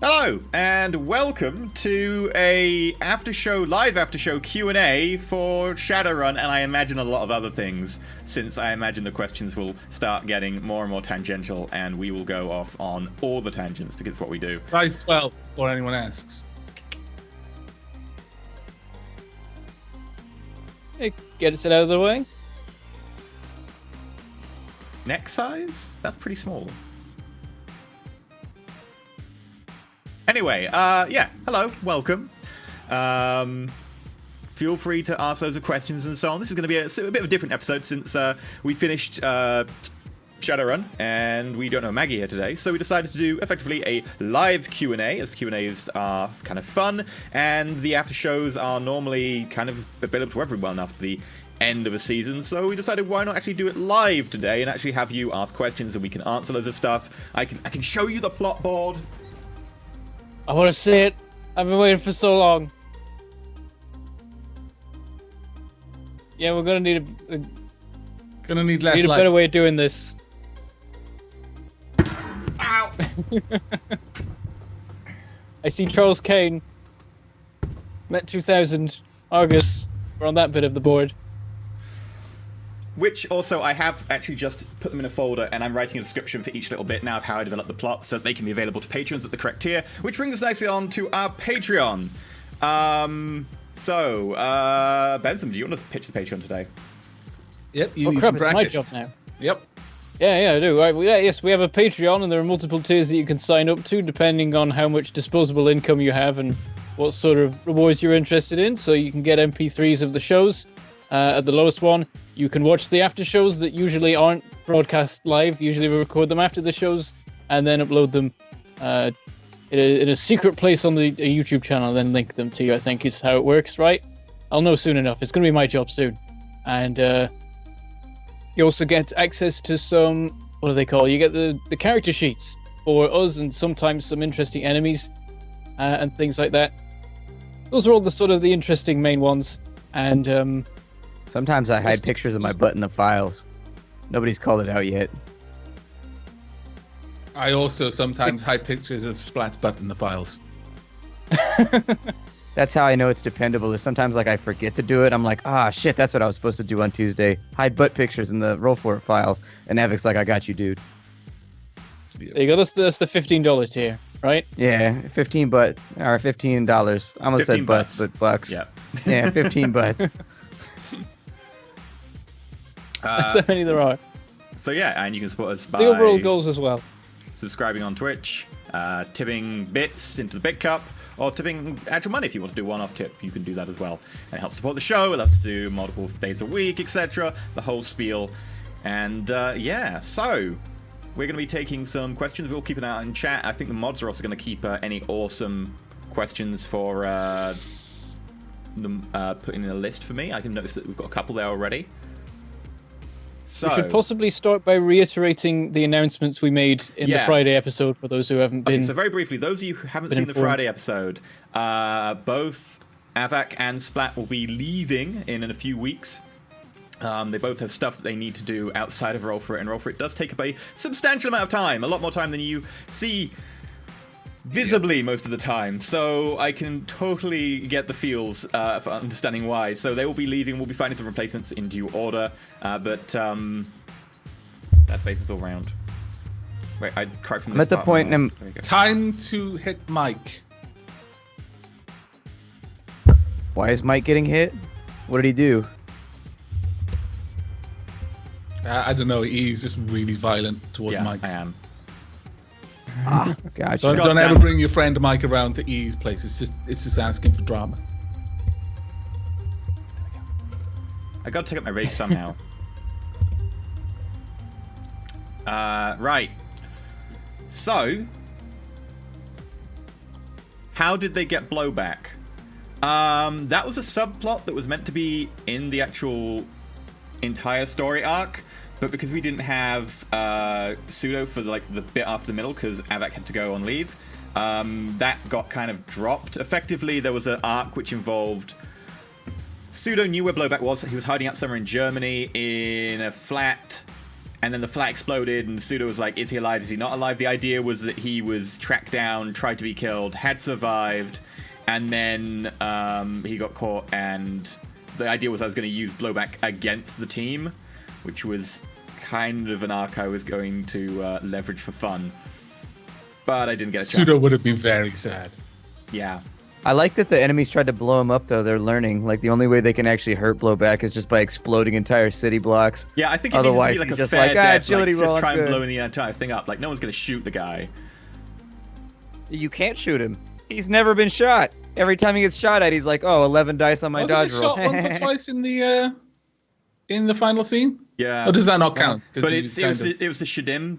Hello, and welcome to a live after show Q&A for Shadowrun, and I imagine a lot of other things, since I imagine the questions will start getting more and more tangential, and we will go off on all the tangents, because it's what we do. Dice 12, before anyone asks. Hey, get it out of the way. Neck size? That's pretty small. Anyway, hello, welcome. Feel free to ask loads of questions and so on. This is going to be a bit of a different episode since we finished Shadowrun and we don't know Maggie here today, so we decided to do effectively a live Q&A, as Q&As are kind of fun, and the after shows are normally kind of available to everyone after the end of a season, so we decided why not actually do it live today and actually have you ask questions and we can answer loads of stuff. I can show you the plot board. I want to see it. I've been waiting for so long. Yeah, we're gonna need a better way of doing this. Ow! I see Charles Kane. Met 2000 Argus. We're on that bit of the board. Which also I have actually just put them in a folder, and I'm writing a description for each little bit now of how I develop the plot, so they can be available to patrons at the correct tier. Which brings us nicely on to our Patreon. Bentham, do you want to pitch the Patreon today? Yep, Oh crap, it's my job now. Yep. Yeah, I do. Right, yes, we have a Patreon, and there are multiple tiers that you can sign up to, depending on how much disposable income you have and what sort of rewards you're interested in. So you can get MP3s of the shows. At the lowest one, you can watch the after shows that usually aren't broadcast live. Usually we record them after the shows and then upload them in a secret place on the YouTube channel and then link them to you. I think is how it works, right? I'll know soon enough. It's going to be my job soon. And you also get access to some, what do they call? You get the character sheets for us and sometimes some interesting enemies and things like that. Those are all the sort of the interesting main ones. And sometimes I hide pictures of my butt in the files. Nobody's called it out yet. I also sometimes hide pictures of Splat's butt in the files. That's how I know it's dependable. Is sometimes like I forget to do it. I'm like, shit, that's what I was supposed to do on Tuesday. Hide butt pictures in the Roll4It files. And Avic's like, I got you, dude. There you go. That's the $15 tier, right? Yeah, $15. I almost said butts, but bucks. Yeah. Yeah, 15 butts. That's how many there are. So yeah, and you can support us by the overall goals as well. Subscribing on Twitch, tipping bits into the Bit Cup, or tipping actual money if you want to do one-off tip. You can do that as well, and it helps support the show. It lets us do multiple days a week, etc. The whole spiel. And so we're going to be taking some questions. We'll keep an eye out in chat. I think the mods are also going to keep any awesome questions for them putting in a list for me. I can notice that we've got a couple there already. So, we should possibly start by reiterating the announcements we made in the Friday episode for those who haven't been. Okay, so very briefly, those of you who haven't seen the Friday episode, both Avak and Splat will be leaving in a few weeks. They both have stuff that they need to do outside of Roll4It, and Roll4It does take up a substantial amount of time, a lot more time than you see visibly most of the time, so I can totally get the feels for understanding why. So they will be leaving, we'll be finding some replacements in due order, but that faces all round. Wait, I cried from this I'm at the part. point in... Time to hit Mike. Why is Mike getting hit? What did he do? I don't know, he's just really violent towards Mike. I am. Gotcha. Don't ever bring your friend Mike around to E's place. It's just asking for drama. I gotta take up my rage somehow. Right. So, how did they get blowback? That was a subplot that was meant to be in the actual entire story arc. But because we didn't have Pseudo for the bit after the middle, because Avak had to go on leave, that got kind of dropped. Effectively, there was an arc which involved Pseudo knew where Blowback was. He was hiding out somewhere in Germany in a flat, and then the flat exploded, and Pseudo was like, is he alive, is he not alive? The idea was that he was tracked down, tried to be killed, had survived, and then he got caught, and the idea was I was going to use blowback against the team, which was kind of an arc I was going to leverage for fun. But I didn't get a chance. Pseudo would have been very sad. Yeah. I like that the enemies tried to blow him up, though. They're learning. Like, the only way they can actually hurt blowback is just by exploding entire city blocks. Yeah, I think it Otherwise, needs to be like he's a just fair like, death, agility like, just roll, try I'm and good. blow the entire thing up. Like, no one's going to shoot the guy. You can't shoot him. He's never been shot. Every time he gets shot at, he's like, oh, 11 dice on my Wasn't dodge he roll. shot once or twice in the final scene? Yeah. Or does that not count? But it was the Shadim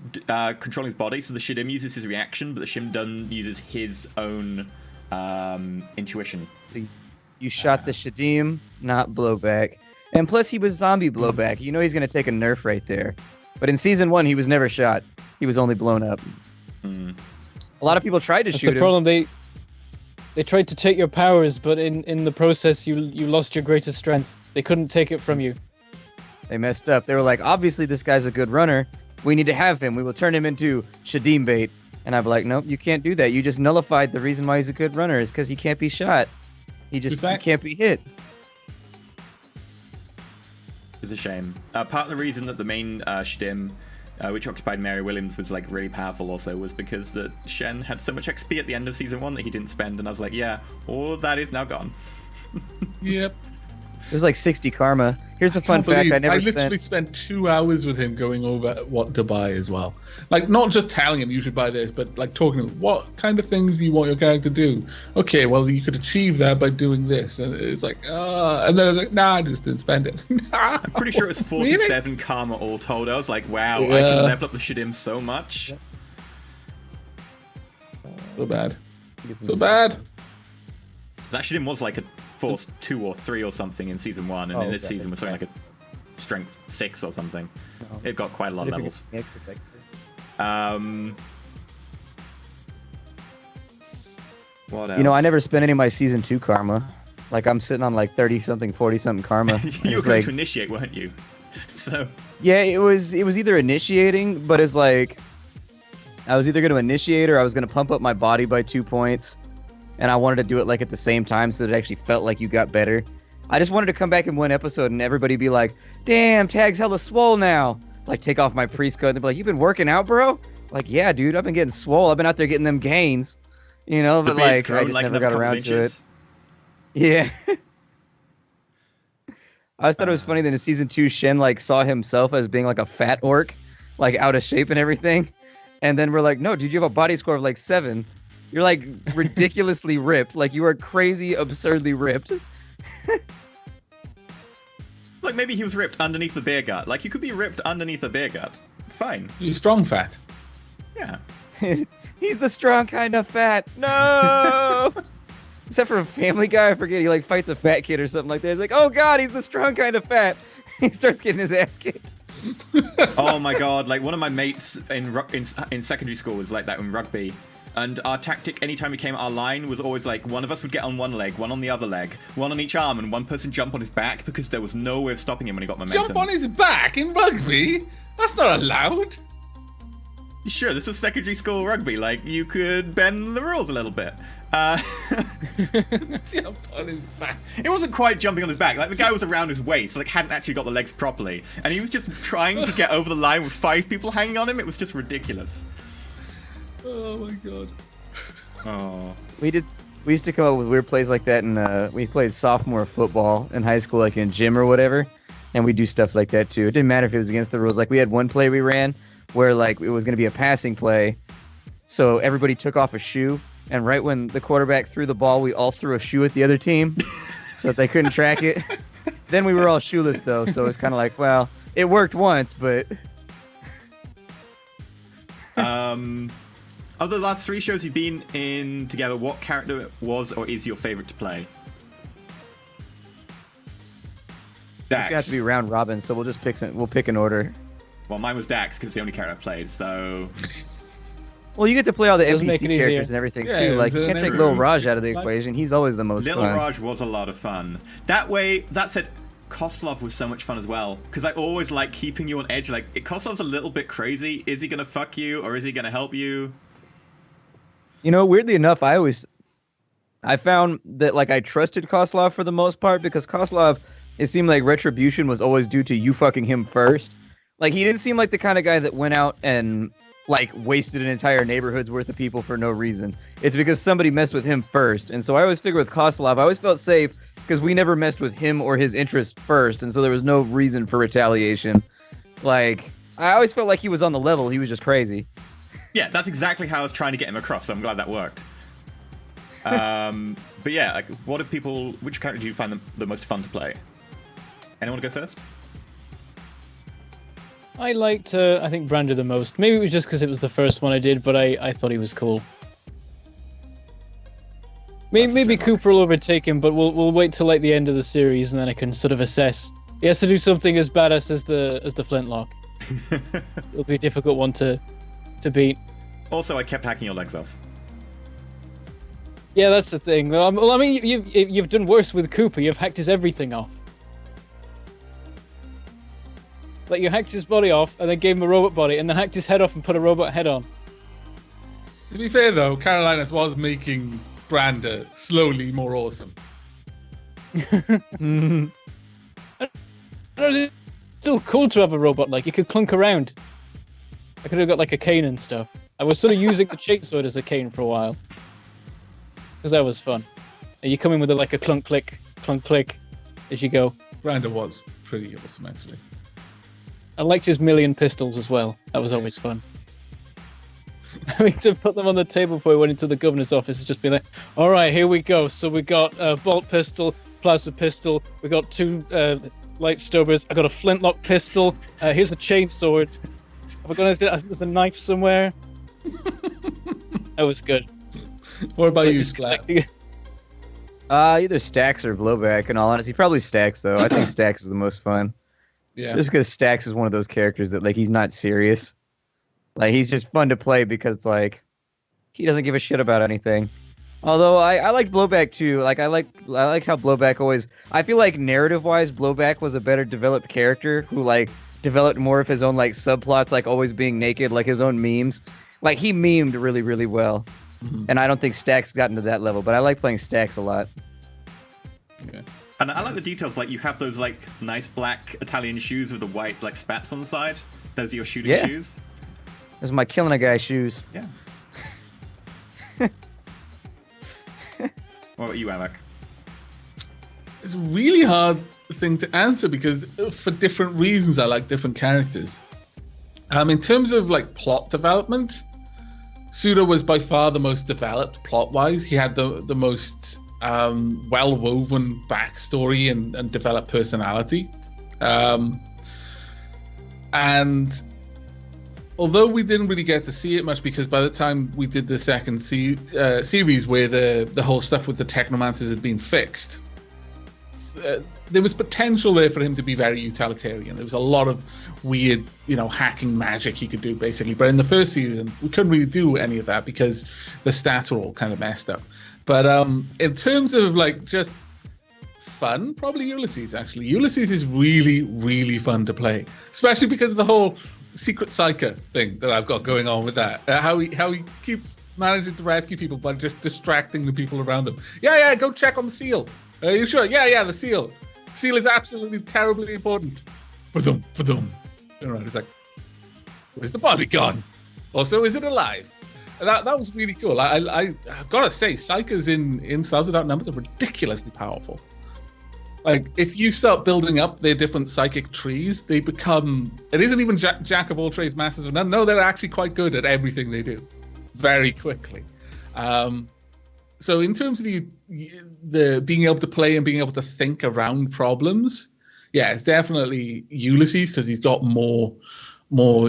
controlling his body, so the Shadim uses his reaction, but the Shim uses his own intuition. You shot the Shadim, not blowback. And plus, he was zombie blowback. You know he's going to take a nerf right there. But in Season 1, he was never shot. He was only blown up. Mm. A lot of people tried to That's shoot the him. problem. They tried to take your powers, but in the process, you lost your greatest strength. They couldn't take it from you. They messed up. They were like, obviously this guy's a good runner. We need to have him. We will turn him into Shadim bait. And I'd be like, nope, you can't do that. You just nullified the reason why he's a good runner is because he can't be shot. He can't be hit. It's a shame. Part of the reason that the main Shadim, which occupied Mary Williams, was like really powerful also was because that Shen had so much XP at the end of Season 1 that he didn't spend, and I was like, yeah, all of that is now gone. Yep. It was like 60 karma. Here's a fun fact I literally spent 2 hours with him going over what to buy as well. Like, not just telling him you should buy this, but like talking to him, what kind of things do you want your character to do? Okay, well, you could achieve that by doing this. And it's like, and then I was like, nah, I just didn't spend it. I'm pretty sure it was 47 karma all told. I was like, wow, I can level up the Shadim so much. So bad. So bad. That Shadim was like a Force 2 or 3 or something in Season 1, and in this season was something like a Strength 6 or something. It got quite a lot of levels. What else? You know, I never spent any of my Season 2 karma. Like, I'm sitting on like 30-something, 40-something karma. You were going to initiate, weren't you? So. Yeah, it was either initiating, but it's like I was either going to initiate or I was going to pump up my body by 2 points. And I wanted to do it like at the same time so that it actually felt like you got better. I just wanted to come back in one episode and everybody be like, damn, Tag's hella swole now. Like, take off my priest coat and be like, you been working out, bro? Like, yeah, dude, I've been getting swole. I've been out there getting them gains. You know, but like, I just never got around to it. Yeah. I always thought it was funny that in Season 2, Shen like saw himself as being like a fat orc, like out of shape and everything. And then we're like, no, dude, you have a body score of like 7. You're like ridiculously ripped. Like you are crazy, absurdly ripped. Like maybe he was ripped underneath the beer gut. Like you could be ripped underneath a beer gut. It's fine. You're strong fat. Yeah. He's the strong kind of fat. No. Except for a Family Guy, I forget. He like fights a fat kid or something like that. He's like, oh god, he's the strong kind of fat. He starts getting his ass kicked. Oh my god! Like one of my mates in secondary school was like that in rugby. And our tactic, anytime we came at our line, was always like, one of us would get on one leg, one on the other leg, one on each arm, and one person jump on his back, because there was no way of stopping him when he got momentum. Jump on his back in rugby? That's not allowed. Sure, this was secondary school rugby. Like, you could bend the rules a little bit. Jump on his back. It wasn't quite jumping on his back. Like, the guy was around his waist, like, hadn't actually got the legs properly. And he was just trying to get over the line with 5 people hanging on him. It was just ridiculous. Oh my god. Oh. We used to come up with weird plays like that, and we played sophomore football in high school, like in gym or whatever, and we do stuff like that too. It didn't matter if it was against the rules. Like we had one play we ran where like it was going to be a passing play, so everybody took off a shoe, and right when the quarterback threw the ball, we all threw a shoe at the other team, so that they couldn't track it. Then we were all shoeless though, so it's kind of like, well, it worked once, but. Of the last 3 shows you've been in together, what character was or is your favorite to play? Dax. It's got to be round robin, so we'll just pick an order. Well, mine was Dax because it's the only character I've played, so. Well, you get to play all the Does make NPC it characters easier. and everything Yeah, too. Like you can't take Little Raj out of the Like- equation. He's always the most Little fun. Raj was a lot of fun. That way, that said, Koslov was so much fun as well, because I always like keeping you on edge. Like, Koslov's a little bit crazy. Is he gonna fuck you, or is he gonna help you? You know, weirdly enough, I found that like I trusted Koslov for the most part because Koslov, it seemed like retribution was always due to you fucking him first. Like he didn't seem like the kind of guy that went out and like wasted an entire neighborhood's worth of people for no reason. It's because somebody messed with him first. And so I always figured with Koslov, I always felt safe because we never messed with him or his interest first, and so there was no reason for retaliation. Like I always felt like he was on the level. He was just crazy. Yeah, that's exactly how I was trying to get him across, so I'm glad that worked. But yeah, like, which character do you find the most fun to play? Anyone want to go first? I liked, I think, Brander the most. Maybe it was just because it was the first one I did, but I thought he was cool. Maybe Cooper will overtake him, but we'll wait till like the end of the series, and then I can sort of assess. He has to do something as badass as the flintlock. It'll be a difficult one to beat. Also, I kept hacking your legs off. Yeah, that's the thing. Well, I mean, you've done worse with Cooper. You've hacked his everything off. Like, you hacked his body off, and then gave him a robot body, and then hacked his head off and put a robot head on. To be fair, though, Carolinas was making Brander slowly more awesome. It's still cool to have a robot. Like, you could clunk around. I could have got, like, a cane and stuff. I was sort of using the chainsword as a cane for a while. Because that was fun. And you come in with like a clunk click as you go. Brander was pretty awesome, actually. I liked his million pistols as well. That was always fun. I mean, to put them on the table before we went into the governor's office and just be like, all right, here we go. So we got a bolt pistol, plasma pistol. We got 2 light stobers. I got a flintlock pistol. Here's a chainsword. Have I got anything? There's a knife somewhere. That was good. What about you, Splat? Either Stacks or Blowback, in all honesty. Probably Stacks, though. I think Stacks is the most fun. Yeah. Just because Stacks is one of those characters that, like, he's not serious. Like, he's just fun to play because, like, he doesn't give a shit about anything. Although, I like Blowback, too. Like, I like how Blowback always... I feel like, narrative-wise, Blowback was a better developed character who, like, developed more of his own, like, subplots, like, always being naked, like, his own memes. Like, he memed really, really well. Mm-hmm. And I don't think Stacks gotten to that level, but I like playing Stacks a lot. Okay. And I like the details, like you have those like nice black Italian shoes with the white like spats on the side. Those are your shooting shoes. Those are my killing a guy shoes. Yeah. What about you, Avak? It's a really hard thing to answer because for different reasons I like different characters. In terms of like plot development, Suda was by far the most developed plot-wise. He had the most well-woven backstory and developed personality. And although we didn't really get to see it much because by the time we did the second series where the whole stuff with the technomancers had been fixed, there was potential there for him to be very utilitarian. There was a lot of weird, hacking magic he could do, basically. But in the first season, we couldn't really do any of that because the stats were all kind of messed up. But in terms of, like, just fun, probably Ulysses, actually. Ulysses is really, really fun to play, especially because of the whole secret psyker thing that I've got going on with that. How he keeps managing to rescue people by just distracting the people around him. Yeah, go check on the seal. Are you sure? Yeah, the seal. Seal is absolutely terribly important. For them. Right, it's like, where's the body gone? Also, is it alive? And that was really cool. I've got to say, Psychers in Stars Without Numbers are ridiculously powerful. Like, if you start building up their different psychic trees, they become... It isn't even jack of all trades, masters of none. No, they're actually quite good at everything they do. Very quickly. So in terms of the being able to play and being able to think around problems, yeah, it's definitely Ulysses because he's got more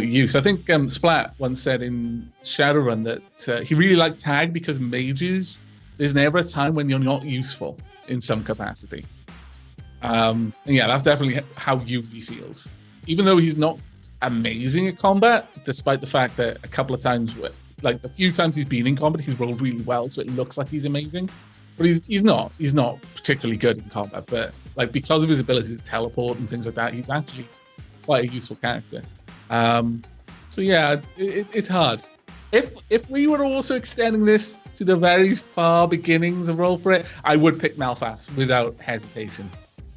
use. I think Splat once said in Shadowrun that he really liked Tag because mages, there's never a time when you're not useful in some capacity. And yeah, that's definitely how Yugi feels. Even though he's not amazing at combat, despite the fact that a couple of times, like the few times he's been in combat, he's rolled really well, so it looks like he's amazing. but he's not particularly good in combat. But like because of his ability to teleport and things like that, he's actually quite a useful character. So yeah, it's hard. If we were also extending this to the very far beginnings of Roll4It, I would pick Malphas without hesitation.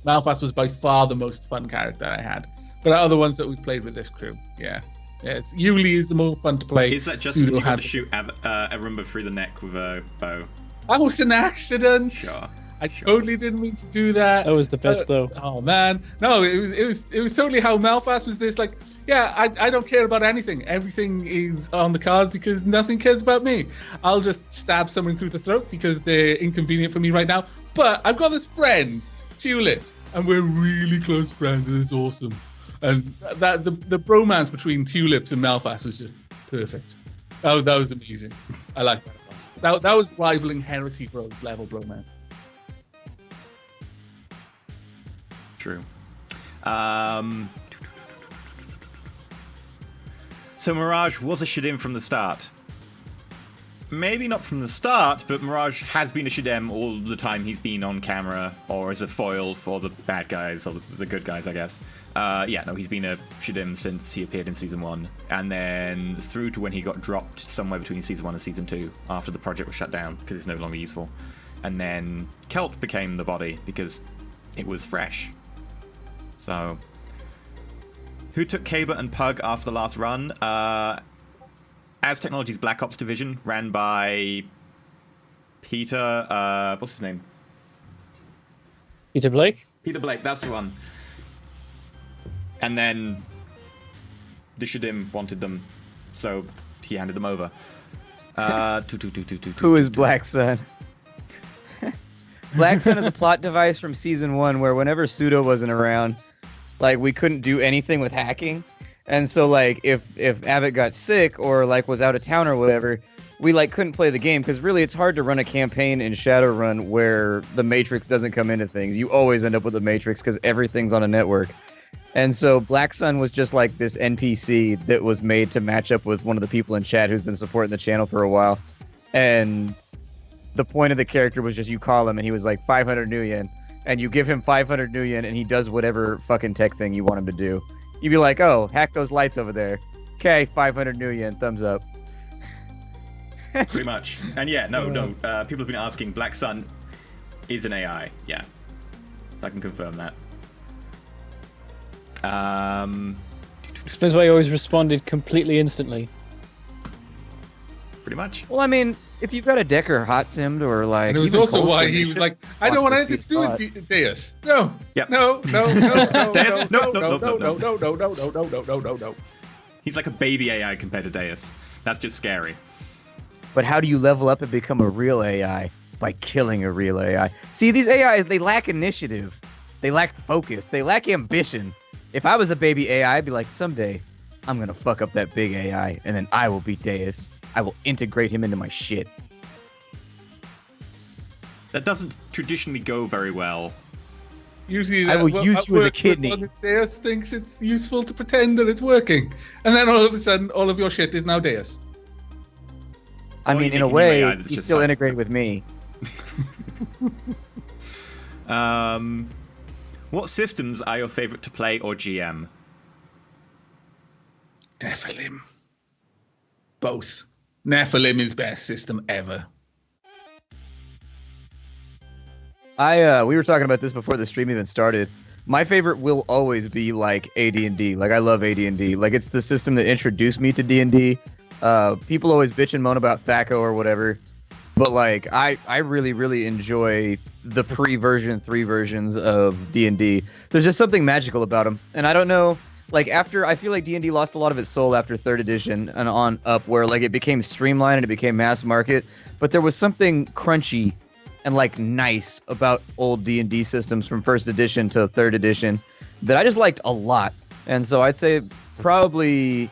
Malphas was by far the most fun character I had. But other ones that we've played with this crew, yeah. Yes, Yuli is the more fun to play. Is that just because you got to shoot Arumba through the neck with a bow? That was an accident. Sure. I totally didn't mean to do that. That was the best though. Oh man, no, it was totally how Malphas was this like. Yeah, I don't care about anything. Everything is on the cards because nothing cares about me. I'll just stab someone through the throat because they're inconvenient for me right now. But I've got this friend, Tulips, and we're really close friends, and it's awesome. And that the bromance between Tulips and Malphas was just perfect. That was amazing. I like that. That was rivaling Heresy Bros level bromance. True. So Mirage was a Shadem from the start. Maybe not from the start, but Mirage has been a Shadem all the time he's been on camera, or as a foil for the bad guys, or the good guys, I guess. He's been a Shadem since he appeared in Season 1, and then through to when he got dropped somewhere between Season 1 and Season 2, after the project was shut down, because it's no longer useful. And then Celt became the body, because it was fresh. So... Who took Kaber and Pug after the last run? As Technology's Black Ops division, ran by Peter... what's his name? Peter Blake? Peter Blake, that's the one. And then the Shadim wanted them, so he handed them over. Who is Black Sun? Black Sun is a plot device from Season 1 where whenever Pseudo wasn't around, like, we couldn't do anything with hacking. And so, like, if Abbott got sick or, like, was out of town or whatever, we, like, couldn't play the game. Because really, it's hard to run a campaign in Shadowrun where the Matrix doesn't come into things. You always end up with the Matrix because everything's on a network. And so Black Sun was just, like, this NPC that was made to match up with one of the people in chat who's been supporting the channel for a while. And the point of the character was just you call him, and he was like, 500 new yen. And you give him 500 new yen, and he does whatever fucking tech thing you want him to do. You'd be like, oh, hack those lights over there. Okay, 500 new yen, thumbs up. Pretty much. And yeah, no, people have been asking, Black Sun is an AI. Yeah, I can confirm that. Explains why he always responded completely instantly. Pretty much. Well, I mean, if you've got a Decker hot simmed or like... And it was also why he was like, I don't want anything to do with Deus. No. Yep. No. Deus? No. No. He's like a baby AI compared to Deus. That's just scary. But how do you level up and become a real AI? By killing a real AI. See, these AIs, they lack initiative. They lack focus. They lack ambition. If I was a baby AI, I'd be like, someday, I'm going to fuck up that big AI, and then I will beat Deus. I will integrate him into my shit. That doesn't traditionally go very well. Usually, I will use you as a kidney. Deus thinks it's useful to pretend that it's working, and then all of a sudden, all of your shit is now Deus. I mean, in a way, he's still integrated with me. What systems are your favorite to play or GM? Nephilim. Both. Nephilim is best system ever. We were talking about this before the stream even started. My favorite will always be like AD&D. Like, I love AD&D. Like, it's the system that introduced me to D&D. People always bitch and moan about THAC0 or whatever, but like I really, really enjoy the pre-version 3 versions of D&D. There's just something magical about them, and I don't know. Like, I feel like D&D lost a lot of its soul after 3rd edition and on up, where like it became streamlined and it became mass market, but there was something crunchy and like nice about old D&D systems from 1st edition to 3rd edition that I just liked a lot. And so I'd say probably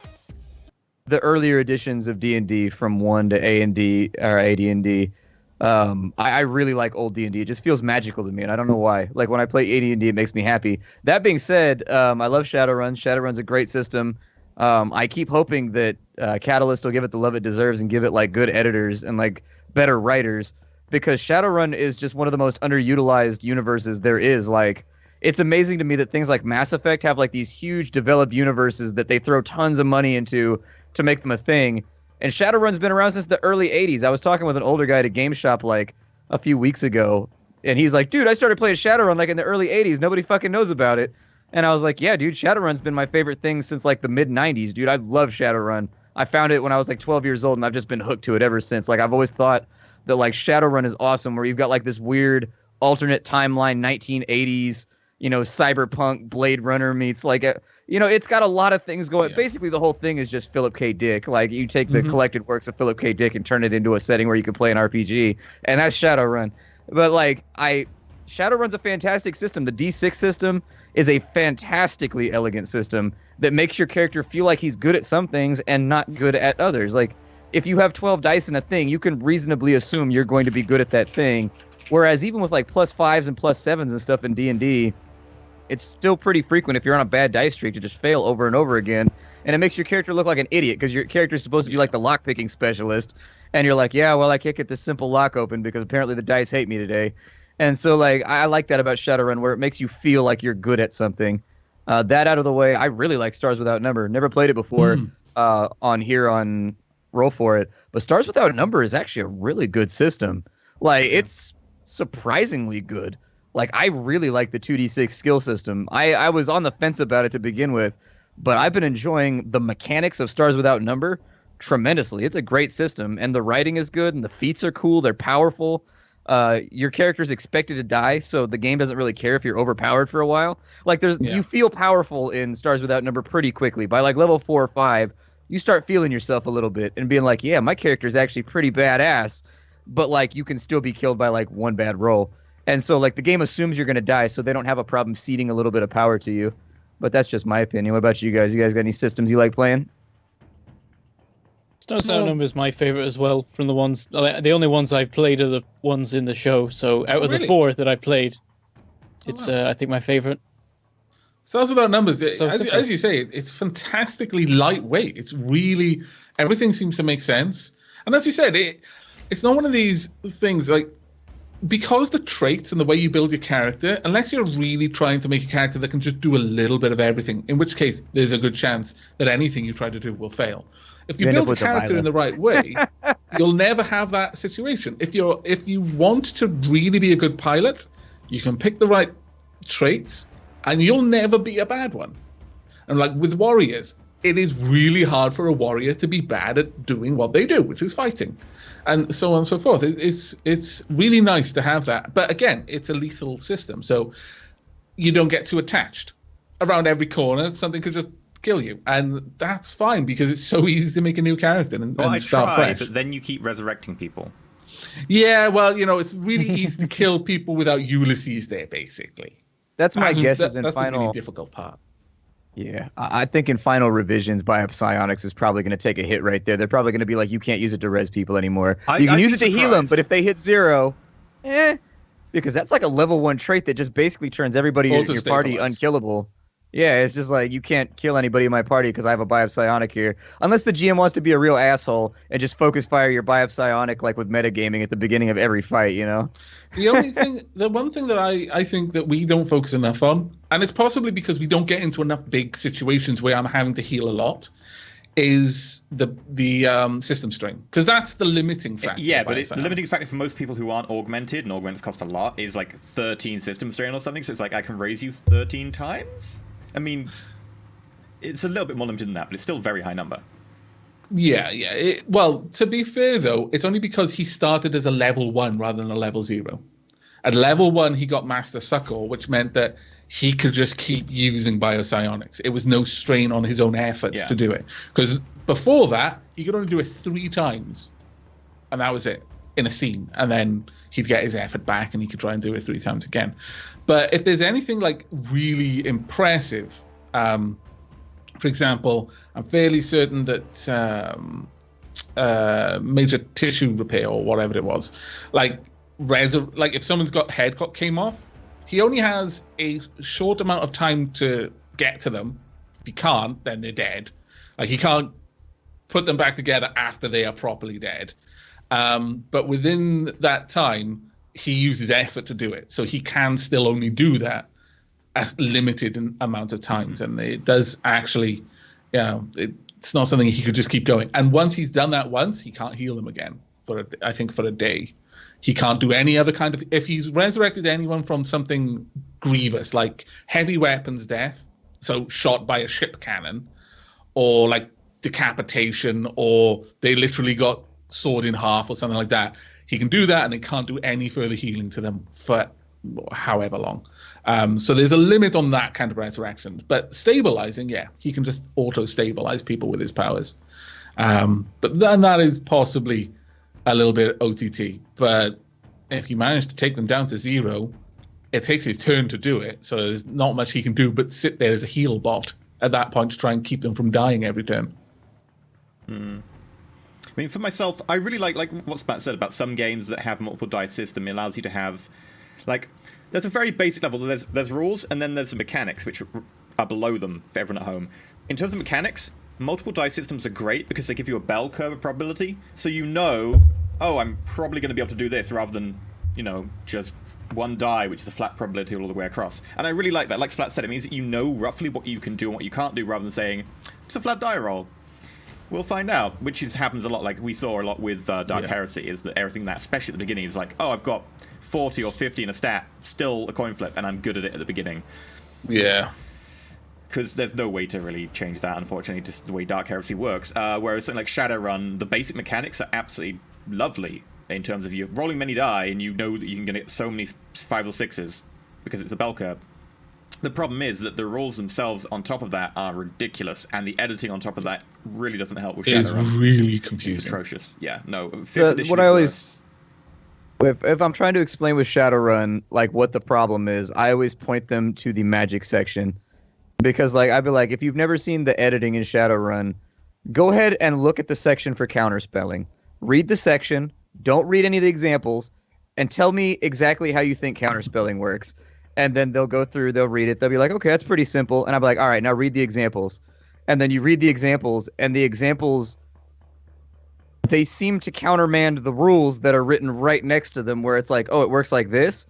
the earlier editions of D&D from 1 to A&D or AD&D. I really like old D&D. It just feels magical to me, and I don't know why. Like, when I play AD&D, it makes me happy. That being said, I love Shadowrun. Shadowrun's a great system. I keep hoping that Catalyst will give it the love it deserves and give it like good editors and like better writers, because Shadowrun is just one of the most underutilized universes there is. Like, it's amazing to me that things like Mass Effect have like these huge developed universes that they throw tons of money into to make them a thing. And Shadowrun's been around since the early 80s. I was talking with an older guy at a game shop like a few weeks ago, and he's like, dude, I started playing Shadowrun like in the early 80s. Nobody fucking knows about it. And I was like, yeah, dude, Shadowrun's been my favorite thing since like the mid 90s, dude. I love Shadowrun. I found it when I was like 12 years old, and I've just been hooked to it ever since. Like, I've always thought that like Shadowrun is awesome, where you've got like this weird alternate timeline 1980s, you know, cyberpunk Blade Runner meets like a, you know, it's got a lot of things going. Yeah. Basically, the whole thing is just Philip K. Dick. Like, you take the collected works of Philip K. Dick and turn it into a setting where you can play an RPG, and that's Shadowrun. But like, Shadowrun's a fantastic system. The D6 system is a fantastically elegant system that makes your character feel like he's good at some things and not good at others. Like, if you have 12 dice in a thing, you can reasonably assume you're going to be good at that thing. Whereas even with like +5s and +7s and stuff in D&D, it's still pretty frequent if you're on a bad dice streak to just fail over and over again. And it makes your character look like an idiot because your character's supposed to be like the lockpicking specialist. And you're like, yeah, well, I can't get this simple lock open because apparently the dice hate me today. And so, like, I like that about Shadowrun, where it makes you feel like you're good at something. That out of the way, I really like Stars Without Number. Never played it before on here on Roll4It. But Stars Without Number is actually a really good system. Like, it's surprisingly good. Like, I really like the 2d6 skill system. I was on the fence about it to begin with, but I've been enjoying the mechanics of Stars Without Number tremendously. It's a great system, and the writing is good, and the feats are cool. They're powerful. Your character's expected to die, so the game doesn't really care if you're overpowered for a while. Like, you feel powerful in Stars Without Number pretty quickly. By like level 4 or 5, you start feeling yourself a little bit and being like, yeah, my character's actually pretty badass, but like, you can still be killed by like one bad roll. And so, like, the game assumes you're going to die, so they don't have a problem ceding a little bit of power to you. But that's just my opinion. What about you guys? You guys got any systems you like playing? Stars Without Number is my favorite as well. From the ones, the only ones I've played are the ones in the show. So out of the 4 that I played, it's I think my favorite. Stars Without Numbers, as you say, it's fantastically lightweight. It's really, everything seems to make sense. And as you said, it's not one of these things like, because the traits and the way you build your character, unless you're really trying to make a character that can just do a little bit of everything, in which case there's a good chance that anything you try to do will fail. If you build a character in the right way, you'll never have that situation. If you want to really be a good pilot, you can pick the right traits, and you'll never be a bad one. And like with warriors, it is really hard for a warrior to be bad at doing what they do, which is fighting, and so on and so forth. It's really nice to have that. But again, it's a lethal system, so you don't get too attached. Around every corner, something could just kill you, and that's fine because it's so easy to make a new character and start fresh. But then you keep resurrecting people. Yeah, well, you know, it's really easy to kill people without Ulysses there, basically. That's my guess. That's the really difficult part. Yeah, I think in final revisions, Psionics is probably going to take a hit right there. They're probably going to be like, you can't use it to res people anymore. You can use it to heal them, but if they hit 0, because that's like a level 1 trait that just basically turns everybody in your party unkillable. Yeah, it's just like, you can't kill anybody in my party because I have a Psionic here. Unless the GM wants to be a real asshole and just focus fire your Psionic like with metagaming at the beginning of every fight, you know? The one thing that I think that we don't focus enough on, and it's possibly because we don't get into enough big situations where I'm having to heal a lot, is the system strain. Because that's the limiting factor. Yeah, but the limiting factor for most people who aren't augmented, and augments cost a lot, is like 13 system strain or something. So it's like, I can raise you 13 times? I mean, it's a little bit more limited than that, but it's still a very high number. Yeah. Well, to be fair, though, it's only because he started as a level 1 rather than a level 0. At level 1, he got Master Succor, which meant that he could just keep using Psionics. It was no strain on his own efforts to do it. Because before that, he could only do it 3 times. And that was it, in a scene. And then he'd get his effort back and he could try and do it 3 times again. But if there's anything like really impressive, for example, I'm fairly certain that major tissue repair or whatever it was, like if someone's got head came off, he only has a short amount of time to get to them. If he can't, then they're dead. Like, he can't put them back together after they are properly dead. But within that time, he uses effort to do it. So he can still only do that a limited amount of times. And it does actually, it's not something he could just keep going. And once he's done that once, he can't heal them again for a day. He can't do any other kind of, if he's resurrected anyone from something grievous, like heavy weapons death, so shot by a ship cannon, or like decapitation, or they literally got sawed in half or something like that, he can do that and he can't do any further healing to them for however long. So there's a limit on that kind of resurrection. But stabilizing, he can just auto-stabilize people with his powers. But then that is possibly a little bit OTT. But if you manage to take them down to 0, it takes his turn to do it. So there's not much he can do but sit there as a heal bot at that point to try and keep them from dying every turn. I mean, for myself, I really like what Spat said about some games that have multiple dice system. It allows you to have, like, there's a very basic level. There's rules, and then there's the mechanics, which are below them for everyone at home. In terms of mechanics, multiple dice systems are great because they give you a bell curve of probability. So I'm probably going to be able to do this rather than, just one die, which is a flat probability all the way across. And I really like that. Like Splat said, it means that you know roughly what you can do and what you can't do, rather than saying, it's a flat die roll. We'll find out, which happens a lot. Like we saw a lot with Dark Heresy, is that everything that, especially at the beginning, is like, I've got 40 or 50 in a stat, still a coin flip, and I'm good at it at the beginning. Yeah. Because there's no way to really change that, unfortunately, just the way Dark Heresy works. Whereas something like Shadowrun, the basic mechanics are absolutely lovely in terms of you rolling many die, and you know that you can get so many 5 or 6s because it's a bell curve. The problem is that the rules themselves on top of that are ridiculous, and the editing on top of that really doesn't help with Shadowrun. It's really confusing. It's atrocious. Yeah, no. 5th edition what is I always, worse. if I'm trying to explain with Shadowrun, like what the problem is, I always point them to the magic section, because like I'd be like, if you've never seen the editing in Shadowrun, go ahead and look at the section for counterspelling. Read the section. Don't read any of the examples, and tell me exactly how you think counterspelling works. And then they'll go through, they'll read it. They'll be like, okay, that's pretty simple. And I'll be like, all right, now read the examples. And then you read the examples, and the examples, they seem to countermand the rules that are written right next to them, where it's like, oh, it works like this.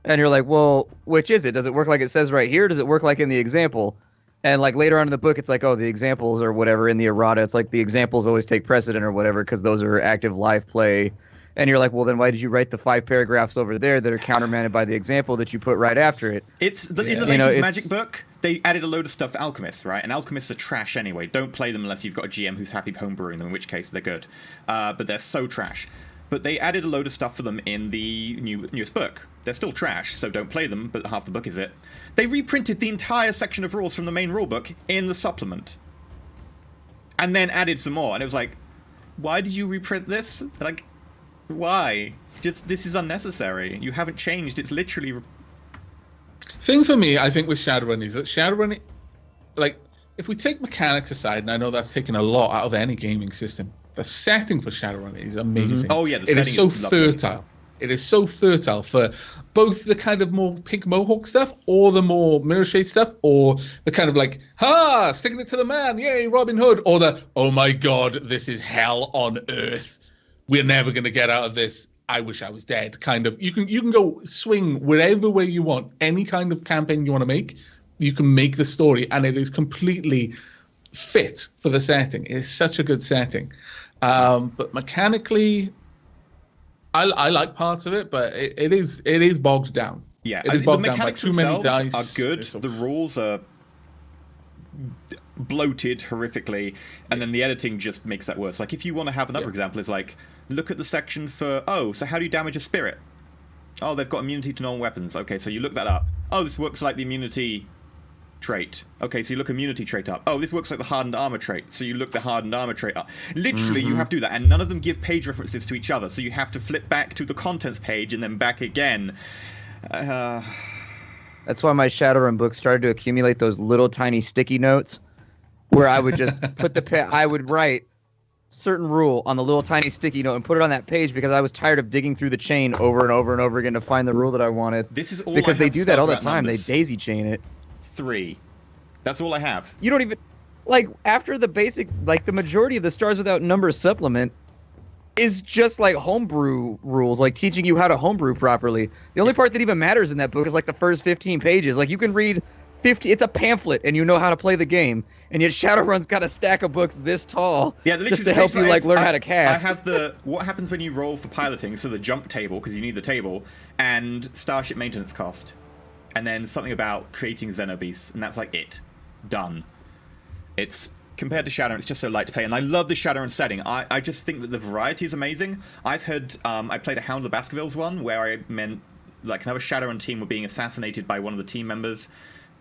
And you're like, well, which is it? Does it work like it says right here? Does it work like in the example? And like later on in the book, it's like, oh, the examples or whatever in the errata, it's like the examples always take precedent or whatever, because those are active live play. And you're like, well, then why did you write the 5 paragraphs over there that are countermanded by the example that you put right after it? It's in the latest Magic book, they added a load of stuff for alchemists, right? And alchemists are trash anyway. Don't play them unless you've got a GM who's happy homebrewing them, in which case they're good. But they're so trash. But they added a load of stuff for them in the newest book. They're still trash, so don't play them, but half the book is it. They reprinted the entire section of rules from the main rulebook in the supplement. And then added some more. And it was like, why did you reprint this? Like, why? Just, this is unnecessary. You haven't changed. It's literally... Thing for me, I think, with Shadowrun is that Shadowrun, like, if we take mechanics aside, and I know that's taken a lot out of any gaming system, the setting for Shadowrun is amazing. Oh yeah, it is so fertile. It is so fertile for both the kind of more pink mohawk stuff, or the more mirror shade stuff, or the kind of like, sticking it to the man, yay, Robin Hood, or the, oh my god, this is hell on earth. We're never going to get out of this. I wish I was dead. Kind of. You can go swing wherever way you want. Any kind of campaign you want to make, you can make the story, and it is completely fit for the setting. It is such a good setting. But mechanically, I like parts of it, but it is bogged down. Yeah, it is bogged down by mechanics too many themselves dice. Are good. The rules are bloated horrifically, and then the editing just makes that worse. Like, if you want to have another example, it's like, look at the section for, so how do you damage a spirit? Oh, they've got immunity to non-weapons. Okay, so you look that up. Oh, this works like the immunity trait. Okay, so you look immunity trait up. Oh, this works like the hardened armor trait. So you look the hardened armor trait up. Literally, you have to do that, and none of them give page references to each other, so you have to flip back to the contents page and then back again. That's why my Shadowrun book started to accumulate those little tiny sticky notes, where I would just put I would write certain rule on the little tiny sticky note and put it on that page, because I was tired of digging through the chain over and over and over again to find the rule that I wanted. This is all because they do that all the time. Numbers. They daisy chain it. 3. That's all I have. You don't even, like, after the basic, like the majority of the Stars Without Numbers supplement, is just like homebrew rules, like teaching you how to homebrew properly. The only part that even matters in that book is like the first 15 pages. Like you can read 50, it's a pamphlet and you know how to play the game. And yet Shadowrun's got a stack of books this tall just to help you like learn how to cast. I have what happens when you roll for piloting, so the jump table, because you need the table, and starship maintenance cost. And then something about creating Xenobeasts, and that's like it. Done. It's compared to Shadowrun, it's just so light to play, and I love the Shadowrun setting. I just think that the variety is amazing. I've heard, I played a Hound of the Baskervilles one, where I meant, like, another Shadowrun team were being assassinated by one of the team members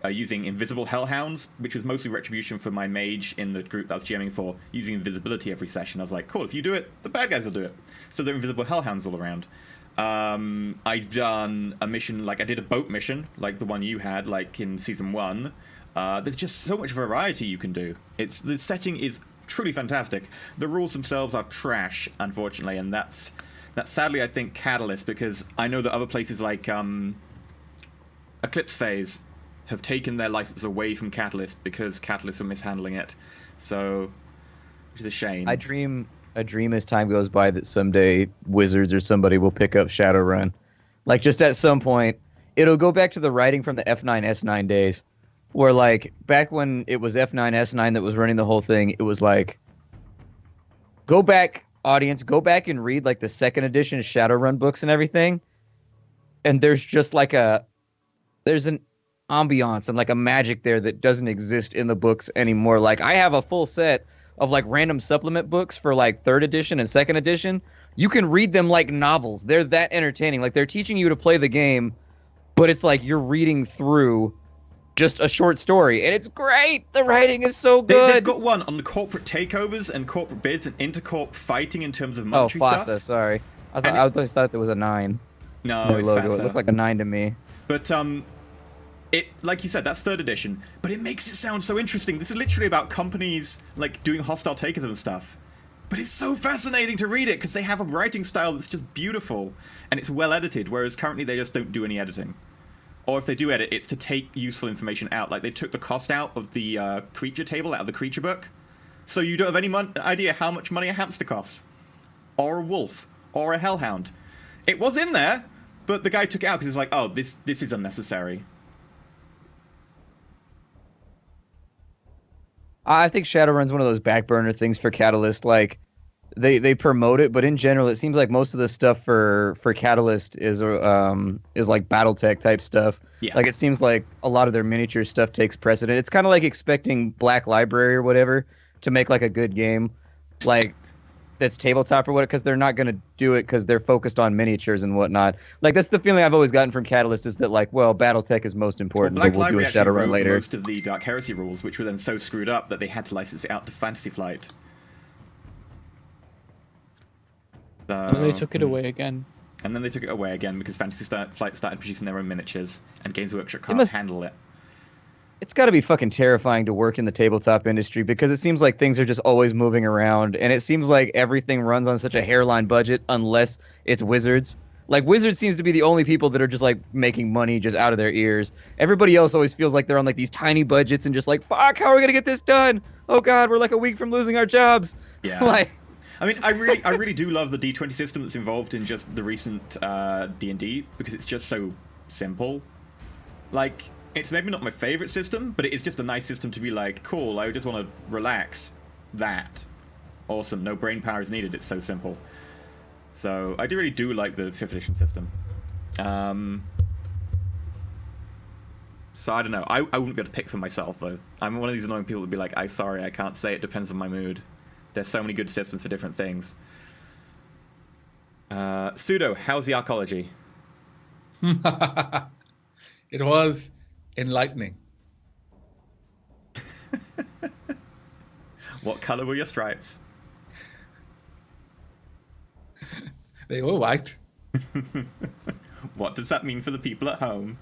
using invisible hellhounds, which was mostly retribution for my mage in the group that I was GMing for, using invisibility every session. I was like, cool, if you do it, the bad guys will do it. So there are invisible hellhounds all around. I've done a mission, like, I did a boat mission, like the one you had, like, in Season 1. There's just so much variety you can do. The setting is truly fantastic. The rules themselves are trash, unfortunately, and that's sadly, I think, Catalyst, because I know that other places like Eclipse Phase have taken their license away from Catalyst because Catalyst were mishandling it. So, which is a shame. I dream as time goes by that someday Wizards or somebody will pick up Shadowrun. Like, just at some point, it'll go back to the writing from the F9, S9 days. Where, like, back when it was F9, S9 that was running the whole thing, it was like, go back, audience, go back and read, like, the second edition Shadowrun books and everything. And there's just, like, there's an ambiance and, like, a magic there that doesn't exist in the books anymore. Like, I have a full set of, like, random supplement books for, like, third edition and second edition. You can read them like novels. They're that entertaining. Like, they're teaching you to play the game, but it's like you're reading through just a short story, and it's great. The writing is so good. They've got one on the corporate takeovers and corporate bids and intercorp fighting in terms of monetary FASA, stuff. Sorry. I always thought there was a 9. No, it's logo. FASA. It looked like a 9 to me. But it, like you said, that's third edition, but it makes it sound so interesting. This is literally about companies like doing hostile takeovers and stuff. But it's so fascinating to read it because they have a writing style that's just beautiful and it's well edited, whereas currently they just don't do any editing. Or if they do edit, it's to take useful information out. Like, they took the cost out of the creature table out of the creature book. So you don't have any idea how much money a hamster costs. Or a wolf. Or a hellhound. It was in there, but the guy took it out because he's like, oh, this is unnecessary. I think Shadowrun's one of those back burner things for Catalyst. Like, they promote it, but in general, it seems like most of the stuff for Catalyst is like BattleTech type stuff. Yeah. Like, it seems like a lot of their miniature stuff takes precedent. It's kind of like expecting Black Library or whatever to make like a good game, like that's tabletop or what, because they're not going to do it because they're focused on miniatures and whatnot. Like, that's the feeling I've always gotten from Catalyst, is that, like, well, BattleTech is most important, Black but we'll do a Library Shadowrun wrote later. most of the Dark Heresy rules, which were then so screwed up that they had to license it out to Fantasy Flight. So, And then they took it away again. And then they took it away again because Fantasy Flight started producing their own miniatures, and Games Workshop can't handle it. It's got to be fucking terrifying to work in the tabletop industry, because it seems like things are just always moving around, and it seems like everything runs on such a hairline budget unless it's Wizards. Like, Wizards seems to be the only people that are just, like, making money just out of their ears. Everybody else always feels like they're on, like, these tiny budgets and just like, fuck, how are we going to get this done? Oh, God, we're, like, a week from losing our jobs. Yeah. Like, I mean, I really do love the D20 system that's involved in just the recent D&D, because it's just so simple. Like, it's maybe not my favorite system, but it is just a nice system to be like, cool, I just want to relax. That. Awesome. No brain power is needed. It's so simple. So, I really do like the 5th edition system. So, I don't know. I wouldn't be able to pick for myself, though. I'm one of these annoying people that would be like, I'm sorry, I can't say, it depends on my mood. There's so many good systems for different things. Pseudo, how's the arcology? It was enlightening. What color were your stripes? They were white. What does that mean for the people at home?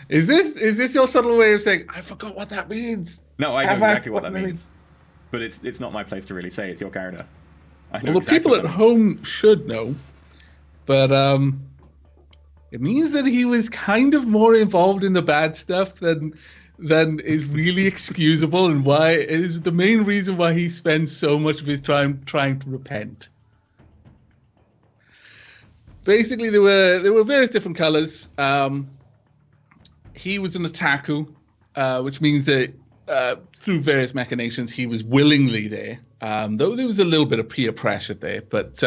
Is this your subtle way of saying, I forgot what that means? No, I know exactly what that means. But it's not my place to really say. It's your character. I know Well, the exactly people at home should know, but it means that he was kind of more involved in the bad stuff than then is really excusable, and why it is the main reason why he spends so much of his time trying to repent. Basically, there were various different colors. He was an otaku, which means that through various machinations, he was willingly there. Though there was a little bit of peer pressure there, but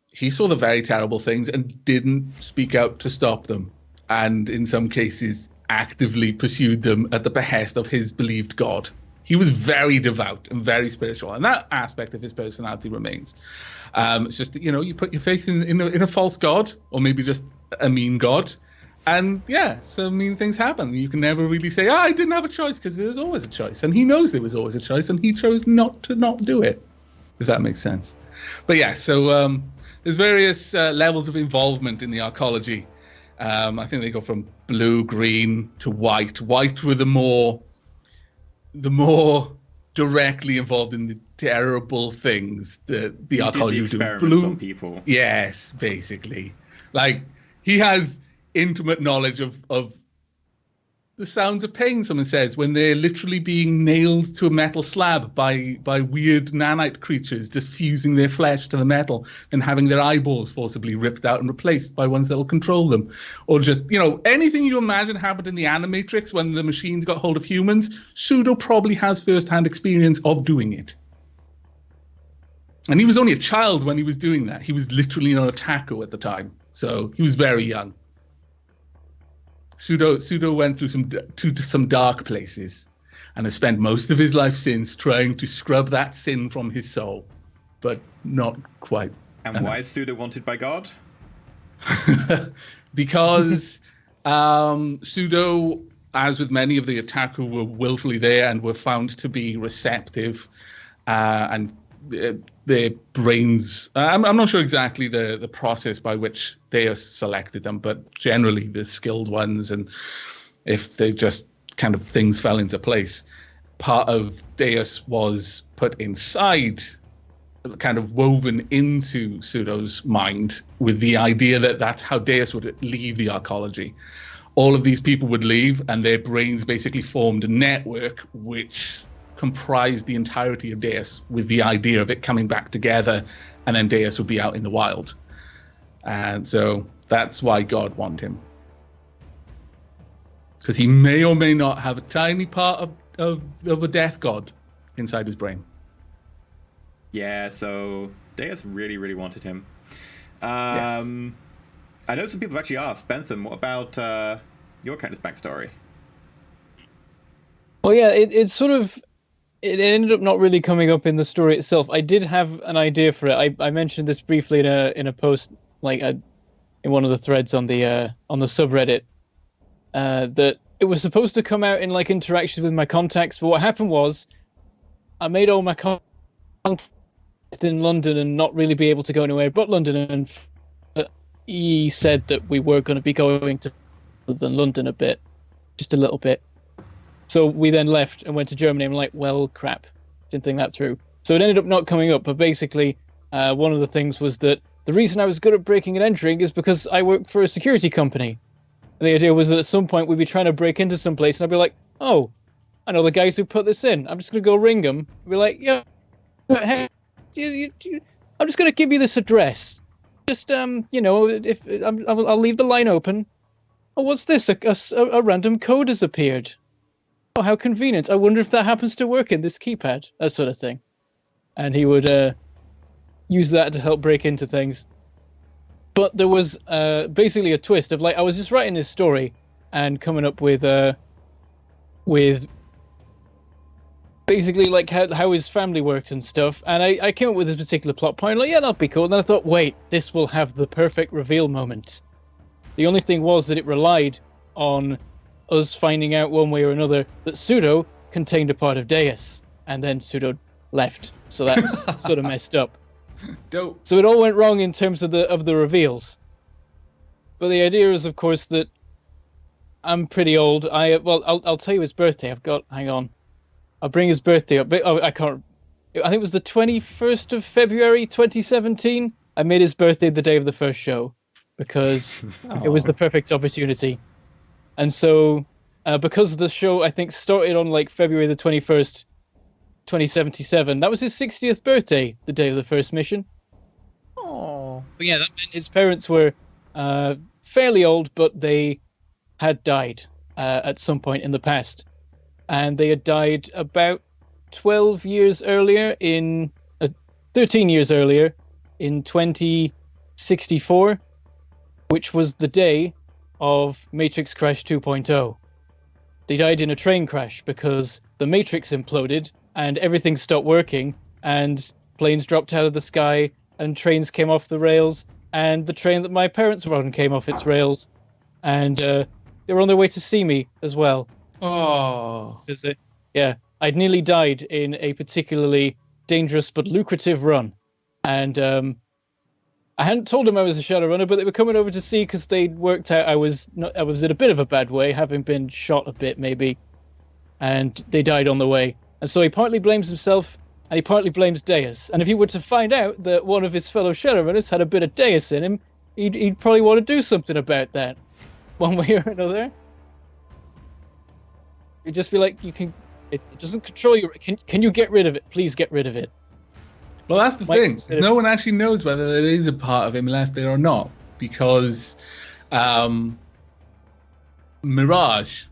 he saw the very terrible things and didn't speak out to stop them. And in some cases, actively pursued them at the behest of his believed god. He was very devout and very spiritual, and that aspect of his personality remains. It's just, you put your faith in a false god, or maybe just a mean god, and yeah, some mean things happen. You can never really say, I didn't have a choice, because there's always a choice, and he knows there was always a choice, and he chose not to not do it, if that makes sense. But yeah, so there's various levels of involvement in the arcology. I think they go from blue, green to white. White were the more directly involved in the terrible things that the arcology do. Blue on people. Yes, basically. Like, he has intimate knowledge of the sounds of pain, someone says, when they're literally being nailed to a metal slab by weird nanite creatures, just fusing their flesh to the metal and having their eyeballs forcibly ripped out and replaced by ones that will control them. Or just, anything you imagine happened in the Animatrix when the machines got hold of humans, Pseudo probably has first-hand experience of doing it. And he was only a child when he was doing that. He was literally an otaku at the time, so he was very young. Pseudo went through some dark places and has spent most of his life since trying to scrub that sin from his soul, but not quite. And why is Pseudo wanted by God? Because Pseudo, as with many of the otaku, were willfully there and were found to be receptive, and their brains. I'm not sure exactly the process by which Deus selected them, but generally the skilled ones, and if they just kind of things fell into place, part of Deus was put inside, kind of woven into Pseudo's mind, with the idea that that's how Deus would leave the arcology. All of these people would leave, and their brains basically formed a network which comprised the entirety of Deus, with the idea of it coming back together, and then Deus would be out in the wild. And so that's why God wanted him, because he may or may not have a tiny part of a death god inside his brain. Yeah, so Deus really, really wanted him. Yes. I know some people have actually asked, Bentham, what about your character's backstory? Well, yeah, it ended up not really coming up in the story itself. I did have an idea for it. I mentioned this briefly in a post, in one of the threads on the subreddit, that it was supposed to come out in interactions with my contacts. But what happened was, I made all my contacts in London and not really be able to go anywhere but London. And he said that we were going to be going to London a bit, just a little bit. So we then left and went to Germany. I'm like, well, crap. Didn't think that through. So it ended up not coming up. But basically, one of the things was that the reason I was good at breaking and entering is because I work for a security company. And the idea was that at some point we'd be trying to break into some place, and I'd be like, oh, I know the guys who put this in. I'm just going to go ring them. I'd be like, yeah, hey, I'm just going to give you this address. Just, if I'll leave the line open. Oh, what's this? A random code has appeared. Oh, how convenient. I wonder if that happens to work in this keypad. That sort of thing. And he would use that to help break into things. But there was basically a twist of I was just writing this story and coming up with basically how his family works and stuff. And I came up with this particular plot point. Yeah, that'll be cool. And then I thought, wait, this will have the perfect reveal moment. The only thing was that it relied on us finding out one way or another that Pseudo contained a part of Deus, and then Pseudo left, so that sort of messed up. Dope. So it all went wrong in terms of the reveals. But the idea is, of course, that I'm pretty old. I'll tell you his birthday. Hang on, I'll bring his birthday up. I can't. I think it was the 21st of February 2017. I made his birthday the day of the first show because it was the perfect opportunity. And so because the show, I think, started on like February the 21st, 2077. That was his 60th birthday, the day of the first mission. Oh. But yeah, that meant his parents were fairly old, but they had died at some point in the past. And they had died about 12 years earlier 13 years earlier in 2064, which was the day of Matrix Crash 2.0. They died in a train crash because the Matrix imploded and everything stopped working and planes dropped out of the sky and trains came off the rails and the train that my parents were on came off its rails and they were on their way to see me as well. Oh. Yeah, I'd nearly died in a particularly dangerous but lucrative run. And I hadn't told them I was a Shadowrunner, but they were coming over to see because they'd worked out I was in a bit of a bad way, having been shot a bit maybe, and they died on the way. And so he partly blames himself, and he partly blames Deus. And if he were to find out that one of his fellow Shadowrunners had a bit of Deus in him, he'd probably want to do something about that, one way or another. You'd just be like, it doesn't control you. Can you get rid of it? Please get rid of it. Well, that's the thing. Is no one actually knows whether there is a part of him left there or not, because Mirage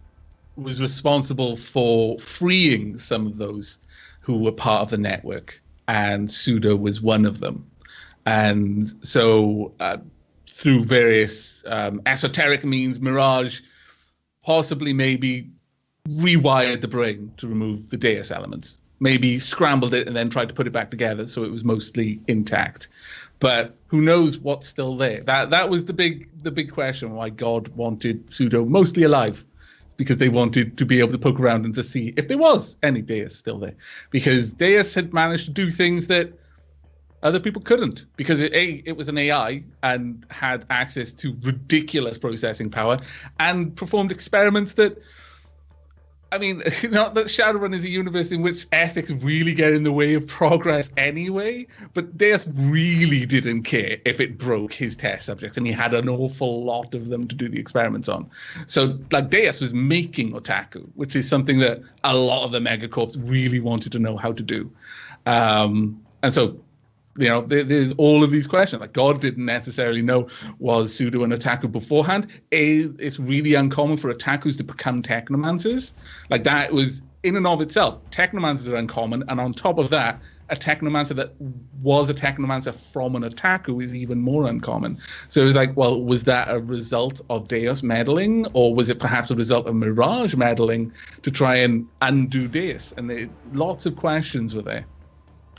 was responsible for freeing some of those who were part of the network, and Pseudo was one of them. And so through various esoteric means, Mirage possibly maybe rewired the brain to remove the Deus elements. Maybe scrambled it and then tried to put it back together so it was mostly intact. But who knows what's still there? That was the big question, why God wanted Pseudo mostly alive. It's because they wanted to be able to poke around and to see if there was any Deus still there. Because Deus had managed to do things that other people couldn't, because it was an AI and had access to ridiculous processing power and performed experiments that, I mean, not that Shadowrun is a universe in which ethics really get in the way of progress anyway, but Deus really didn't care if it broke his test subjects, and he had an awful lot of them to do the experiments on. So, like, Deus was making otaku, which is something that a lot of the megacorps really wanted to know how to do. And so, you know, there's all of these questions. Like, God didn't necessarily know, was Pseudo an otaku beforehand? It's really uncommon for otakus to become technomancers. Like, that was, in and of itself, technomancers are uncommon. And on top of that, a technomancer that was a technomancer from an otaku is even more uncommon. So it was like, well, was that a result of Deus meddling? Or was it perhaps a result of Mirage meddling to try and undo Deus? And lots of questions were there.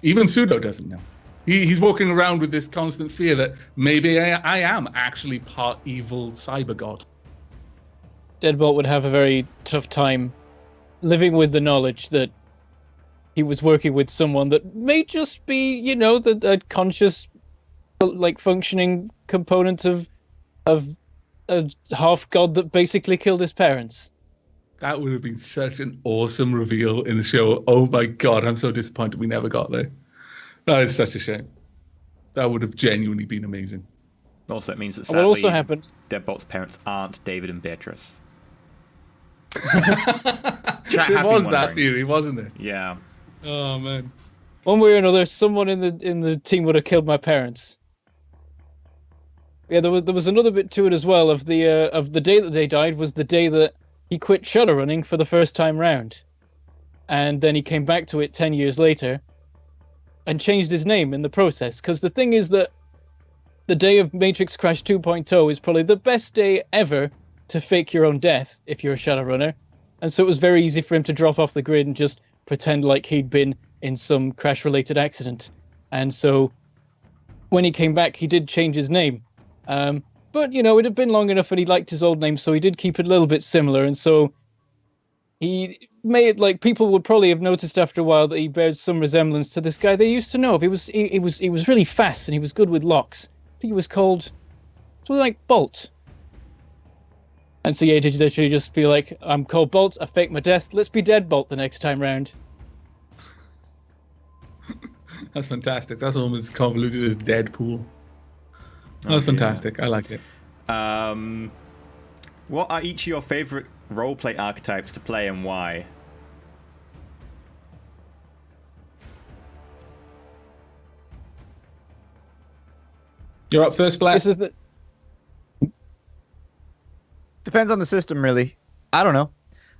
Even Pseudo doesn't know. He's walking around with this constant fear that maybe I am actually part evil cyber god. Deadbolt would have a very tough time living with the knowledge that he was working with someone that may just be, you know, the conscious, like, functioning component of a half god that basically killed his parents. That would have been such an awesome reveal in the show. Oh my god, I'm so disappointed we never got there. That is such a shame. That would have genuinely been amazing. Also, it means that What also happened? Deadbolt's parents aren't David and Beatrice. There was that theory, wasn't there? Yeah. Oh man. One way or another, someone in the team would have killed my parents. Yeah, there was another bit to it as well. Of the day that they died was the day that he quit Shadowrunning for the first time round, and then he came back to it 10 years later. And changed his name in the process. Because the thing is that the day of Matrix Crash 2.0 is probably the best day ever to fake your own death if you're a Shadowrunner. And so it was very easy for him to drop off the grid and just pretend like he'd been in some crash-related accident. And so when he came back, he did change his name. But, you know, it had been long enough and he liked his old name, so he did keep it a little bit similar. And so he made, like, people would probably have noticed after a while that he bears some resemblance to this guy they used to know. He was really fast and he was good with locks. I think he was called something like Bolt. And so yeah, did literally just be like, I'm called Bolt, I faked my death, let's be Deadbolt the next time round. That's fantastic. That's almost as convoluted as Deadpool. That's fantastic. I like it. What are each of your favorite roleplay archetypes to play and why? You're up first, Black. This is the Depends on the system, really. I don't know.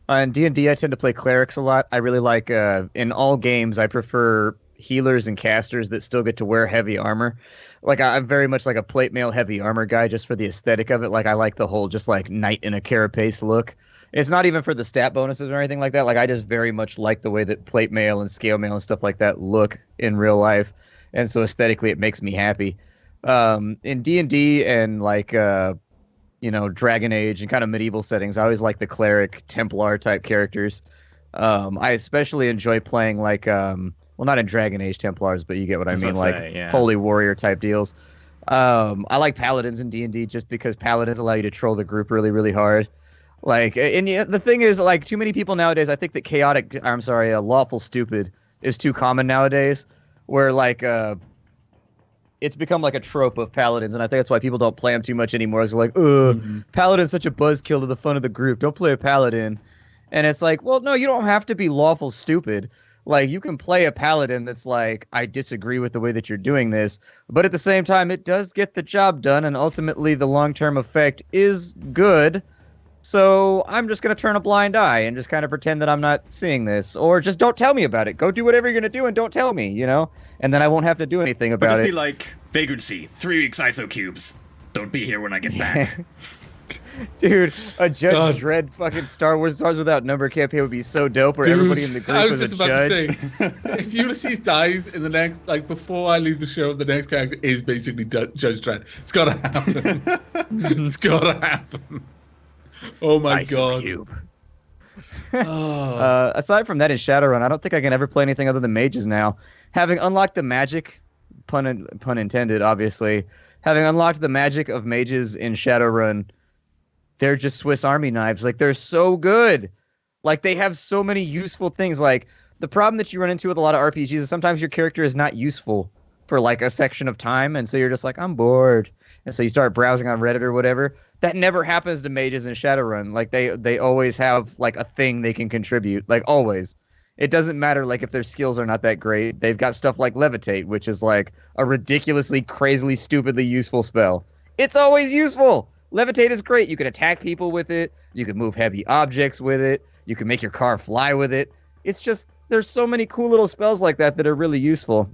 In D&D, I tend to play clerics a lot. I really like, in all games, I prefer healers and casters that still get to wear heavy armor. Like, I'm very much like a plate mail heavy armor guy just for the aesthetic of it. Like, I like the whole just like knight in a carapace look. It's not even for the stat bonuses or anything like that. Like, I just very much like the way that plate mail and scale mail and stuff like that look in real life. And so aesthetically, it makes me happy. In D&D and like, Dragon Age and kind of medieval settings, I always like the cleric, Templar type characters. I especially enjoy playing like, well, not in Dragon Age Templars, but you get what I mean, like holy warrior type deals. I like paladins in D&D just because paladins allow you to troll the group really, really hard. Like, and the thing is, like, too many people nowadays, I think that lawful stupid is too common nowadays, where like, it's become like a trope of paladins, and I think that's why people don't play them too much anymore. It's like, paladin's such a buzzkill to the fun of the group. Don't play a paladin. And it's like, well, no, you don't have to be lawful stupid. Like, you can play a paladin that's like, I disagree with the way that you're doing this, but at the same time, it does get the job done, and ultimately the long-term effect is good. So I'm just going to turn a blind eye and just kind of pretend that I'm not seeing this. Or just don't tell me about it. Go do whatever you're going to do and don't tell me, And then I won't have to do anything about it. Just be like, vagrancy, 3 weeks ISO cubes. Don't be here when I get back. Dude, a Judge Dredd fucking Star Wars Stars Without Number campaign would be so dope where everybody in the group was a judge. I was just about to say, if Ulysses dies in the next, like before I leave the show, the next character is basically Judge Dredd. It's got to happen. It's got to happen. Oh my god. Aside from that, in Shadowrun, I don't think I can ever play anything other than mages now. Having unlocked the magic, pun intended, obviously, having unlocked the magic of mages in Shadowrun, they're just Swiss Army knives. Like, they're so good. Like, they have so many useful things. Like, the problem that you run into with a lot of RPGs is sometimes your character is not useful for like a section of time, and so you're just like, I'm bored. And so you start browsing on Reddit or whatever. That never happens to mages in Shadowrun. Like, they always have like a thing they can contribute. Like, always. It doesn't matter like if their skills are not that great. They've got stuff like Levitate, which is like a ridiculously, crazily, stupidly useful spell. It's always useful. Levitate is great. You can attack people with it. You can move heavy objects with it. You can make your car fly with it. It's just, there's so many cool little spells like that that are really useful.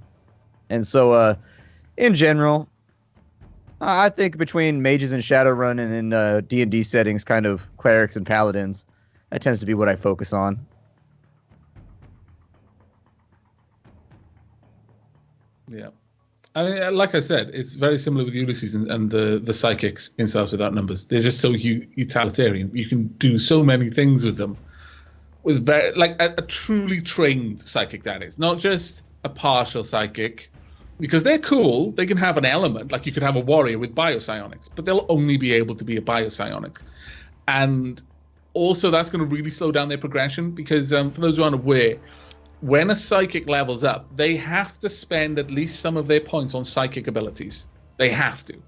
And so, in general, I think between mages and Shadowrun and in D&D settings, kind of clerics and paladins, that tends to be what I focus on. Yeah. I mean, like I said, it's very similar with Ulysses and the psychics in Stars Without Numbers. They're just so utilitarian. You can do so many things with them. With very, like a truly trained psychic, that is. Not just a partial psychic. Because they're cool, they can have an element, like you could have a warrior with biopsionics, but they'll only be able to be a biopsionic. And also that's going to really slow down their progression, because for those who aren't aware, when a psychic levels up, they have to spend at least some of their points on psychic abilities. They have to.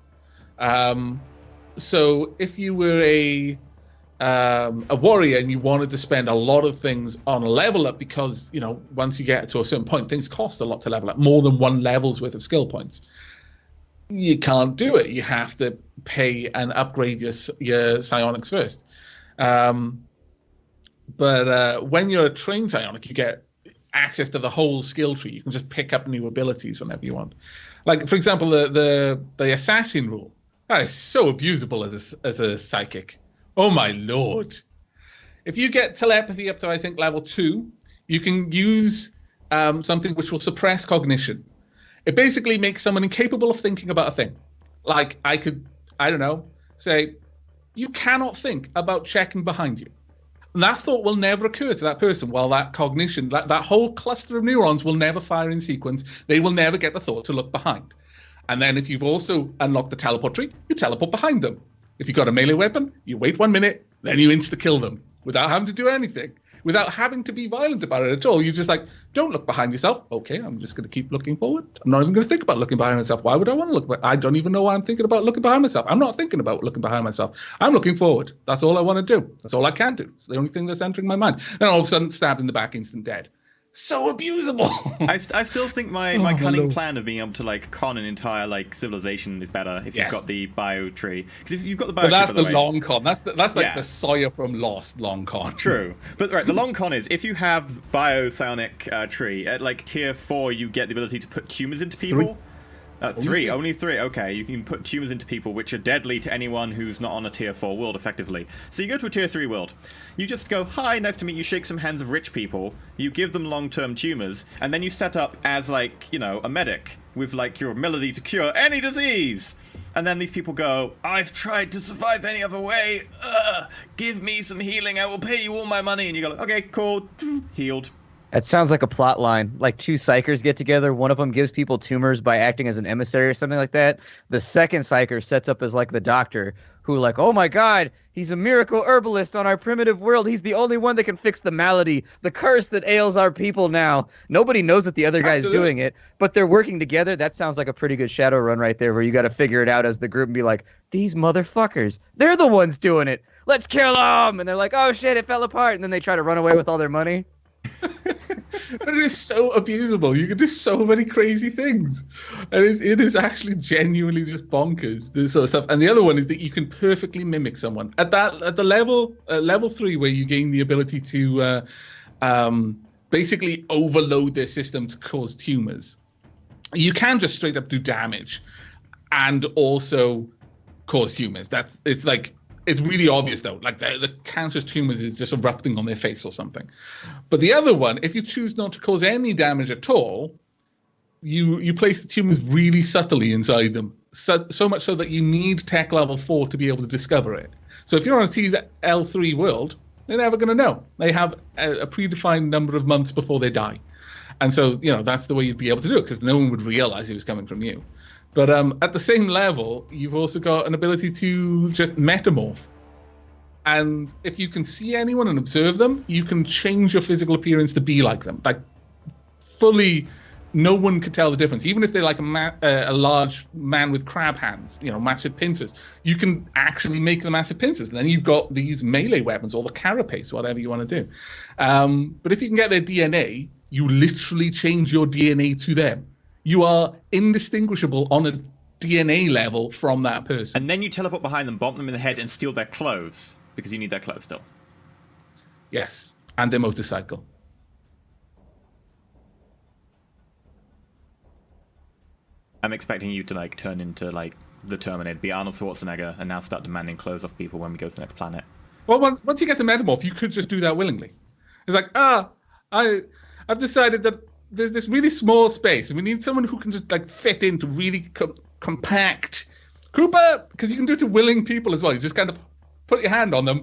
So if you were a warrior and you wanted to spend a lot of things on a level up, because once you get to a certain point, things cost a lot to level up, more than one level's worth of skill points. You can't do it. You have to pay and upgrade your psionics first. But when you're a trained psionic, you get access to the whole skill tree. You can just pick up new abilities whenever you want. Like, for example, the assassin rule, that is so abusable as a psychic. Oh my lord. If you get telepathy up to, I think, level 2, you can use something which will suppress cognition. It basically makes someone incapable of thinking about a thing. Like, I could, I don't know, say, you cannot think about checking behind you. And that thought will never occur to that person. While that cognition, that whole cluster of neurons will never fire in sequence. They will never get the thought to look behind. And then if you've also unlocked the teleport tree, you teleport behind them. If you've got a melee weapon, you wait 1 minute, then you insta-kill them without having to do anything. without having to be violent about it at all. You're just like, don't look behind yourself. Okay, I'm just going to keep looking forward. I'm not even going to think about looking behind myself. Why would I want to look? I don't even know why I'm thinking about looking behind myself. I'm not thinking about looking behind myself. I'm looking forward. That's all I want to do. That's all I can do. It's the only thing that's entering my mind. And all of a sudden, stabbed in the back, instant dead. So abusable. I still think my cunning plan of being able to like con an entire like civilization is better if you've got the bio tree. Because if you've got the bio but that's tree, the long con. That's like the Sawyer from Lost long con. True, but right, the long con is if you have bio psionic tree at like tier 4, you get the ability to put tumors into people. Only three. Okay, you can put tumors into people, which are deadly to anyone who's not on a tier 4 world, effectively. So you go to a tier 3 world. You just go, hi, nice to meet you, shake some hands of rich people. You give them long-term tumors, and then you set up as, like, you know, a medic with, like, your ability to cure any disease. And then these people go, I've tried to survive any other way. Give me some healing, I will pay you all my money. And you go, okay, cool, healed. That sounds like a plot line. Like 2 psychers get together. One of them gives people tumors by acting as an emissary or something like that. The second psycher sets up as like the doctor who like, oh my God, he's a miracle herbalist on our primitive world. He's the only one that can fix the malady, the curse that ails our people now. Nobody knows that the other guy's doing it, but they're working together. That sounds like a pretty good Shadowrun right there where you got to figure it out as the group and be like, these motherfuckers, they're the ones doing it. Let's kill them. And they're like, oh shit, it fell apart. And then they try to run away with all their money. But it is so abusable. You can do so many crazy things, and it is actually genuinely just bonkers, this sort of stuff. And the other one is that you can perfectly mimic someone at the level 3 where you gain the ability to basically overload their system to cause tumors. You can just straight up do damage and also cause tumors. It's really obvious, though. Like, the cancerous tumors is just erupting on their face or something. But the other one, if you choose not to cause any damage at all, you place the tumors really subtly inside them. So much so that you need tech level 4 to be able to discover it. So if you're on a TL3 world, they're never going to know. They have a predefined number of months before they die. And so, you know, that's the way you'd be able to do it, because no one would realize it was coming from you. But at the same level, you've also got an ability to just metamorph. And if you can see anyone and observe them, you can change your physical appearance to be like them. Like, fully, no one could tell the difference. Even if they're like a large man with crab hands, you know, massive pincers, you can actually make the massive pincers. And then you've got these melee weapons, or the carapace, whatever you want to do. But if you can get their DNA, you literally change your DNA to them. You are indistinguishable on a DNA level from that person. And then you teleport behind them, bump them in the head, and steal their clothes, because you need their clothes still. Yes, and their motorcycle. I'm expecting you to, like, turn into, like, the Terminator, be Arnold Schwarzenegger, and now start demanding clothes off people when we go to the next planet. Well, once you get to metamorph, you could just do that willingly. It's like, I've decided that there's this really small space, and we need someone who can just like fit into really compact. Cooper, because you can do it to willing people as well. You just kind of put your hand on them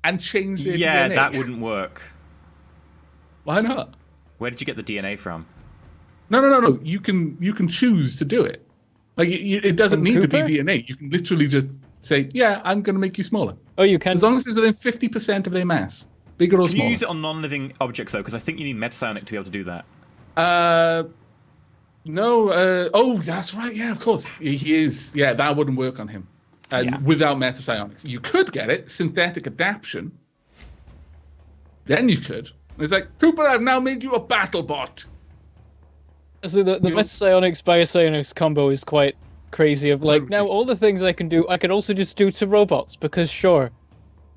and change their DNA. Yeah, that wouldn't work. Why not? Where did you get the DNA from? No. You can choose to do it. Like it doesn't need to be DNA. You can literally just say, yeah, I'm going to make you smaller. Oh, you can. As long as it's within 50% of their mass, bigger or smaller. Can you use it on non-living objects though? Because I think you need metapsionic to be able to do that. No. Oh, that's right. Yeah, of course. He is. Yeah, that wouldn't work on him. Without metapsionics. You could get it, synthetic adaption. Then you could. It's like, Cooper, I've now made you a battle bot. So the metapsionics biopsionics combo is quite crazy. Of like, now all the things I can do, I can also just do to robots, because sure.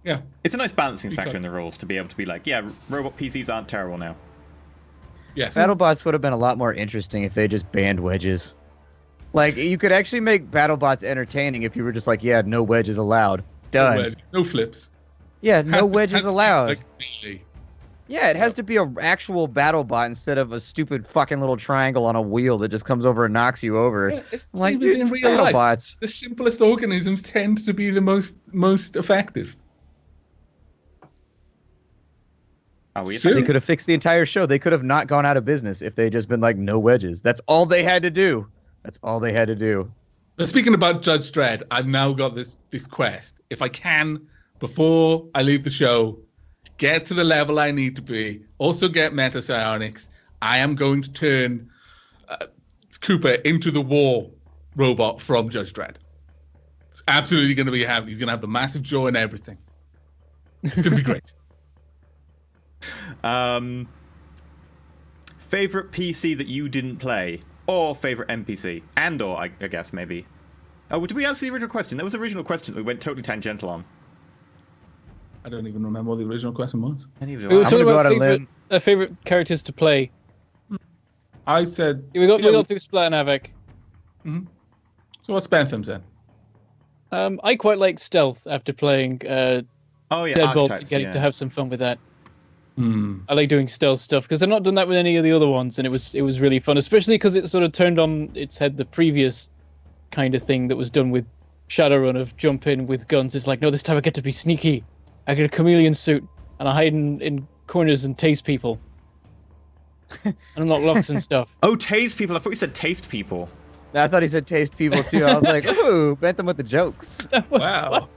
Yeah. It's a nice balancing factor in the rules to be able to be like, yeah, robot PCs aren't terrible now. Yes. BattleBots would have been a lot more interesting if they just banned wedges. Like, you could actually make BattleBots entertaining if you were just like, yeah, no wedges allowed. Done. No flips. Yeah, no wedges allowed. Like, really. Yeah, it has to be an actual BattleBot instead of a stupid fucking little triangle on a wheel that just comes over and knocks you over. Yeah, it's like, dude, in real BattleBots. life, the simplest organisms tend to be the most effective. They could have fixed the entire show. They could have not gone out of business if they had just been like, no wedges. That's all they had to do. But speaking about Judge Dredd, I've now got this quest. If I can, before I leave the show, get to the level I need to be, also get meta psionics, I am going to turn Cooper into the war robot from Judge Dredd. It's absolutely going to be happening. He's going to have the massive jaw and everything. It's going to be great. Favorite PC that you didn't play, or favorite NPC, and/or I guess maybe. Oh, did we answer the original question? There was an original question that we went totally tangential on. I don't even remember what the original question was. We were talking about favorite characters to play. I said... We got through Splat and Havoc. Mm-hmm. So what's Bentham then? I quite like Stealth after playing Deadbolts and getting to have some fun with that. I like doing stealth stuff because I've not done that with any of the other ones, and it was really fun, especially because it sort of turned on its head the previous kind of thing that was done with Shadowrun of jump in with guns. It's like, no, this time I get to be sneaky. I get a chameleon suit and I hide in corners and tase people. And unlock locks and stuff. Oh, tase people! I thought you said taste people. I thought he said taste people too. I was like, ooh, Bentham with the jokes. Wow. What?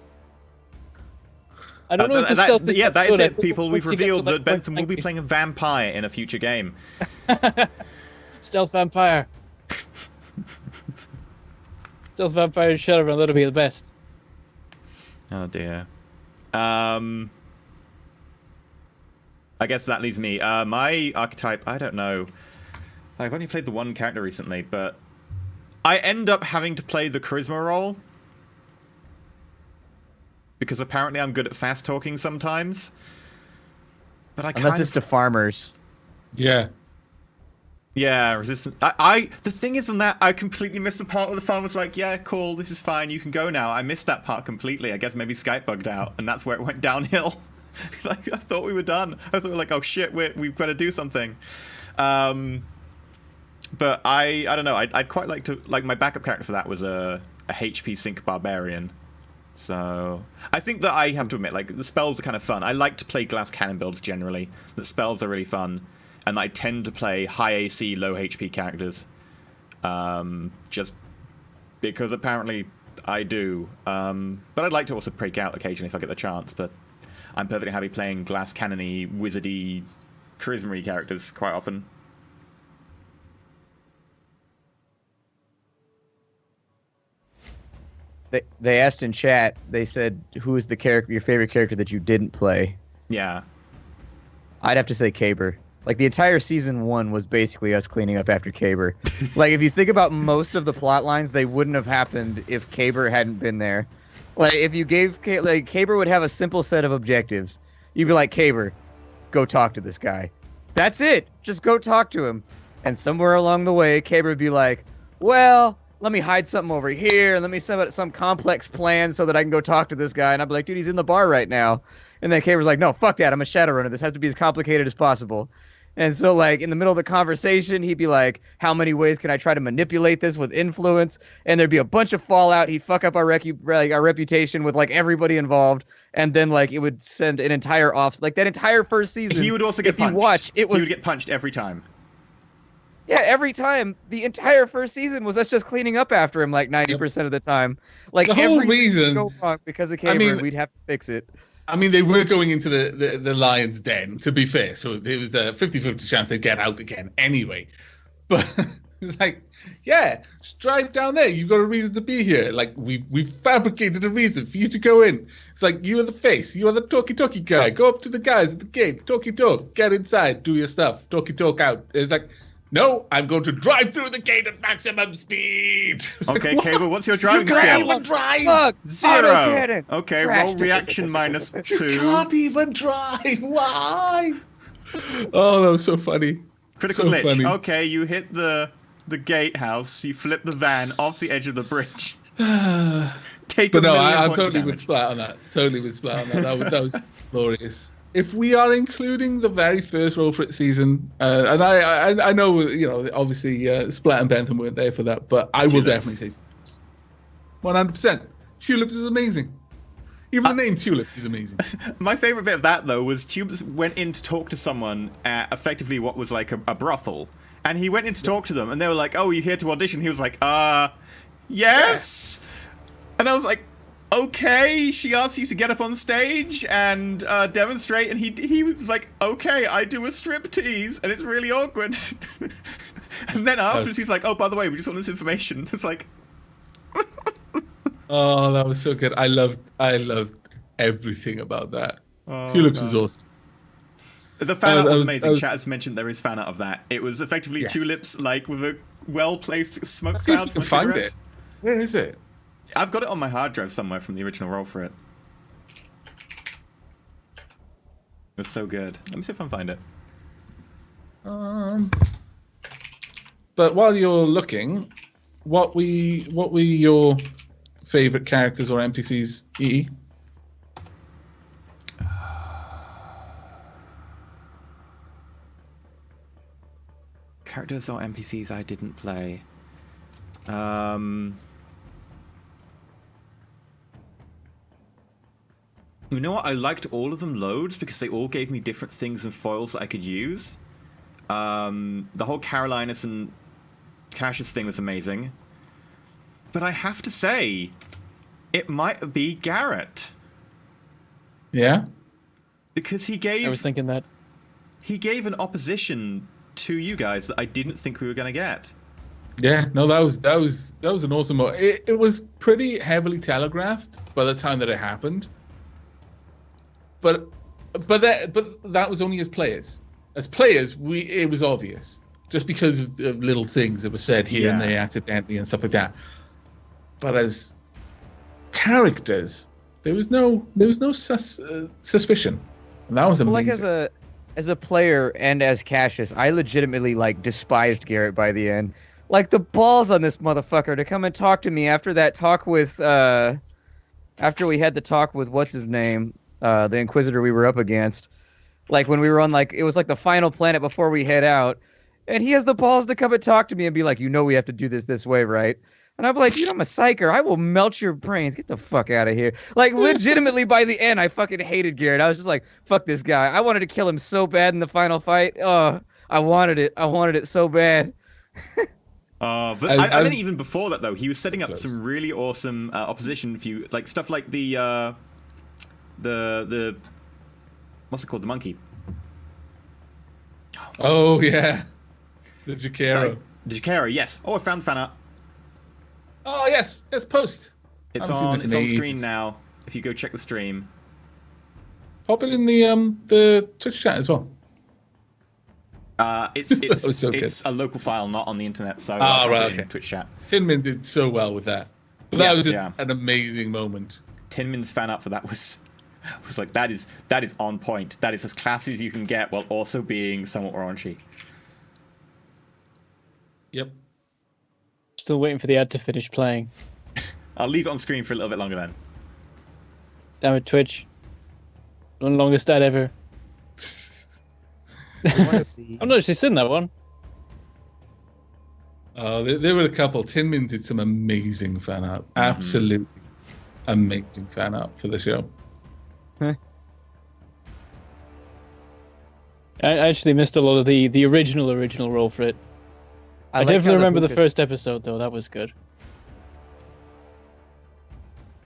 I don't know if the stealth is that is it, people. We've Once you get to revealed that that Bentham will point, be playing a vampire in a future game. Stealth vampire. Stealth vampire in Shadowrun, that'll be the best. Oh dear. I guess that leaves me. My archetype, I don't know. I've only played the one character recently, but I end up having to play the charisma role. Because apparently I'm good at fast talking sometimes. But Unless it's to farmers. Yeah. Yeah, resistant. The thing is on that, I completely missed the part where the farmer's like, yeah, cool, this is fine, you can go now. I missed that part completely. I guess maybe Skype bugged out, and that's where it went downhill. Like, I thought we were done. I thought we were like, oh shit, we've got to do something. But I don't know, I'd quite like to, like, my backup character for that was a HP sync barbarian. So I think that I have to admit, like, the spells are kind of fun. I like to play glass cannon builds generally. The spells are really fun. And I tend to play high AC, low HP characters. Just because apparently I do. But I'd like to also break out occasionally if I get the chance. But I'm perfectly happy playing glass cannon-y, wizardy, charisma-y characters quite often. They asked in chat, they said, who is your favorite character that you didn't play? Yeah. I'd have to say Caber. Like, the entire season 1 was basically us cleaning up after Caber. Like, if you think about most of the plot lines, they wouldn't have happened if Caber hadn't been there. Like, if you gave... Like, Caber would have a simple set of objectives. You'd be like, Caber, go talk to this guy. That's it! Just go talk to him. And somewhere along the way, Caber would be like, well, let me hide something over here, and let me set up some complex plan so that I can go talk to this guy. And I'd be like, dude, he's in the bar right now. And then Caber's like, no, fuck that, I'm a Shadowrunner. This has to be as complicated as possible. And so, like, in the middle of the conversation, he'd be like, how many ways can I try to manipulate this with influence? And there'd be a bunch of fallout. He'd fuck up our reputation with, like, everybody involved. And then, like, it would send an entire like, that entire first season. He would also get punched. You watch, he would get punched every time. Yeah, every time. The entire first season was us just cleaning up after him, like, 90% of the time. Like, the whole reason go wrong because of Caber, we'd have to fix it. I mean, they were going into the lion's den, to be fair, so it was a 50-50 chance they'd get out again anyway. But it's like, yeah, just drive down there. You've got a reason to be here. Like, we've fabricated a reason for you to go in. It's like, you are the face. You are the talkie-talkie guy. Go up to the guys at the gate. Talkie-talk. Get inside. Do your stuff. Talkie-talk out. It's like, no, I'm going to drive through the gate at maximum speed. Okay, Caber, what's your driving skill? You can't even drive. Look, 0. Okay, roll reaction -2. You can't even drive. Why? Oh, that was so funny. Critical so glitch. Funny. Okay, you hit the gatehouse. You flip the van off the edge of the bridge. Take but a no, million I'm points of totally with damage. Splat on that. Totally with Splat on that. That was glorious. If we are including the very first Roll4It season, and I know, you know, obviously Splat and Bentham weren't there for that, but I will definitely say 100%. Tulips is amazing. Even the name Tulip is amazing. My favorite bit of that, though, was Tubes went in to talk to someone at effectively what was like a brothel. And he went in to talk to them, and they were like, oh, are you here to audition? He was like, yes? And I was like, okay, she asks you to get up on stage and demonstrate, and he was like, okay, I do a striptease, and it's really awkward. And then afterwards he's like, oh, by the way, we just want this information. It's like... Oh, that was so good. I loved everything about that. Tulips was awesome. The fan art was amazing. Chat has mentioned there is fan art of that. It was effectively Tulips, like, with a well-placed smoke cloud from a cigarette. Find it. Where is it? I've got it on my hard drive somewhere from the original Roll4It. It was so good. Let me see if I can find it. But while you're looking, what were your favorite characters or NPCs, EE? Characters or NPCs I didn't play. You know what? I liked all of them loads because they all gave me different things and foils that I could use. The whole Carolinus and Cassius thing was amazing. But I have to say, it might be Garrett. Yeah? Because he gave... I was thinking that. He gave an opposition to you guys that I didn't think we were going to get. Yeah, no, that was an awesome moment. It was pretty heavily telegraphed by the time that it happened. But that was only as players. As players, it was obvious. Just because of little things that were said here and there accidentally and stuff like that. But as characters, there was no suspicion. And that was amazing. Like as a player and as Cassius, I legitimately like despised Garrett by the end. Like the balls on this motherfucker to come and talk to me after that talk with after we had the talk with what's his name, the Inquisitor we were up against. Like when we were on it was like the final planet before we head out, and he has the balls to come and talk to me and be like, we have to do this way, right? And I'm like, I'm a psyker. I will melt your brains. Get the fuck out of here. Like, legitimately, by the end, I fucking hated Garrett. I was just like, fuck this guy. I wanted to kill him so bad in the final fight. Oh, I wanted it. I wanted it so bad. But I mean, even before that, though, he was setting up some really awesome opposition for you. Like, stuff like the what's it called? The monkey. Oh, yeah. The Jacaro. The Jacaro, yes. Oh, I found fan art. Oh, yes. It's post. It's on screen now. If you go check the stream. Pop it in the Twitch chat as well. It's a local file, not on the internet, so right, in Twitch chat. Tinmin did so well with that. But that was just an amazing moment. Tinmin's fan art for that was like that is on point. That is as classy as you can get while also being somewhat raunchy. Yep. Still waiting for the ad to finish playing. I'll leave it on screen for a little bit longer then. Damn it, Twitch. The longest ad ever. I've not actually seen that one. There were a couple. Tinmin did some amazing fan art. Absolutely amazing fan art for the show. I actually missed a lot of the original Roll4It. I definitely remember the first episode, though. That was good.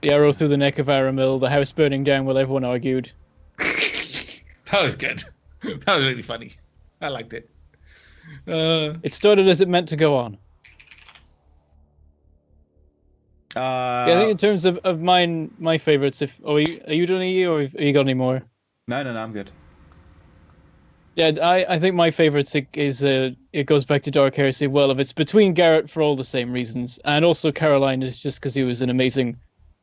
The arrow through the neck of Aramil, the house burning down while everyone argued. That was good. That was really funny. I liked it. It started as it meant to go on. I think in terms of my favorites, are you doing EE or have you got any more? No, I'm good. Yeah, I think my favorites is it goes back to Dark Heresy. Well, if it's between Garrett for all the same reasons, and also Caroline is just because he was an amazing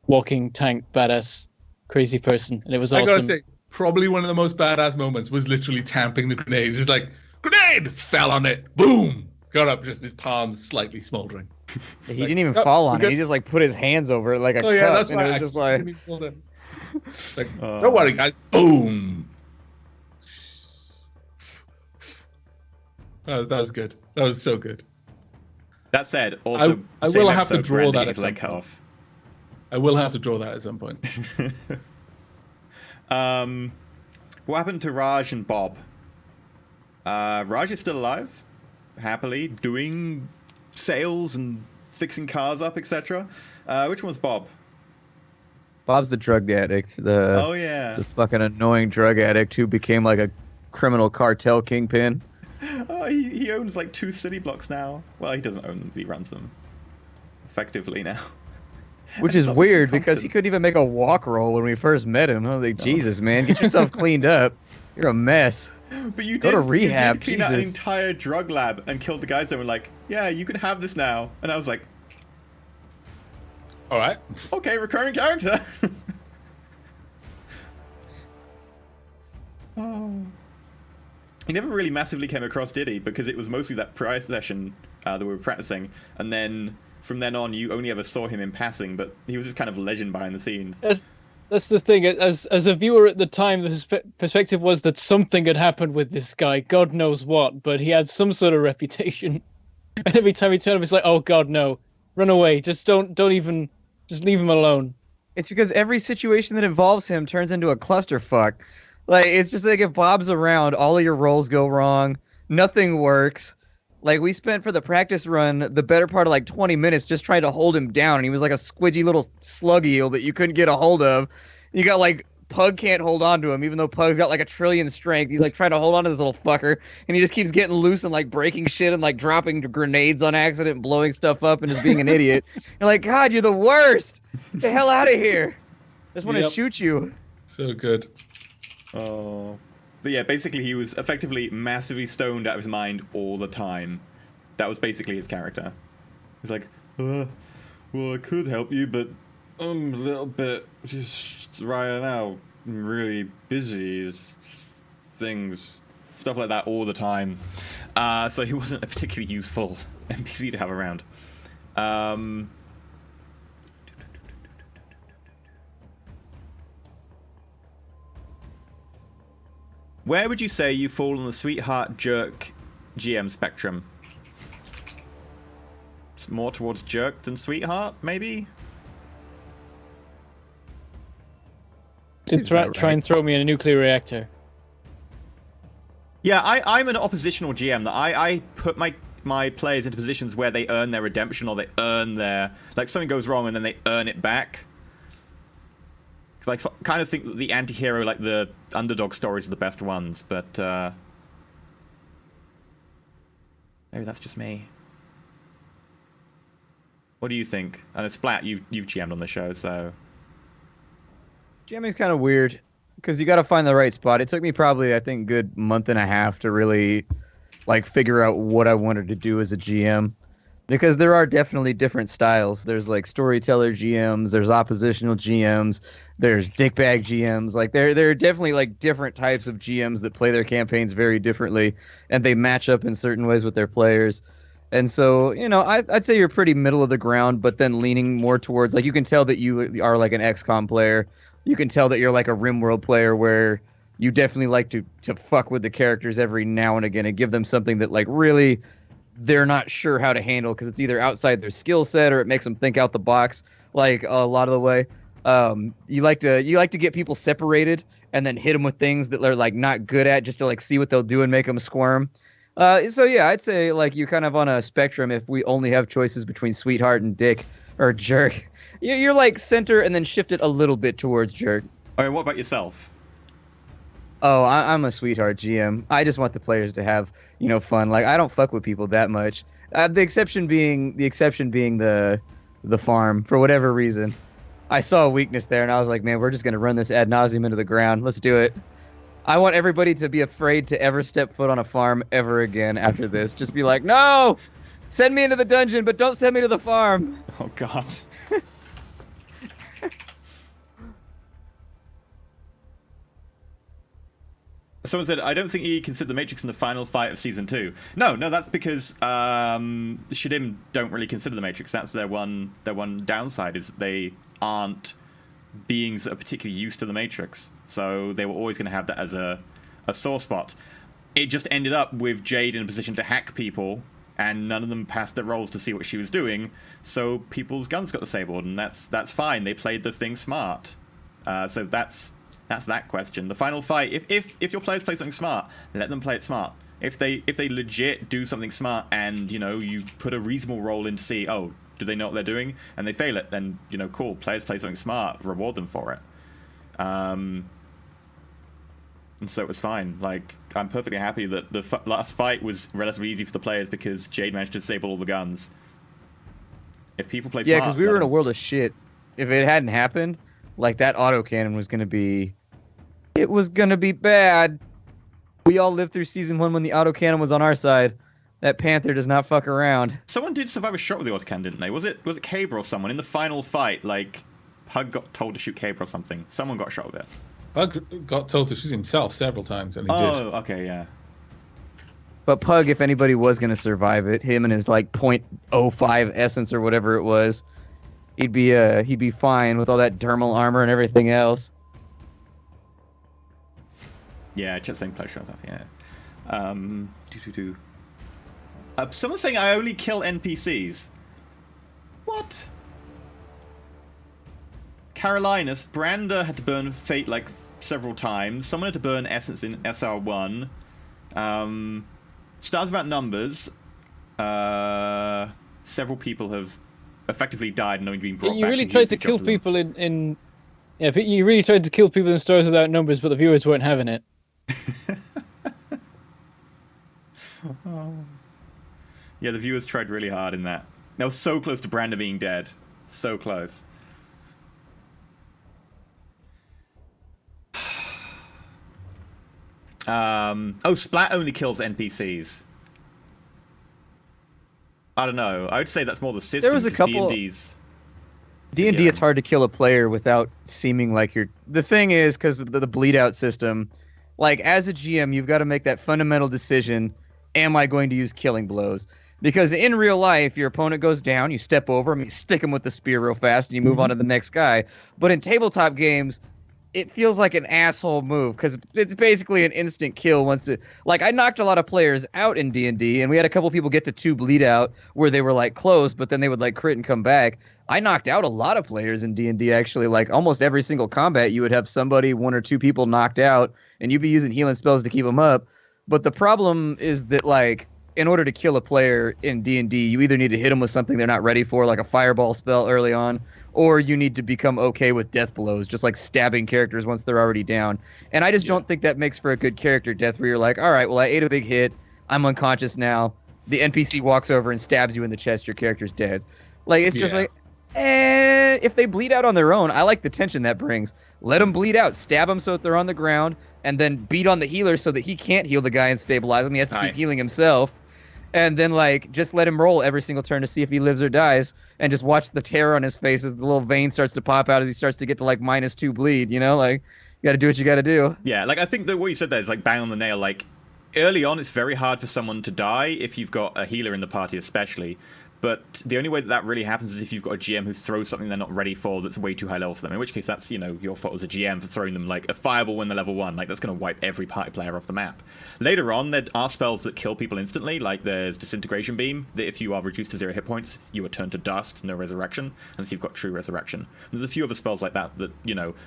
walking tank, badass, crazy person, and it was awesome. I gotta say, probably one of the most badass moments was literally tamping the grenade. Just like, grenade! Fell on it. Boom! Got up, just his palms slightly smoldering. He didn't even fall on it. He just like put his hands over it like a cup. That's and why it was just like... don't worry, guys. Boom! That was good. That was so good. That said, also I will have to draw that at some point. off. I will have to draw that at some point. What happened to Raj and Bob? Raj is still alive, happily doing sales and fixing cars up, etc. Which one's Bob? Bob's the drug addict. Oh yeah. The fucking annoying drug addict who became like a criminal cartel kingpin. Oh, he owns like 2 city blocks now. Well, he doesn't own them, but he runs them effectively now. Which is weird because he couldn't even make a walk roll when we first met him. I was like, Jesus, man, get yourself cleaned up. You're a mess. But you Go did, to rehab, you did clean out an Jesus. entire drug lab and killed the guys that were like, yeah, you can have this now. And I was like, All right. okay, recurring character. Oh. He never really massively came across, did he? Because it was mostly that prior session that we were practicing, and then from then on, you only ever saw him in passing. But he was just kind of a legend behind the scenes. That's the thing. As a viewer at the time, the perspective was that something had happened with this guy. God knows what, but he had some sort of reputation. And every time he turned up, it's like, oh God, no, run away. Just don't even, just leave him alone. It's because every situation that involves him turns into a clusterfuck. Like, it's just like if Bob's around, all of your rolls go wrong, nothing works. Like, we spent for the practice run the better part of like 20 minutes just trying to hold him down, and he was like a squidgy little slug eel that you couldn't get a hold of. You got like Pug can't hold on to him, even though Pug's got like 1 trillion strength. He's like trying to hold on to this little fucker, and he just keeps getting loose and like breaking shit and like dropping grenades on accident and blowing stuff up and just being an idiot. You're like, God, you're the worst. Get the hell out of here. I just want to shoot you. So good. Oh. But yeah, basically he was effectively massively stoned out of his mind all the time. That was basically his character. He's like, well, I could help you, but I'm a little bit just right now. I'm really busy. Things, stuff like that all the time. So he wasn't a particularly useful NPC to have around. Where would you say you fall on the sweetheart jerk GM spectrum? It's more towards jerk than sweetheart, maybe? To try and throw me in a nuclear reactor. Yeah, I'm an oppositional GM. That I put my players into positions where they earn their redemption or they earn their... Like, something goes wrong and then they earn it back. Because I kind of think that the anti-hero, like the underdog stories are the best ones, but maybe that's just me. What do you think? And Splat, you've GM'd on the show, so... GMing's kind of weird, because you got to find the right spot. It took me probably, I think, good month and a half to really, like, figure out what I wanted to do as a GM. Because there are definitely different styles. There's, like, storyteller GMs, there's oppositional GMs, there's dickbag GMs. Like, there are definitely, like, different types of GMs that play their campaigns very differently, and they match up in certain ways with their players. And so, you know, I'd say you're pretty middle of the ground, but then leaning more towards, like, you can tell that you are, like, an XCOM player. You can tell that you're, like, a RimWorld player where you definitely like to fuck with the characters every now and again and give them something that, like, really... they're not sure how to handle because it's either outside their skill set or it makes them think out the box, like a lot of the way. You like to get people separated and then hit them with things that they're like not good at just to like see what they'll do and make them squirm. So yeah, I'd say like you kind of on a spectrum. If we only have choices between sweetheart and dick or jerk, you're like center and then shift it a little bit towards jerk. Okay, what about yourself? Oh, I'm a sweetheart GM. I just want the players to have, you know, fun. Like I don't fuck with people that much. The exception being the farm for whatever reason. I saw a weakness there, and I was like, man, we're just gonna run this ad nauseum into the ground. Let's do it. I want everybody to be afraid to ever step foot on a farm ever again after this. Just be like, no, send me into the dungeon, but don't send me to the farm. Oh God. Someone said, I don't think he considered the Matrix in the final fight of Season 2. No, that's because Shadim don't really consider the Matrix. That's their one downside, is they aren't beings that are particularly used to the Matrix. So they were always going to have that as a sore spot. It just ended up with Jade in a position to hack people, and none of them passed their rolls to see what she was doing, so people's guns got disabled, and that's fine. They played the thing smart. So that's that question. The final fight, if your players play something smart, let them play it smart. If they legit do something smart and, you know, you put a reasonable roll in to see, oh, Do they know what they're doing? And they fail it, then, cool. Players play something smart. Reward them for it. And so it was fine. Like, I'm perfectly happy that the last fight was relatively easy for the players because Jade managed to disable all the guns. If people play smart... Yeah, because we were in a world of shit. If it hadn't happened, like, that autocannon was going to be... It was going to be bad. We all lived through Season 1 when the autocannon was on our side. That Panther does not fuck around. Someone did survive a shot with the autocannon, didn't they? Was it Caber or someone? In the final fight, like, Pug got told to shoot Caber or something. Someone got shot with it. Pug got told to shoot himself several times, and he did. Oh, okay, yeah. But Pug, if anybody was going to survive it, him and his, like, .05 essence or whatever it was, he'd be fine with all that dermal armor and everything else. Yeah, just saying pleasure stuff, yeah. Someone's saying I only kill NPCs. What? Carolinus, Brander had to burn Fate like several times. Someone had to burn Essence in SR1. Stars about numbers. Several people have effectively died and only been brought back. You really tried to kill people in yeah, but you really tried to kill people in Stars Without Numbers, but the viewers weren't having it. Yeah, the viewers tried really hard in that. They were so close to Brander being dead. So close. Splat only kills NPCs. I don't know. I would say that's more the system. There was a couple... D&D, it's hard to kill a player without seeming like you're... The thing is, because the bleed out system, like, as a GM, you've got to make that fundamental decision, am I going to use killing blows? Because in real life, your opponent goes down, you step over him, you stick him with the spear real fast, and you move on to the next guy. But in tabletop games, it feels like an asshole move, because it's basically an instant kill once it... Like, I knocked a lot of players out in D&D, and we had a couple people get to 2 bleed out, where they were, like, close, but then they would, like, crit and come back. I knocked out a lot of players in D&D, actually. Like, almost every single combat, you would have somebody, 1 or 2 people knocked out, and you'd be using healing spells to keep them up. But the problem is that, like, in order to kill a player in D&D, you either need to hit them with something they're not ready for, like a fireball spell early on, or you need to become okay with death blows, just like stabbing characters once they're already down. And I just don't think that makes for a good character death where you're like, all right, well, I ate a big hit, I'm unconscious now, the NPC walks over and stabs you in the chest, your character's dead. Like, it's just like, if they bleed out on their own, I like the tension that brings. Let them bleed out, stab them so that they're on the ground, and then beat on the healer so that he can't heal the guy and stabilize him. He has to keep healing himself. And then, like, just let him roll every single turn to see if he lives or dies, and just watch the terror on his face as the little vein starts to pop out as he starts to get to, like, -2 bleed, you know? Like, you gotta do what you gotta do. Yeah, like, I think that what you said there is, like, bang on the nail. Like, early on, it's very hard for someone to die if you've got a healer in the party, especially. But the only way that really happens is if you've got a GM who throws something they're not ready for that's way too high level for them. In which case, that's, your fault as a GM for throwing them, like, a fireball when they're level 1. Like, that's going to wipe every party player off the map. Later on, there are spells that kill people instantly. Like, there's Disintegration Beam, that if you are reduced to 0 hit points, you are turned to dust, no resurrection, unless you've got true resurrection. And there's a few other spells like that that,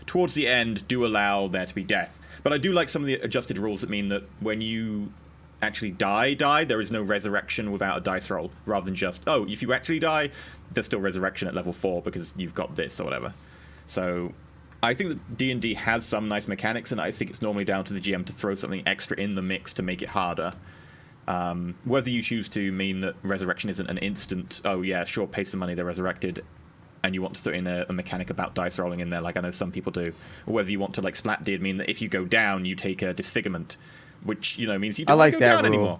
towards the end do allow there to be death. But I do like some of the adjusted rules that mean that when you actually die, there is no resurrection without a dice roll, rather than just, if you actually die, there's still resurrection at level 4 because you've got this or whatever. So I think that D&D has some nice mechanics, and I think it's normally down to the GM to throw something extra in the mix to make it harder. Whether you choose to mean that resurrection isn't an instant, pay some money, they're resurrected, and you want to throw in a mechanic about dice rolling in there, like I know some people do, or whether you want to, like Splat did, mean that if you go down, you take a disfigurement, which, means you don't go down anymore.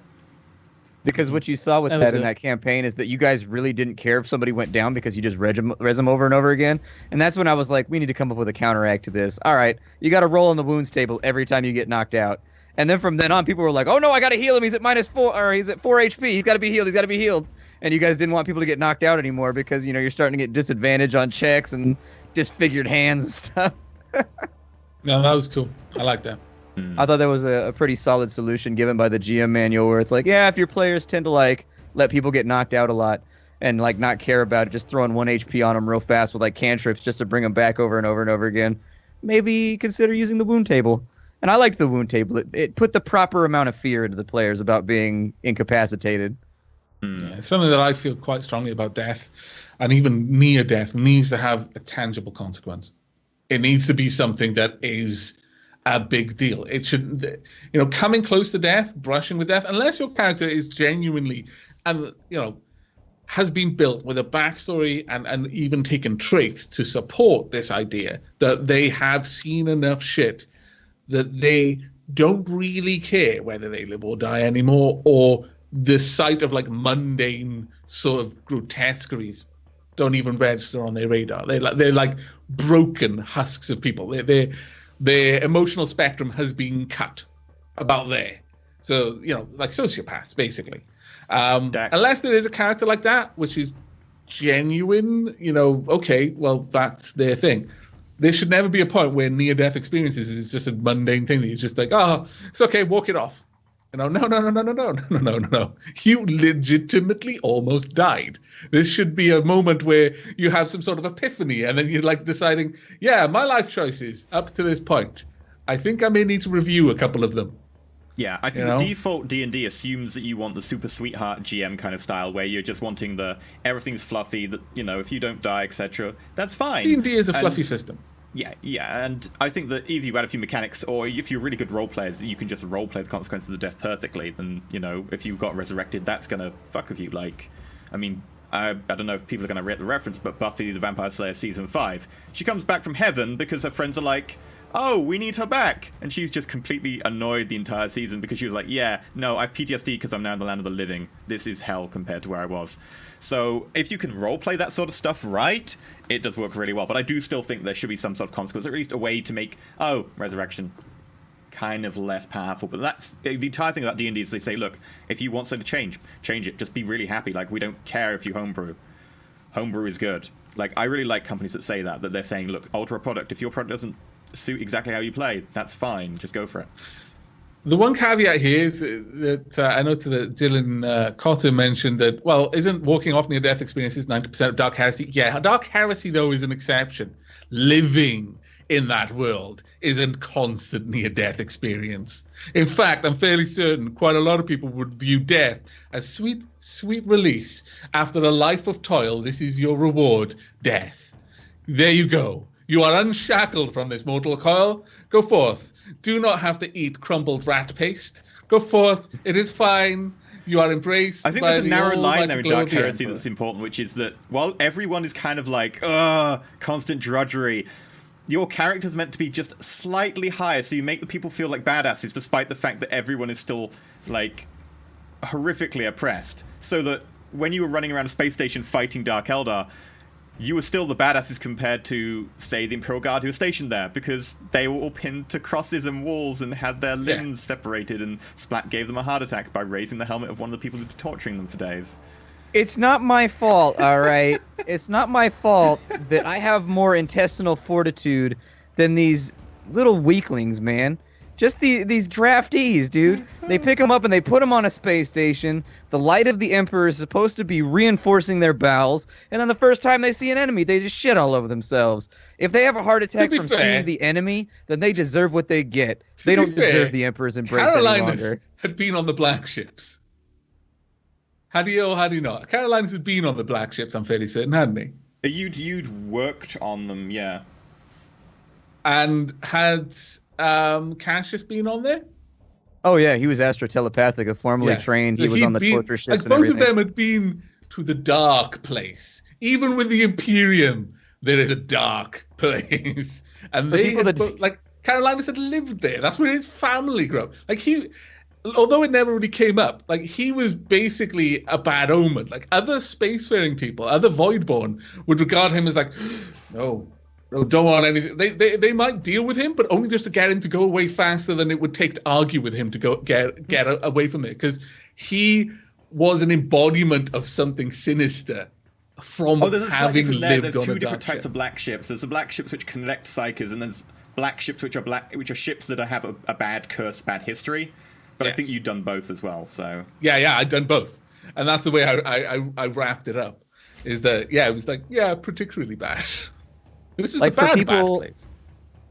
Because what you saw with that in that campaign is that you guys really didn't care if somebody went down because you just res them over and over again. And that's when I was like, we need to come up with a counteract to this. All right, you got to roll on the wounds table every time you get knocked out. And then from then on, people were like, oh no, I got to heal him. He's at -4, or he's at 4 HP. He's got to be healed. And you guys didn't want people to get knocked out anymore because, you're starting to get disadvantage on checks and disfigured hands and stuff. No, that was cool. I like that. I thought that was a pretty solid solution given by the GM manual, where it's like, yeah, if your players tend to, like, let people get knocked out a lot and, like, not care about it, just throwing 1 HP on them real fast with, like, cantrips just to bring them back over and over and over again, maybe consider using the wound table. And I liked the wound table. It put the proper amount of fear into the players about being incapacitated. Yeah, it's something that I feel quite strongly about death, and even near death needs to have a tangible consequence. It needs to be something that is a big deal. It should, coming close to death, brushing with death, unless your character is genuinely, and has been built with a backstory and even taken traits to support this idea that they have seen enough shit that they don't really care whether they live or die anymore, or the sight of like mundane sort of grotesqueries don't even register on their radar. They're like broken husks of people. Their emotional spectrum has been cut about there. So, like sociopaths, basically. Unless there is a character like that, which is genuine, okay, well, that's their thing. There should never be a point where near-death experiences is just a mundane thing that you're just like, oh, it's okay, walk it off. No. You legitimately almost died. This should be a moment where you have some sort of epiphany, and then you're like deciding, yeah, my life choices up to this point, I think I may need to review a couple of them. Yeah, I think the default D&D assumes that you want the super sweetheart GM kind of style, where you're just wanting everything's fluffy, that, if you don't die, etc. That's fine. D&D is a fluffy system. Yeah, and I think that if you add a few mechanics, or if you're really good role players, you can just role play the consequences of the death perfectly. Then, if you got resurrected, that's gonna fuck with you. Like, I mean, I don't know if people are gonna read the reference, but Buffy the Vampire Slayer season 5, she comes back from heaven because her friends are like, oh, we need her back. And she's just completely annoyed the entire season because she was like, yeah, no, I've PTSD because I'm now in the land of the living. This is hell compared to where I was. So if you can roleplay that sort of stuff right, it does work really well. But I do still think there should be some sort of consequence, or at least a way to make, resurrection kind of less powerful. But that's the entire thing about D&D is they say, look, if you want something to change it. Just be really happy. Like, we don't care if you homebrew. Homebrew is good. Like, I really like companies that say that they're saying, look, alter a product. If your product doesn't suit exactly how you play, that's fine. Just go for it. The one caveat here is that I know that Dylan Cotter mentioned that, well, isn't walking off near-death experiences 90% of Dark Heresy? Yeah, Dark Heresy, though, is an exception. Living in that world is a constant near-death experience. In fact, I'm fairly certain quite a lot of people would view death as sweet, sweet release. After a life of toil, this is your reward, death. There you go. You are unshackled from this mortal coil. Go forth. Do not have to eat crumbled rat paste. Go forth. It is fine. You are embraced. I think there's a narrow line there in Dark Heresy that's important, which is that while everyone is kind of like, constant drudgery, your character's meant to be just slightly higher, so you make the people feel like badasses, despite the fact that everyone is still, like, horrifically oppressed. So that when you were running around a space station fighting Dark Eldar, you were still the badasses compared to, say, the Imperial Guard who were stationed there, because they were all pinned to crosses and walls and had their limbs separated, and Splat gave them a heart attack by raising the helmet of one of the people who'd been torturing them for days. It's not my fault, all right? It's not my fault that I have more intestinal fortitude than these little weaklings, man. Just these draftees, dude. They pick them up and they put them on a space station. The light of the Emperor is supposed to be reinforcing their bowels. And then the first time they see an enemy, they just shit all over themselves. If they have a heart attack from seeing the enemy, then they deserve what they get. They don't deserve the Emperor's embrace any longer. Had been on the black ships. Had he or had he not? Carolinas had been on the black ships, I'm fairly certain, hadn't he? You'd worked on them, yeah. And had Cassius been on there? Oh yeah, he was astro-telepathic, formerly trained. So he was on the torture ships and everything. Both of them had been to the dark place. Even with the Imperium, there is a dark place. And Carolinus had lived there. That's where his family grew up. Like although it never really came up, like he was basically a bad omen. Like other spacefaring people, other Voidborn would regard him as like, no, don't want anything. They might deal with him, but only just to get him to go away faster than it would take to argue with him to go get away from it, because he was an embodiment of something sinister from having lived there's on two a different dark types of black ships. There's the black ships which connect psychers, and there's black ships which are ships that have a bad curse, bad history. But yes. I think you've done both as well. So yeah, I've done both, and that's the way I wrapped it up. Is that it was like particularly bad. This is like the bad, for people bad place.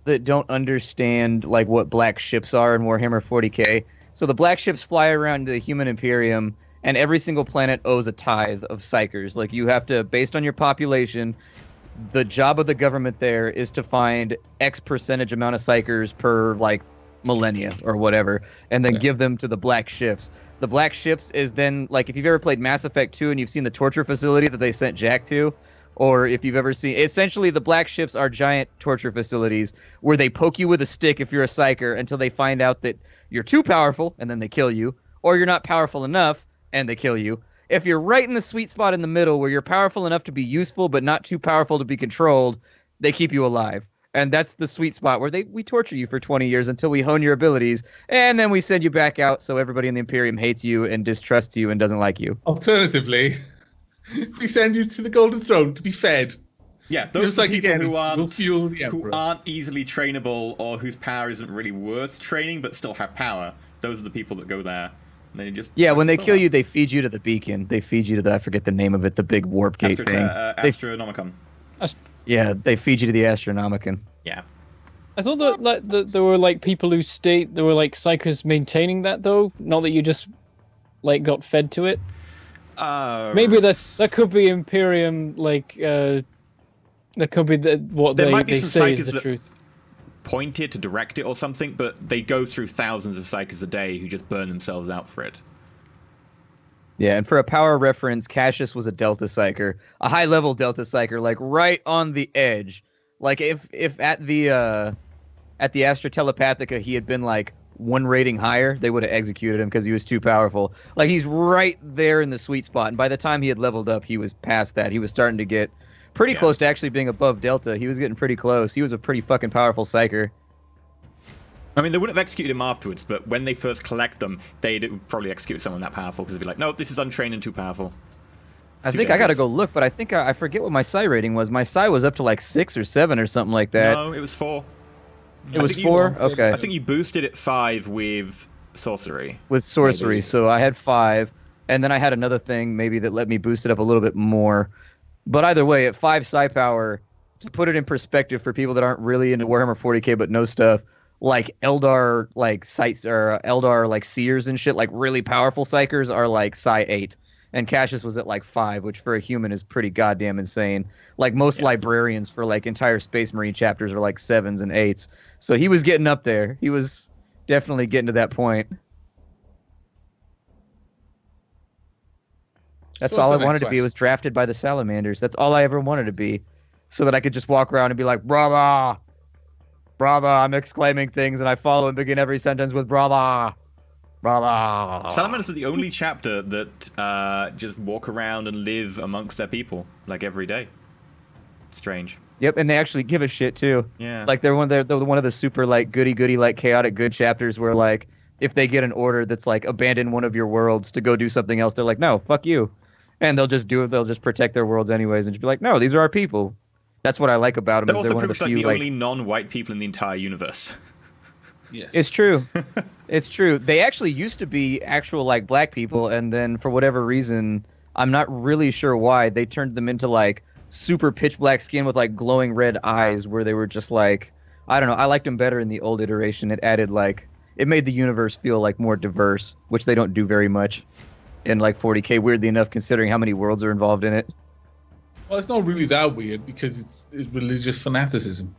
That don't understand what black ships are in Warhammer 40k. So the black ships fly around the human Imperium, and every single planet owes a tithe of psychers. Like you have to, based on your population, the job of the government there is to find X percentage amount of psychers per like millennia or whatever, and then give them to the black ships. The black ships is then like if you've ever played Mass Effect 2 and you've seen the torture facility that they sent Jack to, or if you've ever seen, essentially the black ships are giant torture facilities where they poke you with a stick if you're a psyker until they find out that you're too powerful and then they kill you, or you're not powerful enough and they kill you. If you're right in the sweet spot in the middle where you're powerful enough to be useful but not too powerful to be controlled, they keep you alive. And that's the sweet spot where we torture you for 20 years until we hone your abilities, and then we send you back out so everybody in the Imperium hates you and distrusts you and doesn't like you. Alternatively, we send you to the Golden Throne to be fed. Yeah, those are people who aren't easily trainable or whose power isn't really worth training but still have power. Those are the people that go there. And they just when they kill you, they feed you to the beacon. They feed you to the, I forget the name of it, the big warp gate thing. Astronomicon. Yeah, they feed you to the Astronomicon. Yeah. I thought that there were like people who there were like psychers maintaining that though, not that you just like got fed to it. Maybe that could be Imperium, like that could be what there they might be some say is psychers the that truth. Point it to direct it or something, but they go through thousands of psychers a day who just burn themselves out for it. Yeah, and for a power reference, Cassius was a Delta Psyker, a high-level Delta Psyker, like right on the edge. Like if at the Astra Telepathica he had been like one rating higher, they would have executed him because he was too powerful. Like he's right there in the sweet spot, and by the time he had leveled up, he was past that. He was starting to get pretty close to actually being above Delta. He was getting pretty close. He was a pretty fucking powerful Psyker. I mean, they wouldn't have executed him afterwards, but when they first collect them, they'd probably execute someone that powerful because they'd be like, no, this is untrained and too powerful. I think I gotta go look, but I think I forget what my Psi rating was. My Psi was up to like 6 or 7 or something like that. No, it was 4. It was 4? Okay. I think you boosted it 5 with sorcery. With sorcery, maybe. So I had 5, and then I had another thing maybe that let me boost it up a little bit more. But either way, at 5 Psi power, to put it in perspective for people that aren't really into Warhammer 40k but know stuff, like Eldar like sites or Eldar like seers and shit, like really powerful psychers are like Psi 8. And Cassius was at like 5, which for a human is pretty goddamn insane. Like most librarians for like entire Space Marine chapters are like 7s and 8s. So he was getting up there. He was definitely getting to that point. That's all I wanted to be. Was drafted by the Salamanders. That's all I ever wanted to be. So that I could just walk around and be like, brava! Brava! I'm exclaiming things and I follow and begin every sentence with brava! Brava! Salamanders are the only chapter that just walk around and live amongst their people, like every day. Strange. Yep, and they actually give a shit too. Yeah. Like they're one of the super like goody like chaotic good chapters where like if they get an order that's like abandon one of your worlds to go do something else, they're like, no, fuck you. And they'll just do it. They'll just protect their worlds anyways, and just be like, "No, these are our people." That's what I like about them. They're also pretty much like the only non-white people in the entire universe. Yes, it's true. It's true. They actually used to be actual like black people, and then for whatever reason, I'm not really sure why, they turned them into like super pitch black skin with like glowing red eyes, where they were just like, I don't know. I liked them better in the old iteration. It added like, it made the universe feel like more diverse, which they don't do very much in like 40k, weirdly enough, considering how many worlds are involved in it. Well, it's not really that weird because it's religious fanaticism.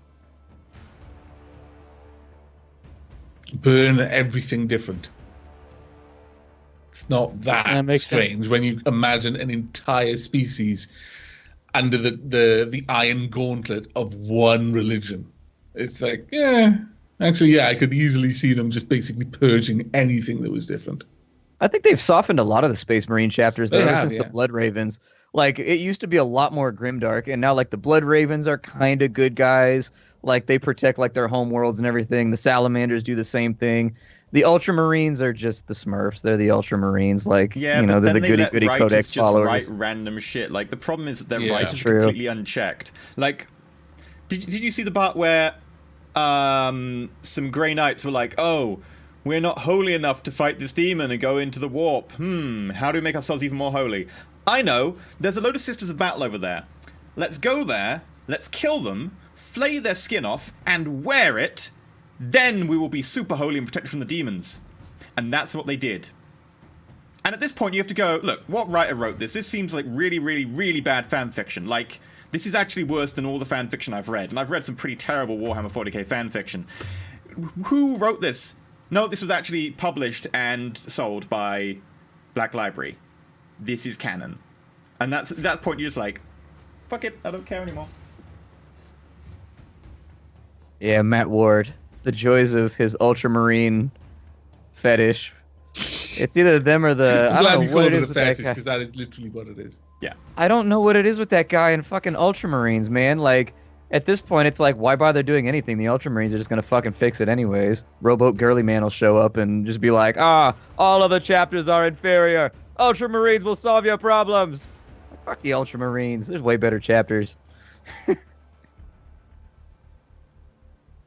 Burn everything different. It's not that strange when you imagine an entire species under the iron gauntlet of one religion. It's like, I could easily see them just basically purging anything that was different. I think they've softened a lot of the Space Marine chapters since the Blood Ravens. Like, it used to be a lot more grimdark, and now, like, the Blood Ravens are kind of good guys. Like, they protect, like, their home worlds and everything. The Salamanders do the same thing. The Ultramarines are just the Smurfs. They're the Ultramarines. Like, they're the goody-goody Codex just followers. Write random shit. Like, the problem is that their writers are completely unchecked. Like, did you see the part where some Grey Knights were like, oh, we're not holy enough to fight this demon and go into the warp. How do we make ourselves even more holy? I know. There's a load of Sisters of Battle over there. Let's go there. Let's kill them, flay their skin off, and wear it. Then we will be super holy and protected from the demons. And that's what they did. And at this point, you have to go, look, what writer wrote this? This seems like really, really, really bad fan fiction. Like, this is actually worse than all the fan fiction I've read. And I've read some pretty terrible Warhammer 40k fan fiction. Who wrote this? No, this was actually published and sold by Black Library. This is canon. And at that point, you're just like, fuck it, I don't care anymore. Yeah, Matt Ward. The joys of his ultramarine fetish. It's either them or the... I'm glad you what called it it is a with that fetish, guy. because that is literally what it is. Yeah. I don't know what it is with that guy in fucking ultramarines, man. Like, at this point, it's like, why bother doing anything? The ultramarines are just gonna fucking fix it anyways. Rowboat Girly Man will show up and just be like, all other chapters are inferior. Ultramarines will solve your problems. Fuck the ultramarines. There's way better chapters. I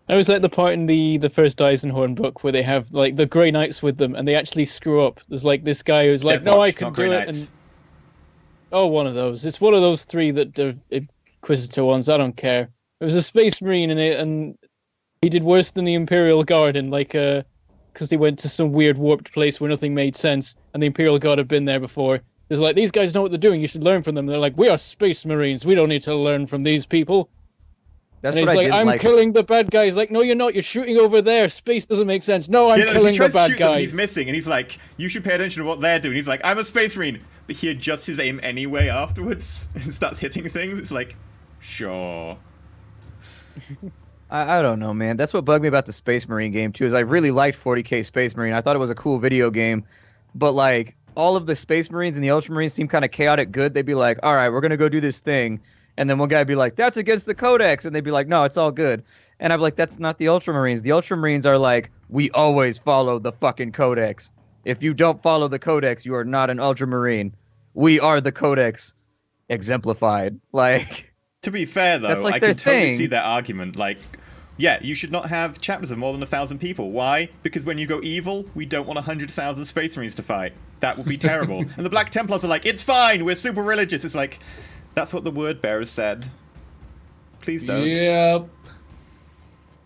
always like the part in the first Eisenhorn book where they have like the Grey Knights with them and they actually screw up. There's like this guy who's like, no, I can do it. And one of those. It's one of those three that are Inquisitor ones. I don't care. There was a Space Marine in it, and he did worse than the Imperial Guard, and because they went to some weird warped place where nothing made sense, and the Imperial Guard had been there before. There's like, these guys know what they're doing. You should learn from them. They're like, we are Space Marines. We don't need to learn from these people. That's and what he's I like, did I'm killing the bad guys. Like, no, you're not. You're shooting over there. Space doesn't make sense. No, I'm killing the bad guys. He's missing, and he's like, you should pay attention to what they're doing. He's like, I'm a Space Marine. But he adjusts his aim anyway afterwards and starts hitting things. It's like, sure. I don't know, man. That's what bugged me about the Space Marine game, too, is I really liked 40k Space Marine. I thought it was a cool video game. But, like, all of the Space Marines and the Ultramarines seem kind of chaotic good. They'd be like, all right, we're going to go do this thing. And then one guy would be like, that's against the Codex. And they'd be like, no, it's all good. And I'm like, that's not the Ultramarines. The Ultramarines are like, we always follow the fucking Codex. If you don't follow the Codex, you are not an Ultramarine. We are the Codex exemplified. Like... To be fair, though, like I can totally thing. see that argument. Like, yeah, you should not have chapters of more than 1,000 people. Why? Because when you go evil, we don't want 100,000 Space Marines to fight. That would be terrible. And the Black Templars are like, it's fine, we're super religious. It's like, that's what the word bearers said. Please don't. Yep.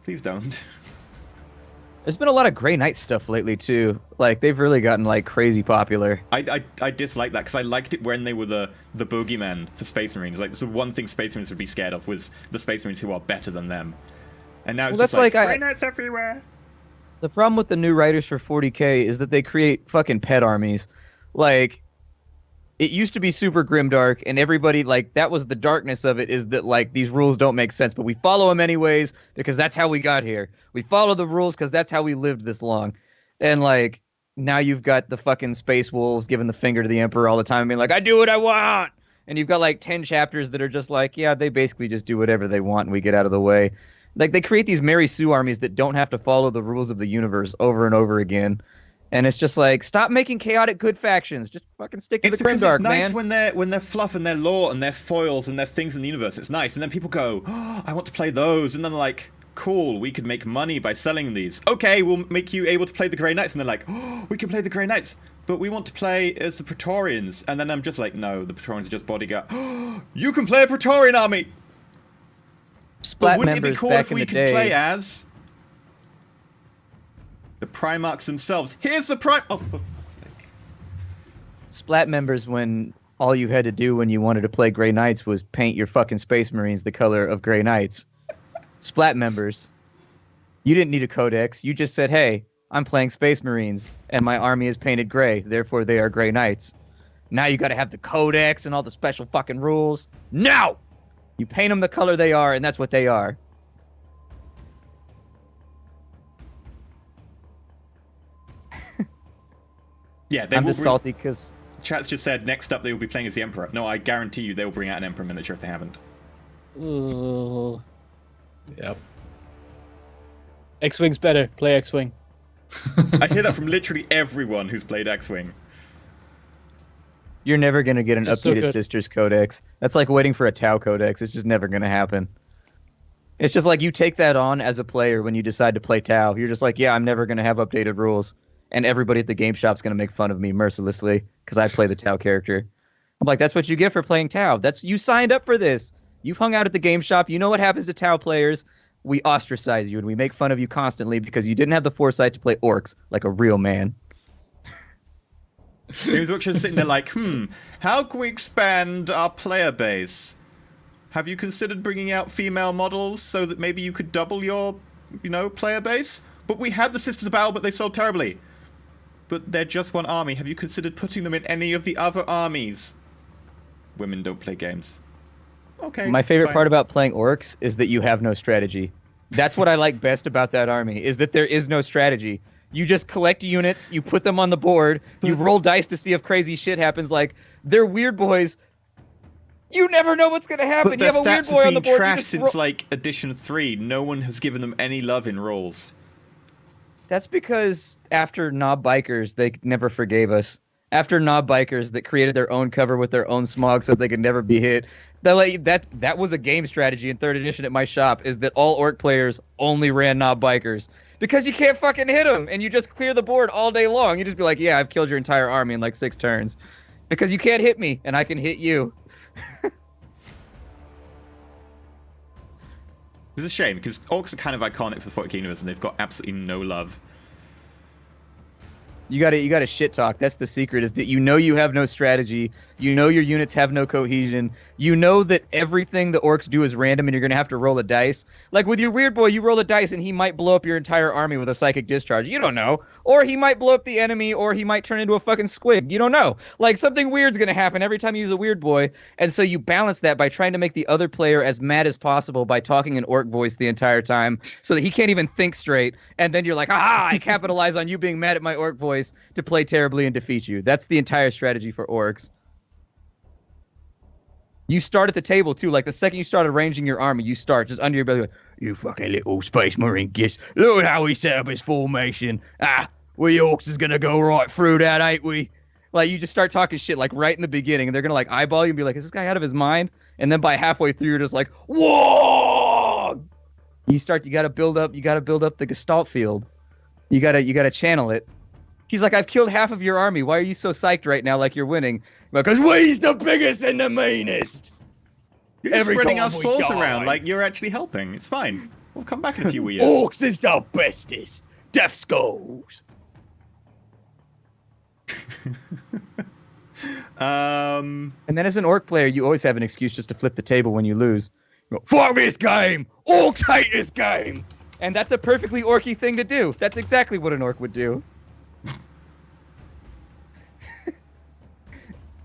Please don't. There's been a lot of Grey Knight stuff lately, too. Like, they've really gotten, like, crazy popular. I dislike that, because I liked it when they were the boogeymen for Space Marines. Like, the one thing Space Marines would be scared of was the Space Marines who are better than them. And now it's just like, Grey Knights everywhere! The problem with the new writers for 40k is that they create fucking pet armies. Like, it used to be super grimdark, and everybody, like, that was the darkness of it, is that, like, these rules don't make sense, but we follow them anyways, because that's how we got here. We follow the rules because that's how we lived this long. And, like, now you've got the fucking Space Wolves giving the finger to the Emperor all the time, being like, I do what I want! And you've got, like, 10 chapters that are just like, yeah, they basically just do whatever they want and we get out of the way. Like, they create these Mary Sue armies that don't have to follow the rules of the universe over and over again. And it's just like, stop making chaotic good factions. Just fucking stick to the grimdark, man. It's nice when they're fluff and they're lore and they're foils and they're things in the universe. It's nice. And then people go, oh, I want to play those. And then they're like, cool, we could make money by selling these. Okay, we'll make you able to play the Grey Knights. And they're like, oh, we can play the Grey Knights, but we want to play as the Praetorians. And then I'm just like, no, the Praetorians are just bodyguard. Oh, you can play a Praetorian army. Splat but wouldn't it be members cool back if in we the could day. play as the Primarchs themselves? Here's the Oh, for fuck's sake. Splat members, when all you had to do when you wanted to play Grey Knights was paint your fucking Space Marines the color of Grey Knights. Splat members, you didn't need a codex. You just said, hey, I'm playing Space Marines, and my army is painted gray, therefore they are Grey Knights. Now you gotta have the codex and all the special fucking rules. No! You paint them the color they are, and that's what they are. Yeah, I'm just salty because... Chat's just said next up they will be playing as the Emperor. No, I guarantee you they will bring out an Emperor miniature if they haven't. Yep. X-Wing's better. Play X-Wing. I hear that from literally everyone who's played X-Wing. You're never going to get an It's so updated good. Sisters Codex. That's like waiting for a Tau Codex. It's just never going to happen. It's just like you take that on as a player when you decide to play Tau. You're just like, yeah, I'm never going to have updated rules. And everybody at the game shop's going to make fun of me mercilessly because I play the Tau character. I'm like, that's what you get for playing Tau. You signed up for this. You've hung out at the game shop. You know what happens to Tau players. We ostracize you and we make fun of you constantly because you didn't have the foresight to play orcs like a real man. Games Workshop's sitting there like, how can we expand our player base? Have you considered bringing out female models so that maybe you could double your, player base? But we had the Sisters of Battle, but they sold terribly. But they're just one army. Have you considered putting them in any of the other armies? Women don't play games. Okay. My favorite fine. part about playing orcs is that you have no strategy. That's what I like best about that army, is that there is no strategy. You just collect units, you put them on the board, you roll dice to see if crazy shit happens. Like, they're weird boys. You never know what's going to happen. But you their have a weird stats boy have on the been board. trashed since, like, Edition 3. No one has given them any love in rolls. That's because after Knob Bikers, they never forgave us. After Knob Bikers that created their own cover with their own smog so they could never be hit. That was a game strategy in 3rd edition at my shop, is that all orc players only ran Knob Bikers. Because you can't fucking hit them, and you just clear the board all day long. You just be like, yeah, I've killed your entire army in like 6 turns. Because you can't hit me, and I can hit you. It's a shame, because orcs are kind of iconic for the 40k universe, and they've got absolutely no love. You gotta shit talk. That's the secret, is that you have no strategy. Your units have no cohesion. You know that everything the orcs do is random and you're gonna have to roll a dice. Like with your weird boy, you roll a dice and he might blow up your entire army with a psychic discharge. You don't know. Or he might blow up the enemy, or he might turn into a fucking squid. You don't know. Like something weird's gonna happen every time you use a weird boy. And so you balance that by trying to make the other player as mad as possible by talking in orc voice the entire time so that he can't even think straight. And then you're like, I capitalize on you being mad at my orc voice to play terribly and defeat you. That's the entire strategy for orcs. You start at the table, too. Like, the second you start arranging your army, you start just under your belly. Like, you fucking little space marine gits. Look at how he set up his formation. We orcs is going to go right through that, ain't we? Like, you just start talking shit, like, right in the beginning. And they're going to, like, eyeball you and be like, is this guy out of his mind? And then by halfway through, you're just like, whoa! You gotta build up the Gestalt field. You gotta channel it. He's like, I've killed half of your army. Why are you so psyched right now like you're winning? Because we's the biggest and the meanest. You're just spreading our spores around like you're actually helping. It's fine. We'll come back in a few years. Orcs is the bestest. Death skulls. And then as an orc player, you always have an excuse just to flip the table when you lose. You go, fuck this game! Orcs hate this game! And that's a perfectly orky thing to do. That's exactly what an orc would do.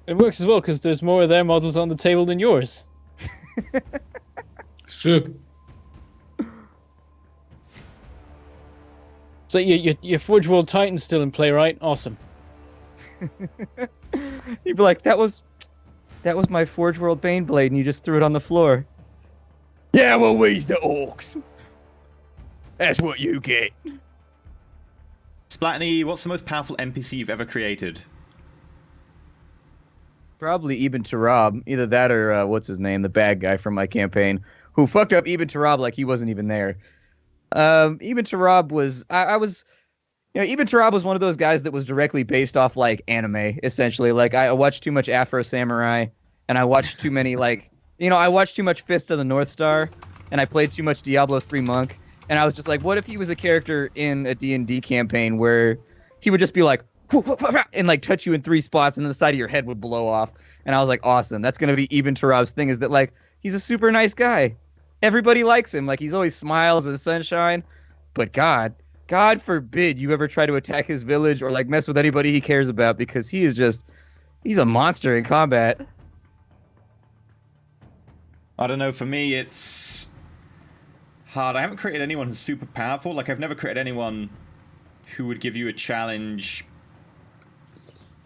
It works as well because there's more of their models on the table than yours. It's true. So your Forge World Titan's still in play, right? Awesome. You'd be like, that was my Forge World Baneblade, and you just threw it on the floor. Yeah, well, we's the orcs. That's what you get. Splatney, what's the most powerful NPC you've ever created? Probably Ibn Tarab. Either that or, what's his name, the bad guy from my campaign, who fucked up Ibn Tarab like he wasn't even there. Ibn Tarab was... Ibn Tarab was one of those guys that was directly based off, like, anime, essentially. Like, I watched too much Afro Samurai, and I watched too many, like... I watched too much Fist of the North Star, and I played too much Diablo 3 Monk, and I was just like, what if he was a character in a D&D campaign where he would just be like, and like touch you in 3 spots, and then the side of your head would blow off. And I was like, awesome. That's going to be Ibn Tarab's thing, is that, like, he's a super nice guy. Everybody likes him. Like, he's always smiles and sunshine. But God forbid you ever try to attack his village or, like, mess with anybody he cares about, because he's a monster in combat. I don't know, for me, it's hard. I haven't created anyone who's super powerful. Like, I've never created anyone who would give you a challenge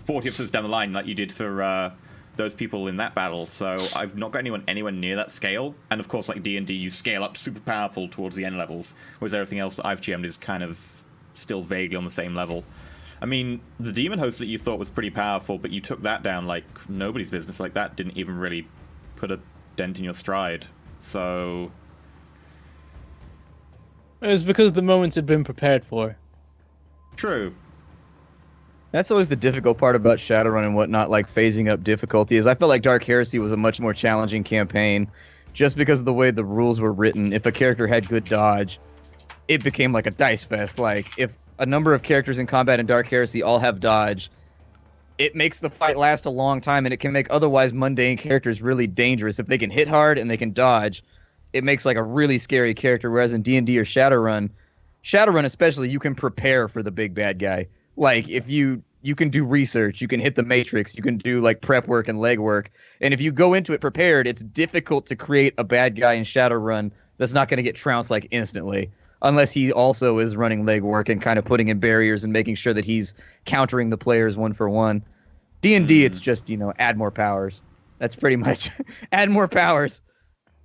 40 episodes down the line like you did for those people in that battle. So I've not got anyone anywhere near that scale. And of course, like D&D, you scale up super powerful towards the end levels, whereas everything else that I've GM'd is kind of still vaguely on the same level. I mean, the Demon Host that you thought was pretty powerful, but you took that down like nobody's business. Like, that didn't even really put a dent in your stride. So It was because the moments had been prepared for. true. That's always the difficult part about Shadowrun and whatnot, like phasing up difficulty, is I felt like Dark Heresy was a much more challenging campaign just because of the way the rules were written. If a character had good dodge, it became like a dice fest. Like, if a number of characters in combat in Dark Heresy all have dodge, it makes the fight last a long time, and it can make otherwise mundane characters really dangerous. If they can hit hard and they can dodge, it makes like a really scary character. Whereas in D&D or Shadowrun especially, you can prepare for the big bad guy. Like if you can do research, you can hit the matrix, you can do like prep work and leg work. And if you go into it prepared, it's difficult to create a bad guy in Shadowrun that's not going to get trounced like instantly. Unless he also is running legwork and kind of putting in barriers and making sure that he's countering the players one for one. D&D, it's just, add more powers. That's pretty much add more powers.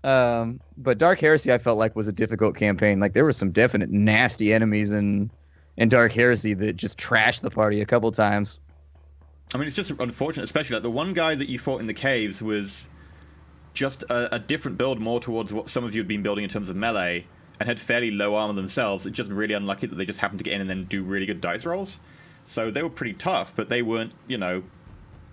But Dark Heresy, I felt like was a difficult campaign. Like there were some definite nasty enemies in Dark Heresy that just trashed the party a couple times. I mean, it's just unfortunate, especially like the one guy that you fought in the caves was just a different build, more towards what some of you had been building in terms of melee, and had fairly low armor themselves. It's just really unlucky that they just happened to get in and then do really good dice rolls. So they were pretty tough, but they weren't,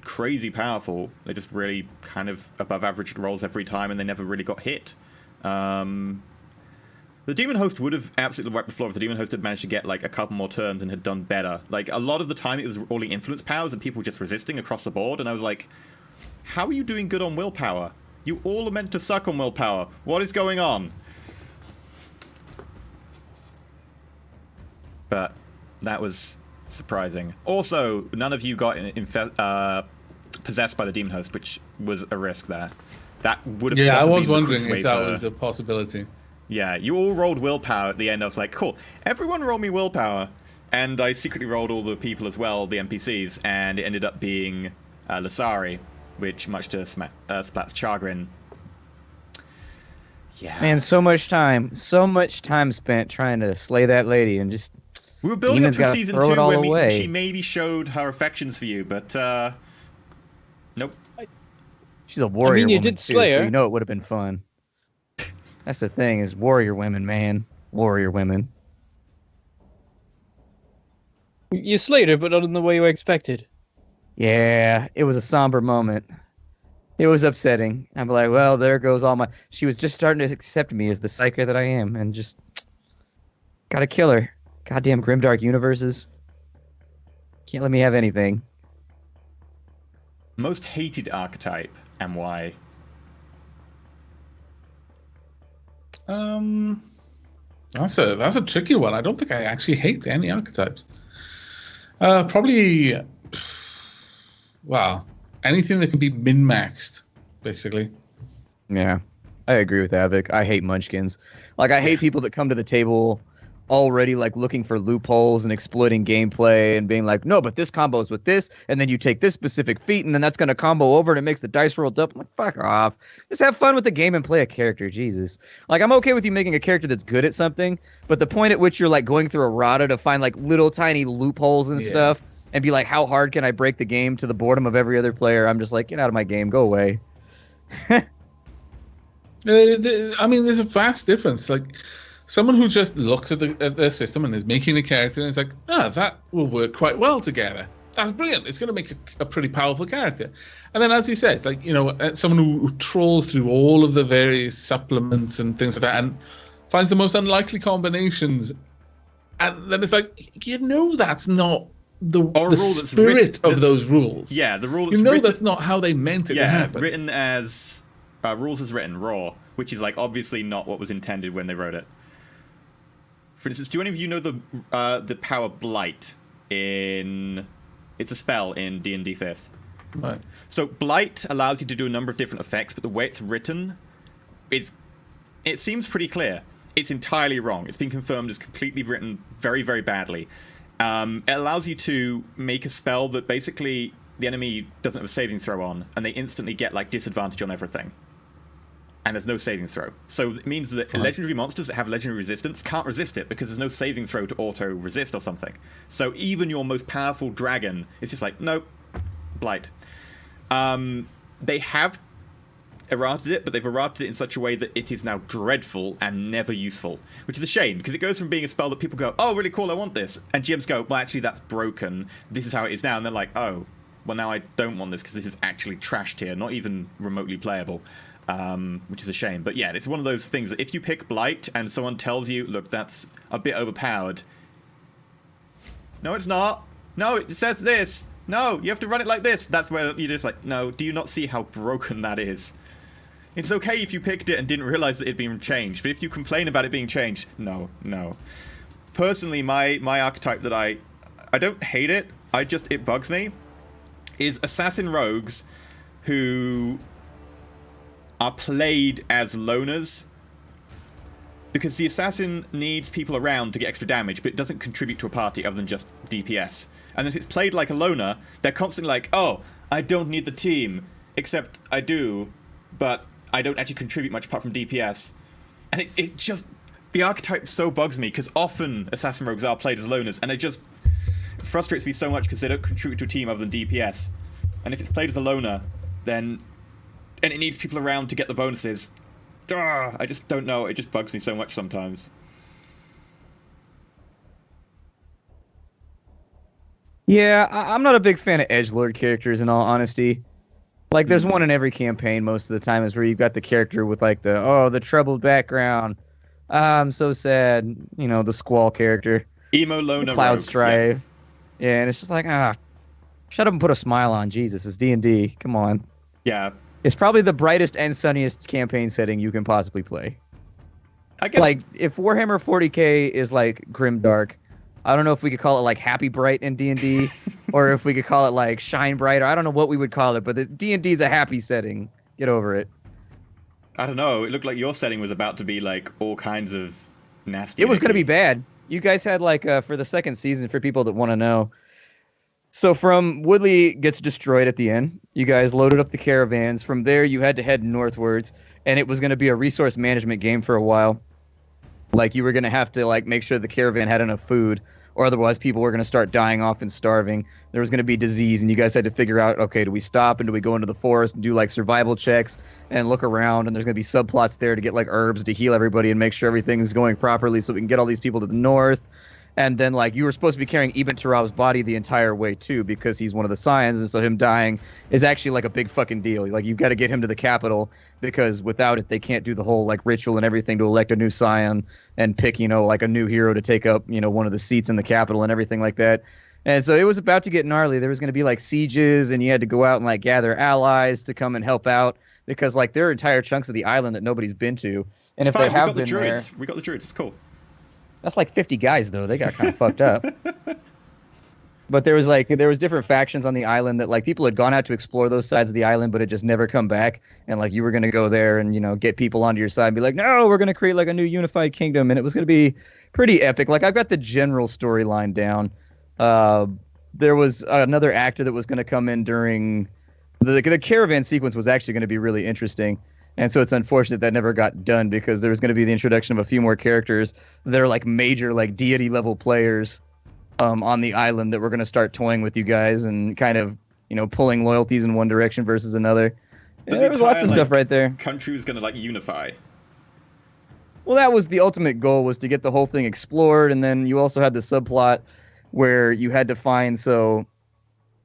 crazy powerful. They just really kind of above average rolls every time, and they never really got hit. The Demon Host would have absolutely wiped the floor if the Demon Host had managed to get like a couple more turns and had done better. Like a lot of the time it was rolling influence powers and people just resisting across the board, and I was like, how are you doing good on willpower? You all are meant to suck on willpower. What is going on? But that was surprising. Also, none of you got possessed by the Demon Host, which was a risk there. That would have been. Yeah, I was wondering if that was a possibility. Yeah, you all rolled willpower at the end. I was like, cool. Everyone roll me willpower. And I secretly rolled all the people as well, the NPCs, and it ended up being Lasari, which, much to Splat's chagrin. Yeah. Man, so much time spent trying to slay that lady, and just we were building up Demon's to season gotta 2 throw it all where away. she maybe showed her affections for you, but nope. she's a warrior. you woman did too, slay so her. you know it would have been fun. That's the thing, is warrior women, man. Warrior women. You slayed her, but not in the way you expected. Yeah, it was a somber moment. It was upsetting. I'm like, well, there goes all my... She was just starting to accept me as the psyker that I am, and just... Gotta kill her. Goddamn grimdark universes. Can't let me have anything. Most hated archetype, and why? That's a tricky one. I don't think I actually hate any archetypes. Probably, well, anything that can be min-maxed, basically. Yeah, I agree with Avic. I hate munchkins. Like, I hate people that come to the table already, like, looking for loopholes and exploiting gameplay and being like, no, but this combos with this, and then you take this specific feat, and then that's going to combo over, and it makes the dice roll up. I'm like, fuck off. Just have fun with the game and play a character, Jesus. Like, I'm okay with you making a character that's good at something, but the point at which you're, like, going through errata to find, like, little tiny loopholes and stuff, and be like, how hard can I break the game to the boredom of every other player? I'm just like, get out of my game. Go away. I mean, there's a vast difference. Like, someone who just looks at their system and is making a character and is like, that will work quite well together. That's brilliant. It's going to make a pretty powerful character. And then, as he says, like, someone who trawls through all of the various supplements and things like that and finds the most unlikely combinations. And then it's like, that's not the spirit of those rules. Yeah, the rule that's that's not how they meant it to happen. Written as rules as written, raw, which is like obviously not what was intended when they wrote it. For instance, do any of you know the power Blight it's a spell in D&D 5th. Right. So Blight allows you to do a number of different effects, but the way it's written, it seems pretty clear. It's entirely wrong. It's been confirmed as completely written very, very badly. It allows you to make a spell that basically the enemy doesn't have a saving throw on, and they instantly get like disadvantage on everything. And there's no saving throw. So it means that legendary monsters that have legendary resistance can't resist it because there's no saving throw to auto-resist or something. So even your most powerful dragon is just like, nope, Blight. They have errated it, but they've errated it in such a way that it is now dreadful and never useful. Which is a shame, because it goes from being a spell that people go, oh, really cool, I want this. And GMs go, well, actually, that's broken. This is how it is now. And they're like, oh, well, now I don't want this because this is actually trash tier, not even remotely playable. Which is a shame. But yeah, it's one of those things that if you pick Blight and someone tells you, look, that's a bit overpowered. No, it's not. No, it says this. No, you have to run it like this. That's where you're just like, no, do you not see how broken that is? It's okay if you picked it and didn't realize that it'd been changed, but if you complain about it being changed, no. Personally, my archetype that I don't hate it, it bugs me, is assassin rogues who are played as loners. Because the assassin needs people around to get extra damage, but it doesn't contribute to a party other than just DPS. And if it's played like a loner, they're constantly like, oh, I don't need the team, except I do, but I don't actually contribute much apart from DPS. And it just... The archetype so bugs me, because often assassin rogues are played as loners, and it just frustrates me so much because they don't contribute to a team other than DPS. And if it's played as a loner, then... And it needs people around to get the bonuses... I just don't know. It just bugs me so much sometimes. Yeah, I'm not a big fan of edgelord characters, in all honesty. Like, there's one in every campaign most of the time, is where you've got the character with, like, the troubled background. I'm so sad. You know, the squall character. Emo loner Cloud rogue. Strife. Yeah, and it's just like, shut up and put a smile on. Jesus, it's D&D. Come on. Yeah. It's probably the brightest and sunniest campaign setting you can possibly play. I guess... Like, if Warhammer 40k is, like, grimdark, I don't know if we could call it, like, Happy Bright in D&D, or if we could call it, like, Shine Bright, or I don't know what we would call it, but the D&D is a happy setting. Get over it. I don't know. It looked like your setting was about to be, like, all kinds of nasty... It was going to be bad. You guys had, like, for the second season, for people that want to know, so from Woodley gets destroyed at the end. You guys loaded up the caravans. From there, you had to head northwards, and it was going to be a resource management game for a while. Like, you were going to have to, like, make sure the caravan had enough food, or otherwise people were going to start dying off and starving. There was going to be disease, and you guys had to figure out, okay, do we stop and do we go into the forest and do, like, survival checks and look around, and there's going to be subplots there to get, like, herbs to heal everybody and make sure everything's going properly so we can get all these people to the north. And then, like, you were supposed to be carrying Ibn Turab's body the entire way, too, because he's one of the Scions, and so him dying is actually, like, a big fucking deal. Like, you've got to get him to the capital, because without it, they can't do the whole, like, ritual and everything to elect a new Scion and pick, you know, like, a new hero to take up, you know, one of the seats in the capital and everything like that. And so it was about to get gnarly. There was going to be, like, sieges, and you had to go out and, like, gather allies to come and help out, because, like, there are entire chunks of the island that nobody's been to. And if they have been there... We got the druids. It's cool. That's like 50 guys, though. They got kind of fucked up. But there was different factions on the island that, like, people had gone out to explore those sides of the island, but had just never come back. And, like, you were going to go there and, you know, get people onto your side and be like, no, we're going to create, like, a new unified kingdom. And it was going to be pretty epic. Like, I've got the general storyline down. There was another actor that was going to come in during... The caravan sequence was actually going to be really interesting. And so it's unfortunate that never got done, because there was going to be the introduction of a few more characters that are, like, major, like, deity level players on the island that were going to start toying with you guys and kind of, you know, pulling loyalties in one direction versus another. Yeah, there was lots of stuff right there. Country was going to, like, unify. Well, that was the ultimate goal, was to get the whole thing explored. And then you also had the subplot where you had to find... So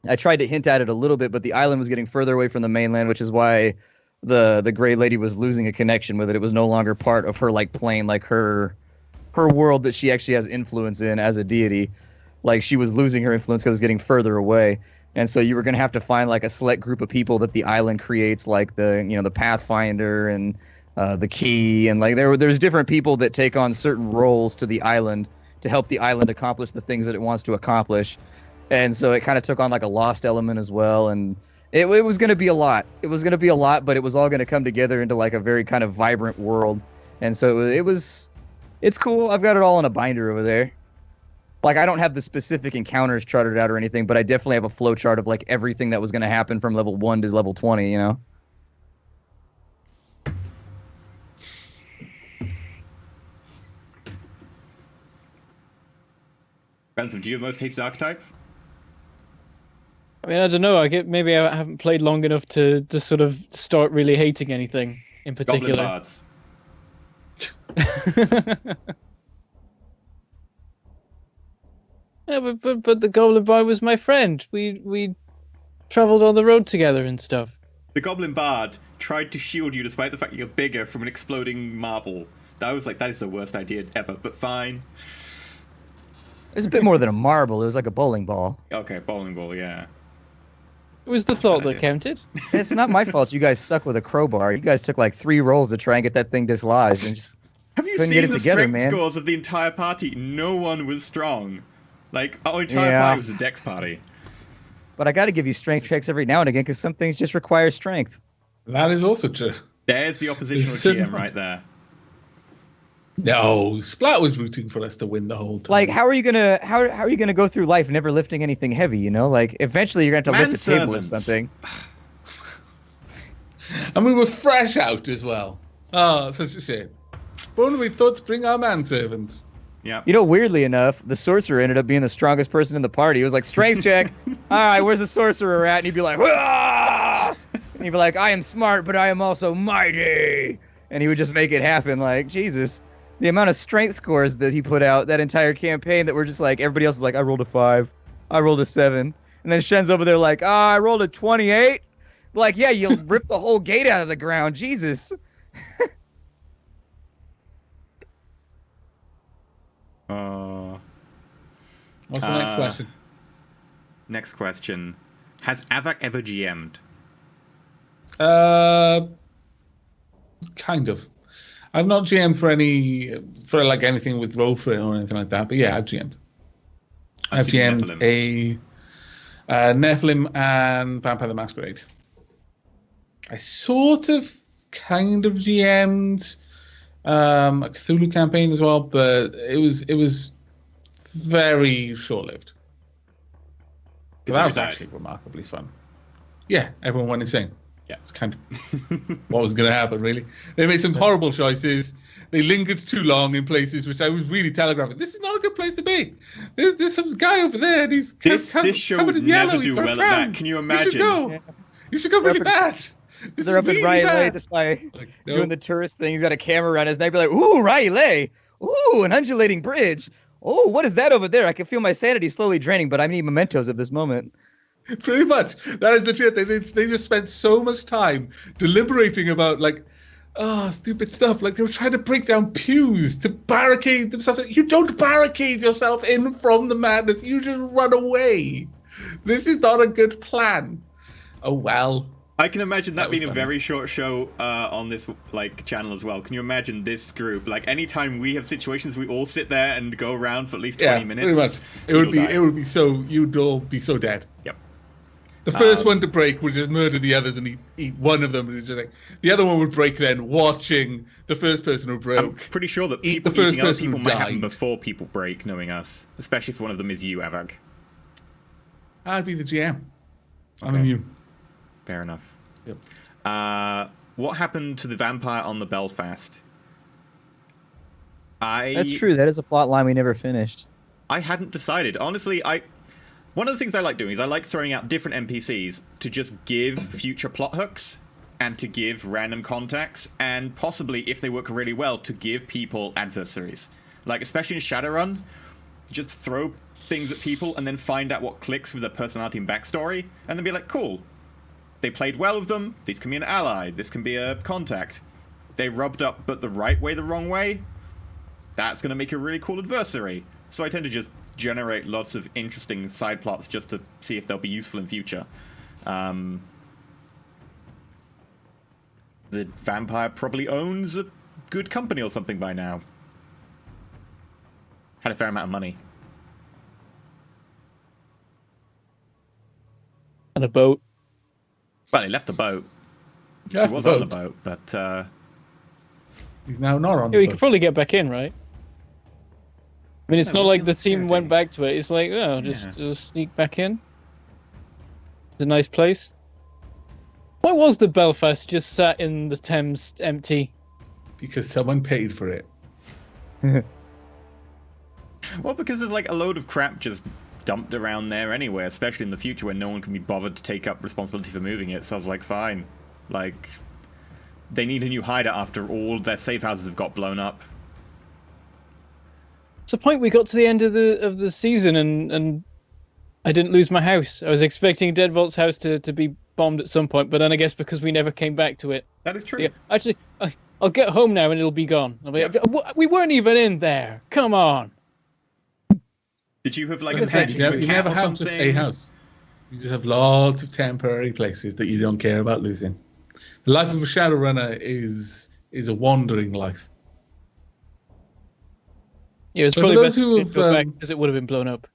I tried to hint at it a little bit, but the island was getting further away from the mainland, which is why... The Gray Lady was losing a connection with it. It was no longer part of her, like, plane, like her world that she actually has influence in as a deity. Like, she was losing her influence because it's getting further away. And so you were going to have to find, like, a select group of people that the island creates, like the Pathfinder and the Key, and, like, there's different people that take on certain roles to the island to help the island accomplish the things that it wants to accomplish. And so it kind of took on, like, a lost element as well, and it was going to be a lot. It was going to be a lot, but it was all going to come together into, like, a very kind of vibrant world. And so it's cool. I've got it all in a binder over there. Like, I don't have the specific encounters charted out or anything, but I definitely have a flow chart of, like, everything that was going to happen from level 1 to level 20, you know? Bentham, do you have most hated archetype? I mean, I don't know. Maybe I haven't played long enough to sort of start really hating anything in particular. Goblin bards. Yeah, but the Goblin Bard was my friend. We traveled on the road together and stuff. The Goblin Bard tried to shield you despite the fact you're bigger from an exploding marble. That is the worst idea ever, but fine. It was a bit more than a marble. It was like a bowling ball. Okay, bowling ball, yeah. It was the thought that counted. It's not my fault you guys suck with a crowbar. You guys took like 3 rolls to try and get that thing dislodged and just Have you couldn't seen get it the together, strength man. scores of the entire party? No one was strong. Like, our entire Yeah. party was a dex party. But I got to give you strength checks every now and again because some things just require strength. That is also true. There's the oppositional certain GM right there. No, Splat was rooting for us to win the whole time. Like, how are you gonna go through life never lifting anything heavy? You know, like eventually you're gonna have to lift a table or Manservants. something. And we were fresh out as well. Oh, such a shame. If only we thought to bring our manservants. Yeah. You know, weirdly enough, the sorcerer ended up being the strongest person in the party. He was like, strength check. All right, where's the sorcerer at? And he'd be like, "Wah!" And he'd be like, I am smart, but I am also mighty. And he would just make it happen. Like, Jesus. The amount of strength scores that he put out that entire campaign that were just like, everybody else is like, I rolled a 5. I rolled a 7. And then Shen's over there like, I rolled a 28. Like, yeah, you ripped the whole gate out of the ground. Jesus. What's the next question? Next question. Has Avak ever GM'd? Kind of. I've not GM'd for like anything with Roll4It or anything like that, but yeah, I've GM'd. I've seen GM'd a Nephilim and Vampire the Masquerade. I sort of kind of GM'd a Cthulhu campaign as well, but it was very short-lived. But that was actually remarkably fun. Yeah, everyone went insane. Yeah. It's kind of what was going to happen, really. They made some horrible choices. They lingered too long in places which I was really telegraphing. This is not a good place to be. There's some guy over there, and he's This show covered would in yellow. never He's do got a well at that. crown. Can you imagine? You should go really bad. This They're is up in really Riley, bad. just like no. doing the tourist thing. He's got a camera around his neck. Be like, ooh, Riley. Ooh, an undulating bridge. Oh, what is that over there? I can feel my sanity slowly draining, but I need mementos of this moment. Pretty much. That is the truth. They just spent so much time deliberating about, like, stupid stuff. Like, they were trying to break down pews to barricade themselves. You don't barricade yourself in from the madness. You just run away. This is not a good plan. Oh, well. I can imagine that being was a funny. very short show on this channel as well. Can you imagine this group? Like, anytime we have situations, we all sit there and go around for at least 20 minutes. Pretty much. It would be so, you'd all be so dead. Yep. The first one to break would just murder the others and eat one of them. And it's just like, the other one would break then, watching the first person who broke. I'm pretty sure that Eat the people first eating other person who people might happen died. before people break, knowing us. Especially if one of them is you, Avag. I'd be the GM. I'm Okay. immune. Fair enough. Yep. What happened to the vampire on the Belfast? That's true. That is a plot line we never finished. I hadn't decided. Honestly, one of the things I like doing is I like throwing out different NPCs to just give future plot hooks and to give random contacts and possibly, if they work really well, to give people adversaries. Like, especially in Shadowrun, just throw things at people and then find out what clicks with their personality and backstory and then be like, cool. They played well with them. This can be an ally. This can be a contact. They rubbed up but the right way, the wrong way. That's going to make a really cool adversary. So I tend to just generate lots of interesting side plots just to see if they'll be useful in future. The vampire probably owns a good company or something by now. Had a fair amount of money. And a boat. Well, he left the boat. He Left was the on the boat. boat, but He's now not on Yeah, the we boat. could probably get back in, right? I mean, it's Yeah, not we'll like see the what's team there, went dude. back to it. It's like, oh, just sneak back in. It's a nice place. Why was the Belfast just sat in the Thames empty? Because someone paid for it. well, because there's like a load of crap just dumped around there anyway, especially in the future when no one can be bothered to take up responsibility for moving it. So I was like, fine. Like, they need a new hideout after all their safe houses have got blown up. It's the point we got to the end of the season and I didn't lose my house. I was expecting Deadbolt's house to be bombed at some point, but then I guess because we never came back to it. That is true. Yeah, actually, I'll get home now and it'll be gone. I'll be, we weren't even in there. Come on. Did you have like Like a I said, pet you or never, a you cat never or have just a something? house. You just have lots of temporary places that you don't care about losing. The life of a Shadowrunner is a wandering life. Yeah, it's So for probably those best who to go back have, because it would have been blown up.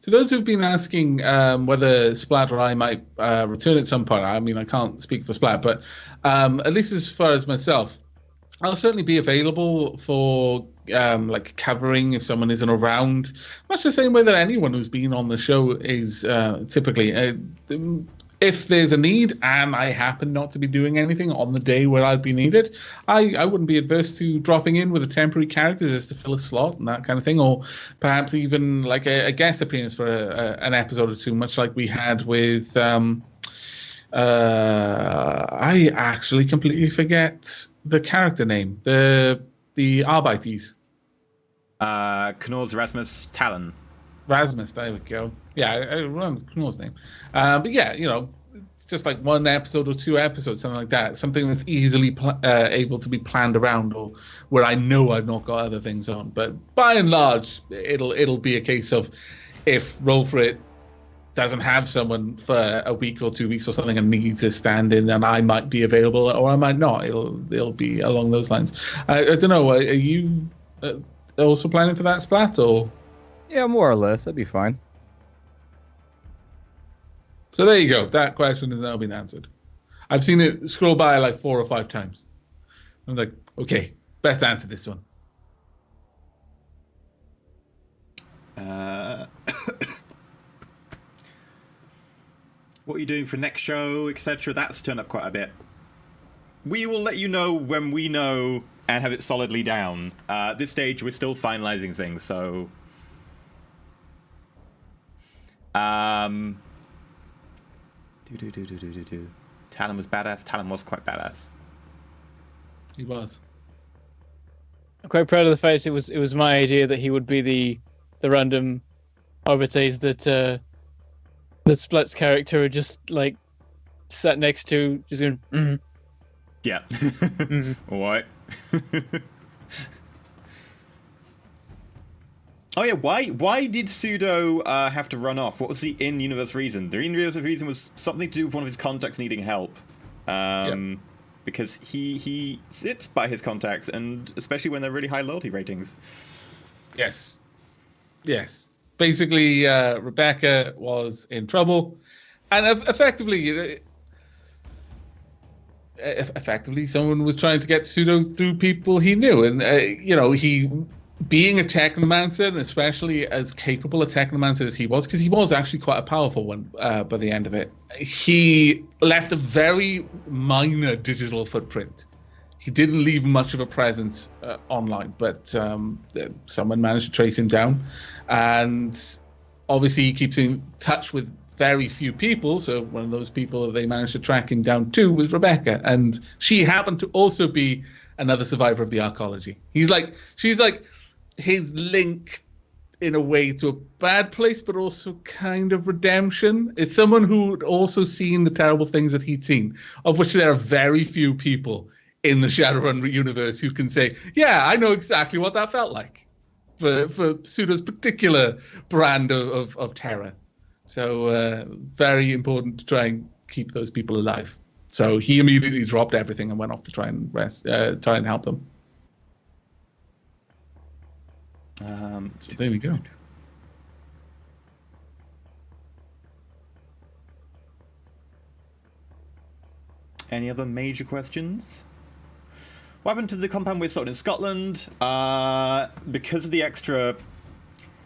so those who've been asking whether Splat or I might return at some point, I mean, I can't speak for Splat, but at least as far as myself, I'll certainly be available for like covering if someone isn't around. Much the same way that anyone who's been on the show is typically. If there's a need and I happen not to be doing anything on the day where I'd be needed, I wouldn't be adverse to dropping in with a temporary character just to fill a slot and that kind of thing, or perhaps even like a guest appearance for an episode or two, much like we had with. I actually completely forget the character name. The Arbites. Knorr's Rasmus Talon. Rasmus, there we go. Yeah, I remember Knorr's name. But yeah, just like one episode or two episodes, something like that. Something that's easily able to be planned around, or where I know I've not got other things on. But by and large, it'll be a case of if Roll4It doesn't have someone for a week or 2 weeks or something and needs to stand in, then I might be available or I might not. It'll be along those lines. I don't know. Are you also planning for that, Splat, or? Yeah, more or less. That'd be fine. So there you go. That question has now been answered. I've seen it scroll by like 4 or 5 times. I'm like, okay, best answer this one. What are you doing for next show, etc.? That's turned up quite a bit. We will let you know when we know and have it solidly down. At this stage, we're still finalizing things, so... Talon was badass. Talon was quite badass. He was. I'm quite proud of the fact it was my idea that he would be the random arbitrator that Splat's character just like sat next to, just going. Mm-hmm. Yeah. Mm-hmm. What? Oh yeah, why did Pseudo have to run off? What was the in-universe reason? The in-universe reason was something to do with one of his contacts needing help. Yep. Because he sits by his contacts, and especially when they're really high loyalty ratings. Yes. Basically, Rebecca was in trouble, and effectively, someone was trying to get Pseudo through people he knew, and he, being a technomancer, and especially as capable a technomancer as he was, because he was actually quite a powerful one by the end of it, he left a very minor digital footprint. He didn't leave much of a presence online, but someone managed to trace him down. And obviously he keeps in touch with very few people, so one of those people that they managed to track him down to was Rebecca. And she happened to also be another survivor of the arcology. She's like his link in a way to a bad place, but also kind of redemption. It's someone who'd also seen the terrible things that he'd seen, of which there are very few people in the Shadowrun universe who can say, yeah, I know exactly what that felt like for Pseudo's particular brand of terror. So very important to try and keep those people alive. So he immediately dropped everything and went off to try and help them. So there we go. Any other major questions? What happened to the compound we're sold in Scotland? Because of the extra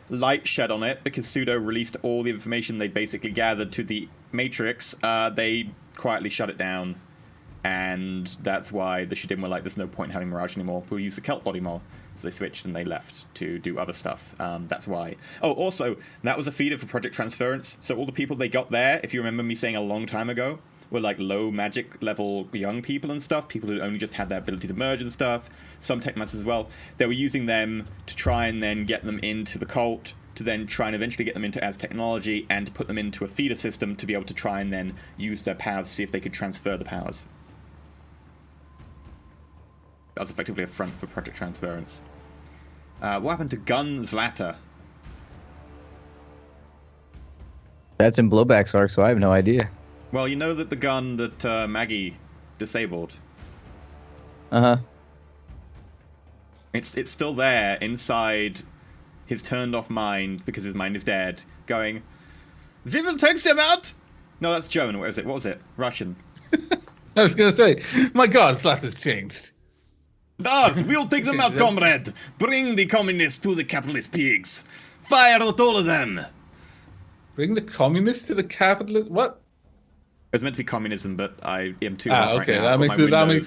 light shed on it, because Pseudo released all the information they basically gathered to the Matrix, they quietly shut it down. And that's why the Shadin were like, there's no point in having Mirage anymore. We'll use the Kelp body more. So they switched and they left to do other stuff. That's why. Oh, also, that was a feeder for Project Transference. So all the people they got there, if you remember me saying a long time ago, were like low magic level young people and stuff. People who only just had their ability to merge and stuff. Some techmasters as well. They were using them to try and then get them into the cult, to then try and eventually get them into as technology, and to put them into a feeder system to be able to try and then use their powers to see if they could transfer the powers. That was effectively a front for Project Transference. What happened to Gun Zlata? That's in Blowback's arc, so I have no idea. Well, you know that the gun that Maggie disabled. Uh-huh. It's still there inside his turned off mind because his mind is dead, going, "We will take them out." No, that's German. What was it? Russian. I was going to say, my God, that has changed. Ah, we'll take them out, comrade. Bring the communists to the capitalist pigs. Fire at all of them. Bring the communists to the capitalist. What? It was meant to be communism, but I am too. Okay, that makes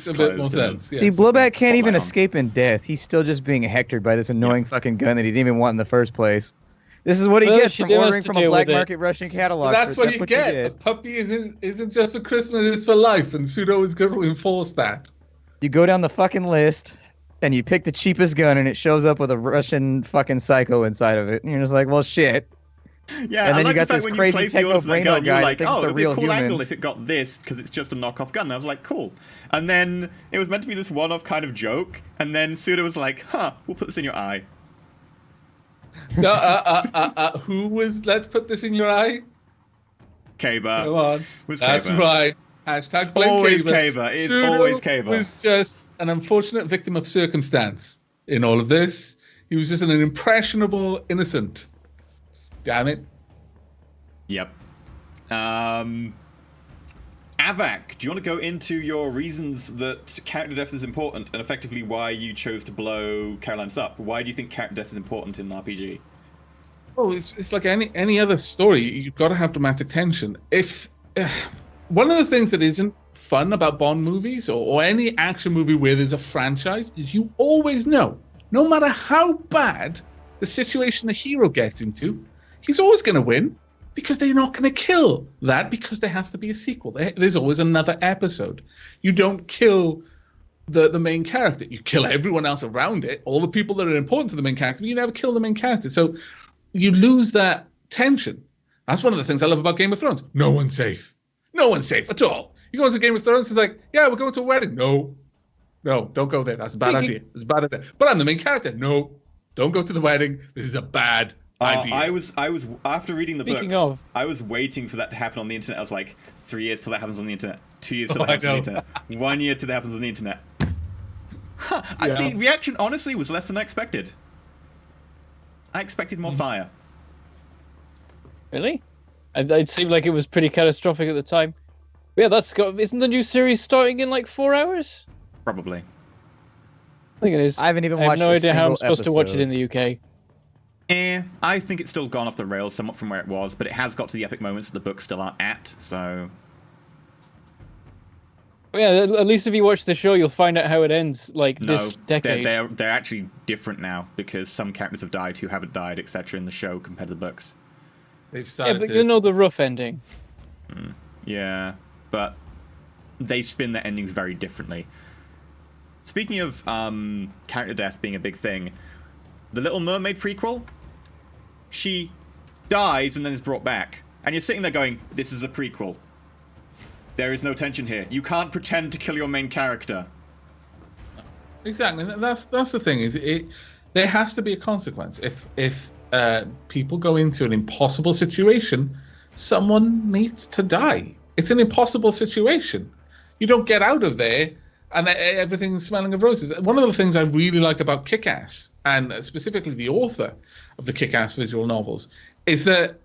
a bit more sense. See, Yes. Blowback can't even Spotlight on. escape in death. He's still just being hectored by this annoying fucking gun that he didn't even want in the first place. This is what he Well, gets she from did has ordering to from a deal black with it. market Russian catalog. But that's what you get. A puppy isn't just for Christmas, it's for life, and Pseudo is going to enforce that. You go down the fucking list, and you pick the cheapest gun, and it shows up with a Russian fucking psycho inside of it. And you're just like, well, shit. Yeah, And then I you like got the fact this when crazy you place the order for that techno-braino gun, you're guy that like, thinks oh, it's a it'd be a real cool human. angle if it got this, because it's just a knockoff gun. And I was like, cool. And then it was meant to be this one-off kind of joke, and then Suda was like, huh, we'll put this in your eye. No, who was, let's put this in your eye? Kaba. Come on. Was That's Kaba. right. Hashtag blame Always Kaba. Kaba. It's Pseudo always Kaba. was just an unfortunate victim of circumstance in all of this. He was just an impressionable innocent. Damn it. Yep. Avak, do you want to go into your reasons that character death is important and effectively why you chose to blow Caroline's up? Why do you think character death is important in an RPG? Oh, it's like any other story. You've got to have dramatic tension. If one of the things that isn't fun about Bond movies or any action movie where there's a franchise is you always know, no matter how bad the situation the hero gets into, he's always going to win because they're not going to kill that because there has to be a sequel. There's always another episode. You don't kill the main character. You kill everyone else around it, all the people that are important to the main character, but you never kill the main character. So you lose that tension. That's one of the things I love about Game of Thrones. No one's safe. No one's safe at all. You go into Game of Thrones, it's like, yeah, we're going to a wedding. No, don't go there. That's a bad idea. It's a bad idea. But I'm the main character. No, don't go to the wedding. This is a bad idea. I was after reading the Speaking books, of- I was waiting for that to happen on the internet. I was like, 3 years till that happens on the internet, 2 years till Oh, that happens I on the internet, 1 year till that happens on the internet. Yeah. The reaction honestly was less than I expected. I expected more fire. Really? It seemed like it was pretty catastrophic at the time. But yeah, isn't the new series starting in like 4 hours? Probably. I think it is. I haven't even I have watched no a idea how I'm single supposed to watch it episode. in the UK. I think it's still gone off the rails somewhat from where it was, but it has got to the epic moments that the books still aren't at, so... But yeah, at least if you watch the show, you'll find out how it ends, like, No, this decade. they're actually different now, because some characters have died who haven't died, etc. in the show compared to the books. They've Yeah, started but to... you know the rough ending. Yeah, but they spin their endings very differently. Speaking of character death being a big thing, the Little Mermaid prequel, she dies and then is brought back. And you're sitting there going, this is a prequel. There is no tension here. You can't pretend to kill your main character. Exactly. That's the thing. There has to be a consequence. If people go into an impossible situation, someone needs to die. It's an impossible situation. You don't get out of there and everything's smelling of roses. One of the things I really like about Kick-Ass, and specifically the author of the Kick-Ass visual novels, is that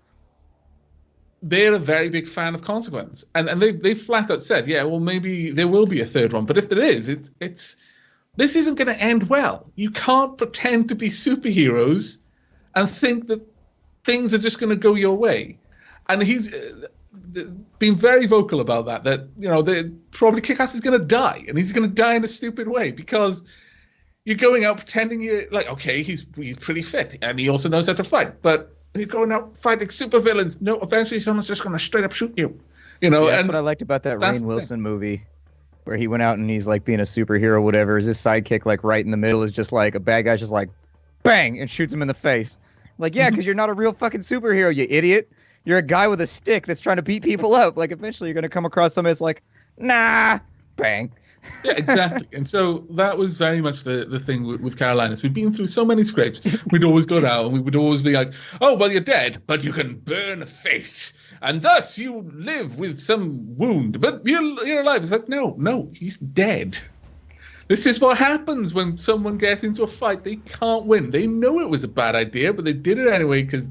they're a very big fan of consequence. And they've flat out said, yeah, well, maybe there will be a third one. But if there is, this isn't going to end well. You can't pretend to be superheroes and think that things are just going to go your way. And he's been very vocal about that, you know, probably Kick-Ass is going to die, and he's going to die in a stupid way because you're going out pretending you're like, okay, he's pretty fit, and he also knows how to fight, but you're going out fighting supervillains. No, eventually someone's just going to straight up shoot you. You know, That's and what I liked about that that's Rainn the Wilson movie, where he went out and he's like being a superhero, whatever. His sidekick, like right in the middle, is just like a bad guy's just like, bang, and shoots him in the face. Like, yeah, because you're not a real fucking superhero, you idiot. You're a guy with a stick that's trying to beat people up. Like, eventually you're going to come across somebody that's like, nah, bang. Yeah, exactly. And so that was very much the thing with Carolinas. We'd been through so many scripts. We'd always go out and we would always be like, oh, well, you're dead, but you can burn fate. And thus you live with some wound, but you're alive. It's like, no, he's dead. This is what happens when someone gets into a fight. They can't win. They know it was a bad idea, but they did it anyway because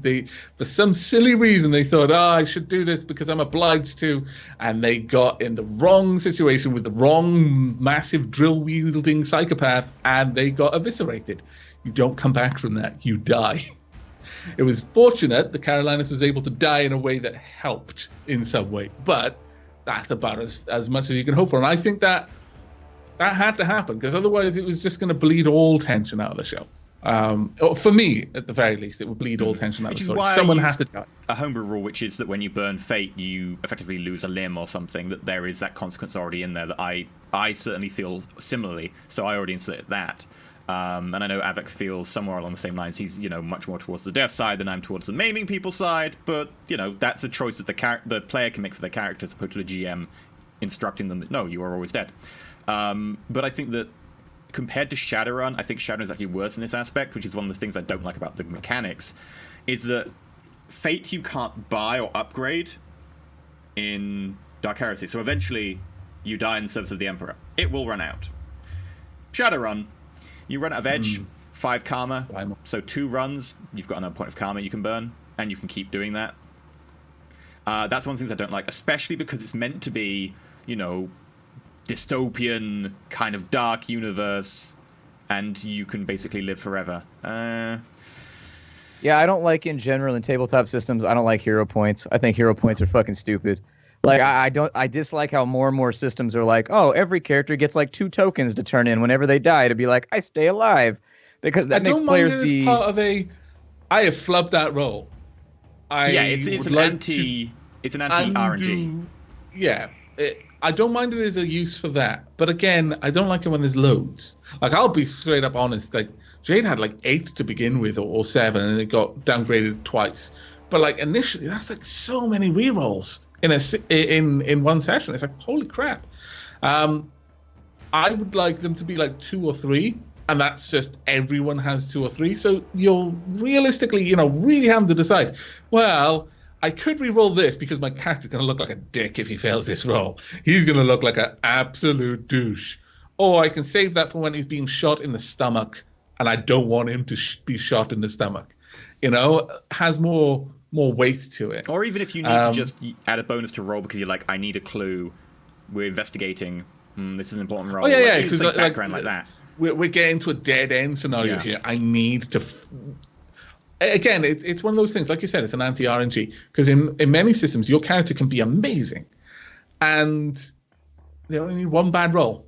for some silly reason, they thought, I should do this because I'm obliged to. And they got in the wrong situation with the wrong massive drill-wielding psychopath, and they got eviscerated. You don't come back from that. You die. It was fortunate that Carolinas was able to die in a way that helped in some way, but that's about as much as you can hope for. And I think that had to happen, because otherwise it was just going to bleed all tension out of the show. For me, at the very least, it would bleed all tension out of the story. Someone has to die. A homebrew rule, which is that when you burn fate, you effectively lose a limb or something, that there is that consequence already in there that I certainly feel similarly, so I already inserted that. And I know Avak feels somewhere along the same lines. He's, much more towards the death side than I'm towards the maiming people side, but, that's a choice that the player can make for their character as opposed to the GM instructing them that, no, you are always dead. But I think that compared to Shadowrun, I think Shadowrun is actually worse in this aspect, which is one of the things I don't like about the mechanics, is that fate you can't buy or upgrade in Dark Heresy. So eventually you die in the service of the Emperor. It will run out. Shadowrun, you run out of edge, 5 karma, so 2 runs, you've got another point of karma you can burn, and you can keep doing that. That's one of the things I don't like, especially because it's meant to be, dystopian kind of dark universe, and you can basically live forever. Yeah, I don't like in general in tabletop systems. I don't like hero points. I think hero points are fucking stupid. Like I dislike how more and more systems are like, oh, every character gets like 2 tokens to turn in whenever they die to be like, I stay alive, because that makes players be. Part of I have flubbed that role. It's an anti RNG. Yeah. I don't mind it as a use for that, but again, I don't like it when there's loads. Like, I'll be straight up honest. Like, Jade had like 8 to begin with, or 7, and it got downgraded twice. But like initially, that's like so many rerolls in one session. It's like, holy crap. I would like them to be like 2 or 3, and that's just everyone has 2 or 3. So you'll realistically, really have to decide. Well, I could re-roll this because my character's going to look like a dick if he fails this roll. He's going to look like an absolute douche. Or I can save that for when he's being shot in the stomach, and I don't want him to be shot in the stomach. Has more weight to it. Or even if you need to just add a bonus to roll because you're like, I need a clue. We're investigating. This is an important roll. Oh, yeah, because background like that. We're getting to a dead-end scenario here. I need to... Again, it's one of those things, like you said, it's an anti-RNG, because in many systems, your character can be amazing, and they only need 1 bad roll.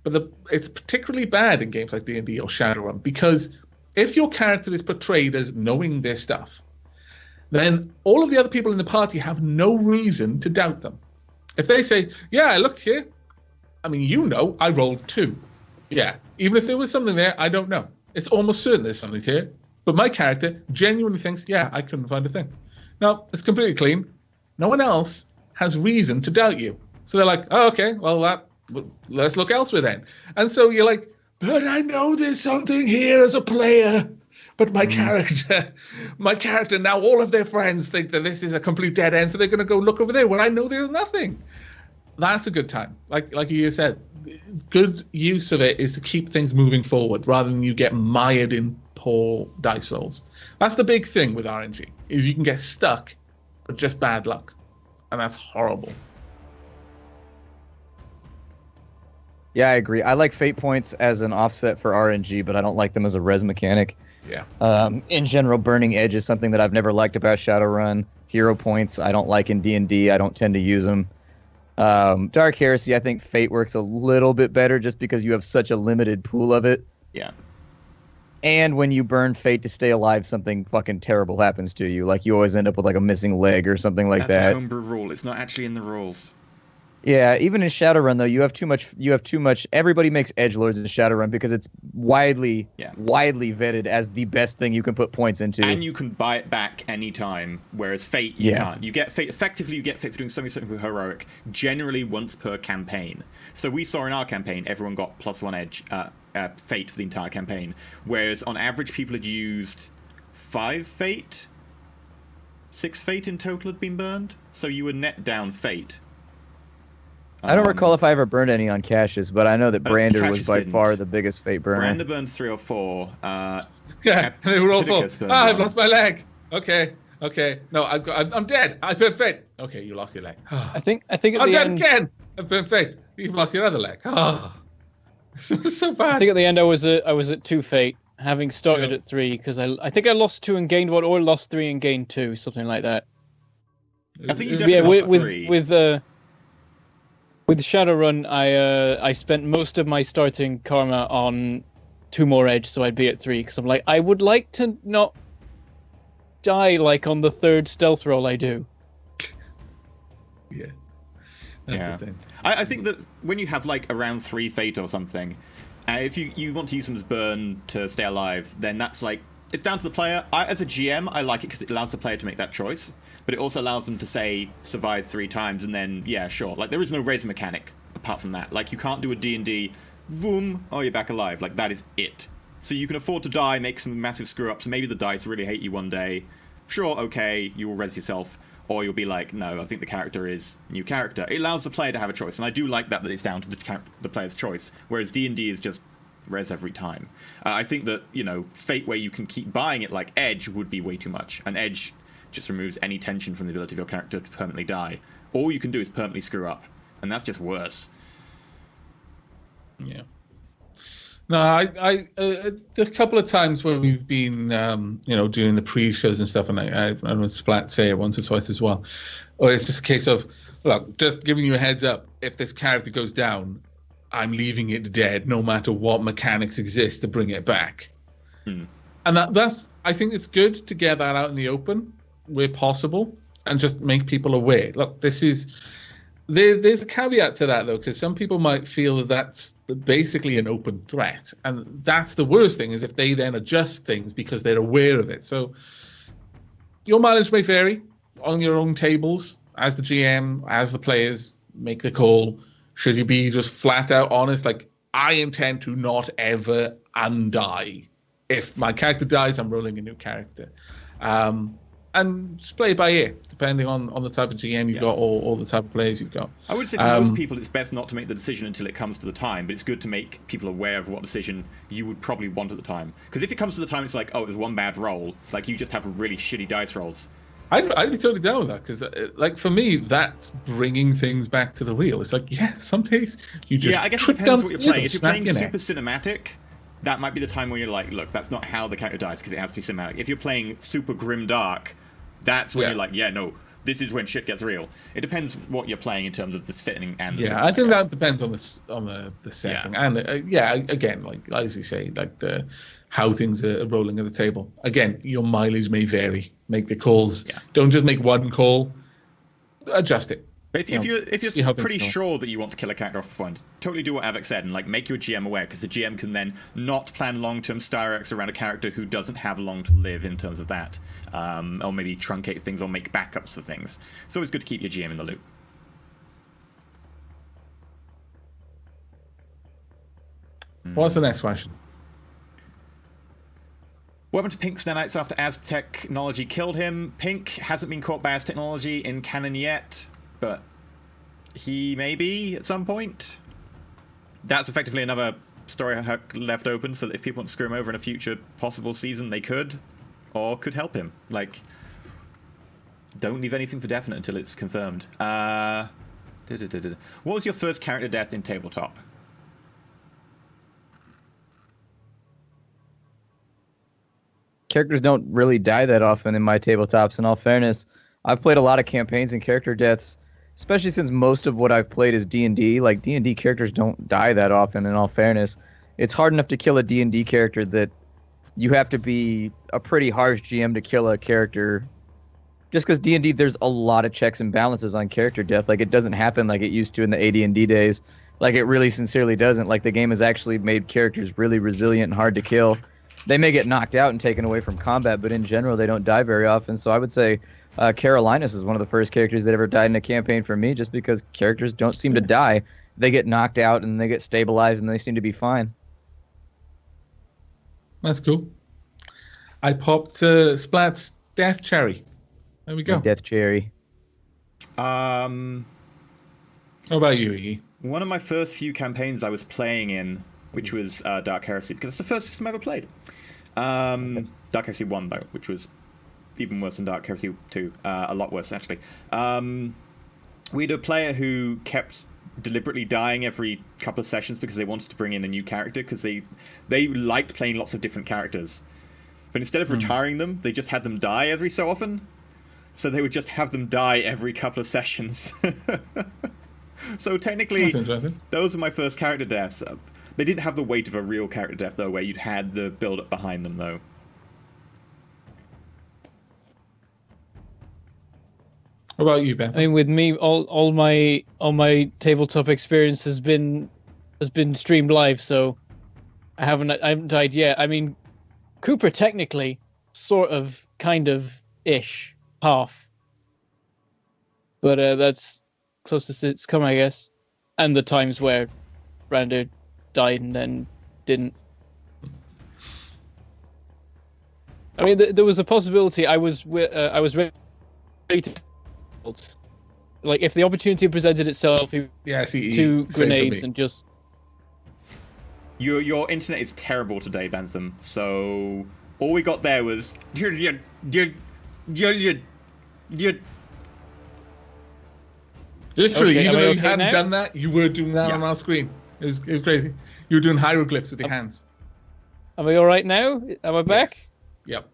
But it's particularly bad in games like D&D or Shadowrun, because if your character is portrayed as knowing their stuff, then all of the other people in the party have no reason to doubt them. If they say, yeah, I looked here, I rolled 2. Yeah, even if there was something there, I don't know. It's almost certain there's something here. But my character genuinely thinks, yeah, I couldn't find a thing. No, it's completely clean. No one else has reason to doubt you. So they're like, oh, okay, well, let's look elsewhere then. And so you're like, but I know there's something here as a player. But my character, now all of their friends think that this is a complete dead end, so they're going to go look over there where I know there's nothing. That's a good time. Like you said, good use of it is to keep things moving forward rather than you get mired in poor dice rolls. That's the big thing with RNG, is you can get stuck with just bad luck, and that's horrible. Yeah, I agree. I like fate points as an offset for RNG, but I don't like them as a res mechanic. Yeah. In general, burning edge is something that I've never liked about Shadowrun. Hero points I don't like in D&D. I don't tend to use them. Dark Heresy, I think fate works a little bit better just because you have such a limited pool of it. Yeah. And when you burn fate to stay alive, something fucking terrible happens to you. Like, you always end up with like a missing leg or something like that. That's a homebrew rule. It's not actually in the rules. Yeah, even in Shadowrun though, you have too much. Everybody makes edgelords in Shadowrun because it's widely vetted as the best thing you can put points into. And you can buy it back anytime, whereas Fate you can't. You get Fate effectively. You get Fate for doing something heroic, generally once per campaign. So we saw in our campaign, everyone got +1 edge Fate for the entire campaign, whereas on average people had used 5 Fate, 6 Fate in total had been burned. So you would net down Fate. I don't recall if I ever burned any on caches, but I know that Brander was by far the biggest Fate burner. Brander burned 3 or 4. Yeah, they were all full. I've lost my leg. Okay. No, I'm dead. I burned Fate. Okay, you lost your leg. I think at I'm the dead end, again. I burned Fate. You've lost your other leg. Oh, so bad. I think at the end I was at 2 Fate, having started at 3, because I think I lost 2 and gained 1, or lost 3 and gained 2, something like that. I think you definitely lost 3. With Shadowrun, I spent most of my starting karma on 2 more edge, so I'd be at 3. Because I'm like, I would like to not die like on the 3rd stealth roll I do. Yeah, that's the thing. I think that when you have like around 3 Fate or something, if you want to use them as burn to stay alive, then that's like, it's down to the player. As a GM, I like it because it allows the player to make that choice, but it also allows them to say survive 3 times and then sure. Like there is no res mechanic apart from that. Like you can't do a D&D, boom, oh you're back alive. Like that is it. So you can afford to die, make some massive screw ups. Maybe the dice really hate you one day. Sure, okay, you will res yourself, or you'll be like, no, I think the character is new character. It allows the player to have a choice, and I do like that it's down to the player's choice. Whereas D&D is just res every time. I think that, Fate where you can keep buying it like Edge would be way too much. And Edge just removes any tension from the ability of your character to permanently die. All you can do is permanently screw up, and that's just worse. Yeah. No, I a couple of times when we've been, doing the pre-shows and stuff, and I know Splat say it once or twice as well, or it's just a case of, look, just giving you a heads up, if this character goes down, I'm leaving it dead, no matter what mechanics exist to bring it back. And that's, I think it's good to get that out in the open where possible and just make people aware. Look, there's a caveat to that though, because some people might feel that that's basically an open threat, and that's the worst thing, is if they then adjust things because they're aware of it. So your mileage may vary on your own tables. As the GM, as the players, make the call. Should you be just flat out honest? Like, I intend to not ever undie. If my character dies, I'm rolling a new character. And just play it by ear, depending on the type of GM you've got or the type of players you've got. I would say for most people, it's best not to make the decision until it comes to the time, but it's good to make people aware of what decision you would probably want at the time. Because if it comes to the time, it's like, oh, there's one bad roll. Like, you just have really shitty dice rolls. I'd be totally down with that, because, for me, that's bringing things back to the real. It's like, some days you just I guess it depends what you're playing. If you're playing super cinematic, that might be the time when you're like, look, that's not how the character dies, because it has to be cinematic. If you're playing super grim dark, that's when you're like, no, this is when shit gets real. It depends what you're playing in terms of the setting and the system, I think that depends on the setting. And again, like as you say, like how things are rolling at the table. Again, your mileage may vary. Make the calls. Don't just make one call. Adjust it. But if you're pretty sure that you want to kill a character off the front, totally do what Avik said and make your GM aware, because the GM can then not plan long-term star arcs around a character who doesn't have long to live in terms of that, or maybe truncate things or make backups for things. It's always good to keep your GM in the loop. What's the next question? What happened to Pink's nanites after Aztec technology killed him? Pink hasn't been caught by Az technology in canon yet, but he may be at some point. That's effectively another story hook left open, so that if people want to screw him over in a future possible season, they could, or could help him. Don't leave anything for definite until it's confirmed. What was your first character death in Tabletop? Characters don't really die that often in my tabletops, in all fairness. I've played a lot of campaigns and character deaths, especially since most of what I've played is D&D. Like, D&D characters don't die that often, in all fairness. It's hard enough to kill a D&D character that you have to be a pretty harsh GM to kill a character just because D&D, there's a lot of checks and balances on character death. Like, it doesn't happen like it used to in the AD&D days. Like, it really sincerely doesn't. Like, the game has actually made characters really resilient and hard to kill. They may get knocked out and taken away from combat, but in general, they don't die very often. So I would say Carolinus is one of the first characters that ever died in a campaign for me, just because characters don't seem to die. They get knocked out and they get stabilized and they seem to be fine. That's cool. I popped Splat's Death Cherry. There we go. Death Cherry. How about you, Iggy? One of my first few campaigns I was playing in, which was Dark Heresy, because it's the first system I ever played. Dark Heresy 1, though, which was even worse than Dark Heresy 2. A lot worse, actually. We had a player who kept deliberately dying every couple of sessions because they wanted to bring in a new character, because they liked playing lots of different characters. But instead of retiring them, they just had them die every so often. So they would just have them die every couple of sessions. So technically, those were my first character deaths. They didn't have the weight of a real character death, though, where you'd had the build-up behind them, though. What about you, Ben? I mean, with me, all my tabletop experience has been streamed live, so I haven't died yet. I mean, Cooper technically, sort of, kind of, ish, half, but that's closest it's come, I guess. And the times where Rander died and then didn't. I mean, there was a possibility. I was ready to, like, if the opportunity presented itself, two grenades and just. Your internet is terrible today, Bantham. So all we got there was Literally, okay, even though you okay hadn't now? done that, you were doing that on our screen. It was crazy. You were doing hieroglyphs with your hands. Am I all right now? Am I back? Yes. Yep.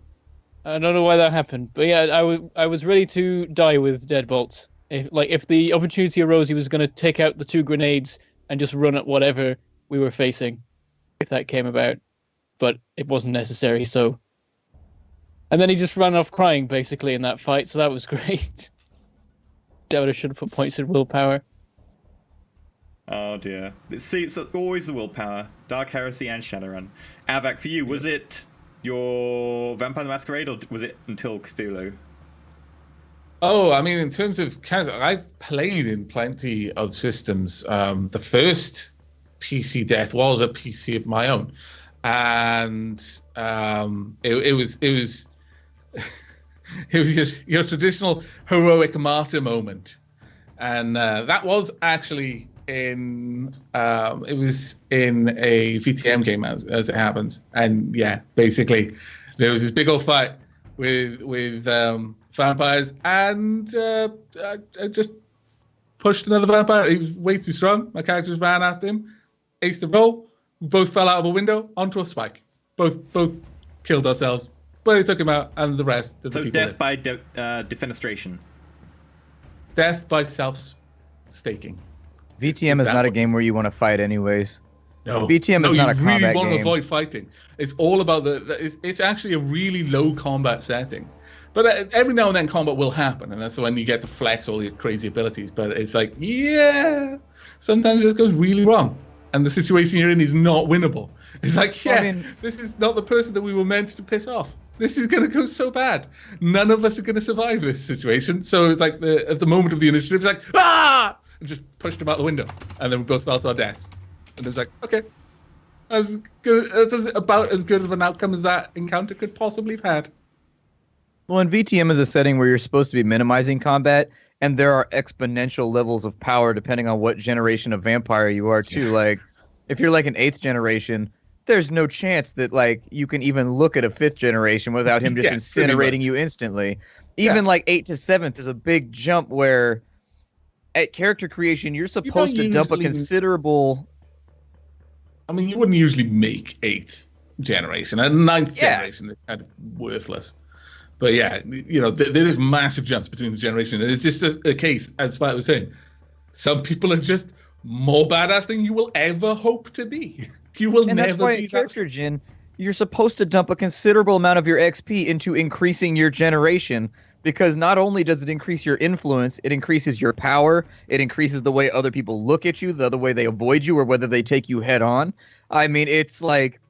I don't know why that happened, but yeah, I was ready to die with Deadbolt. If the opportunity arose, he was going to take out the two grenades and just run at whatever we were facing, if that came about. But it wasn't necessary, so. And then he just ran off crying, basically, in that fight, so that was great. Doubt I should have put points in willpower. Oh dear. See, it's always the willpower. Dark Heresy and Shadowrun. Avak, for you, was it your Vampire the Masquerade, or was it Until Cthulhu? Oh, I mean, in terms of I've played in plenty of systems. The first PC death was a PC of my own, and it was it was your traditional heroic martyr moment, and that was actually in it was in a VTM game as it happens. And yeah, basically there was this big old fight with vampires, and I just pushed another vampire. He was way too strong. My characters ran after him, aced the roll. We both fell out of a window onto a spike. Both killed ourselves, but they took him out, and the rest of the people death lived. by defenestration. Death by self-staking. VTM is not a game where you want to fight anyways. No, VTM is not a combat you really want to game. avoid fighting. It's all about it's actually a really low combat setting. But every now and then combat will happen, and that's when you get to flex all your crazy abilities. But it's like, yeah, sometimes this goes really wrong, and the situation you're in is not winnable. It's like, this is not the person that we were meant to piss off. This is going to go so bad. None of us are going to survive this situation. So it's like at the moment of the initiative, it's like, ah! And just pushed him out the window, and then we both fell to our deaths. And it's like, okay, that's about as good of an outcome as that encounter could possibly have had. Well, in VTM is a setting where you're supposed to be minimizing combat, and there are exponential levels of power depending on what generation of vampire you are too. Like, if you're like an 8th generation, there's no chance that like you can even look at a 5th generation without him just incinerating you instantly. Even like 8 to 7th is a big jump where at character creation you're supposed to dump a considerable. I mean, you wouldn't usually make 8th generation. And 9th generation is kind of worthless. But yeah, you know, there is massive jumps between the generations. It's just a case, as Spike was saying, some people are just more badass than you will ever hope to be. You will and never that's why be in character gen, you're supposed to dump a considerable amount of your XP into increasing your generation. because not only does it increase your influence, it increases your power, it increases the way other people look at you, the other way they avoid you, or whether they take you head on. I mean, it's like,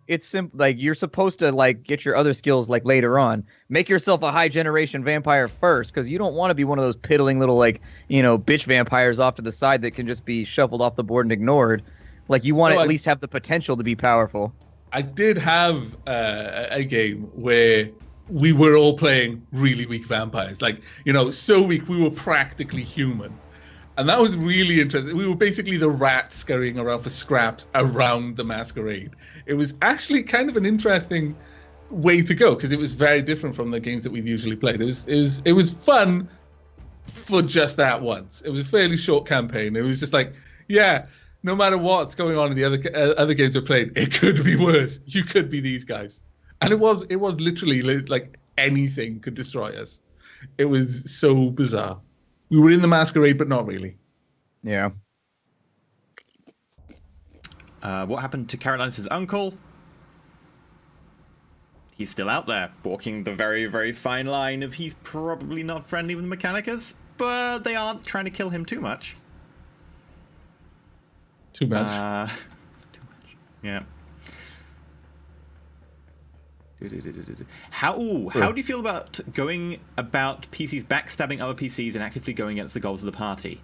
it's simple. Like, you're supposed to like get your other skills like later on. Make yourself a high generation vampire first, because you don't want to be one of those piddling little like, you know, bitch vampires off to the side that can just be shuffled off the board and ignored. Like, you want to at least have the potential to be powerful. I did have a game where we were all playing really weak vampires. Like, you know, so weak we were practically human. And that was really interesting. We were basically the rats scurrying around for scraps around the Masquerade. It was actually kind of an interesting way to go, because it was very different from the games that we've usually played. It was fun for just that once. It was a fairly short campaign. It was just like, yeah, no matter what's going on in the other games we played, it could be worse. You could be these guys. And it was literally like anything could destroy us. It was so bizarre. We were in the Masquerade, but not really. Yeah. What happened to Caroline's uncle? He's still out there, walking the very, very fine line of he's probably not friendly with the Mechanicus, but they aren't trying to kill him too much. Too much. Too much. Yeah. How do you feel about going about PCs backstabbing other PCs and actively going against the goals of the party?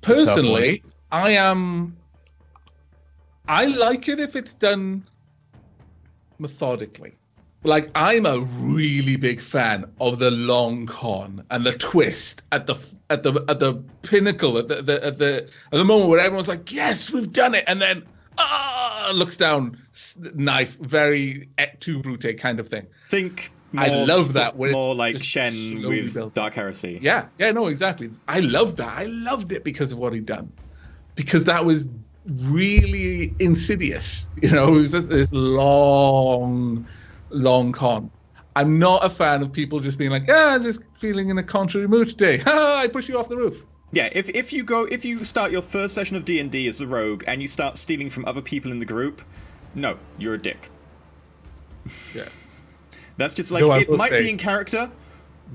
Personally, I like it if it's done methodically. Like, I'm a really big fan of the long con and the twist at the pinnacle at the moment where everyone's like, yes, we've done it, and then looks down, knife, very et tu brute kind of thing. I love that. More like Shen with built. Dark Heresy. Yeah, no, exactly. I loved that. I loved it because of what he'd done. Because that was really insidious. You know, it was this long con. I'm not a fan of people just being like, I'm just feeling in a contrary mood today. I push you off the roof. Yeah, if you start your first session of D&D as the rogue and you start stealing from other people in the group, no, you're a dick. Yeah. That's just like, it might be in character,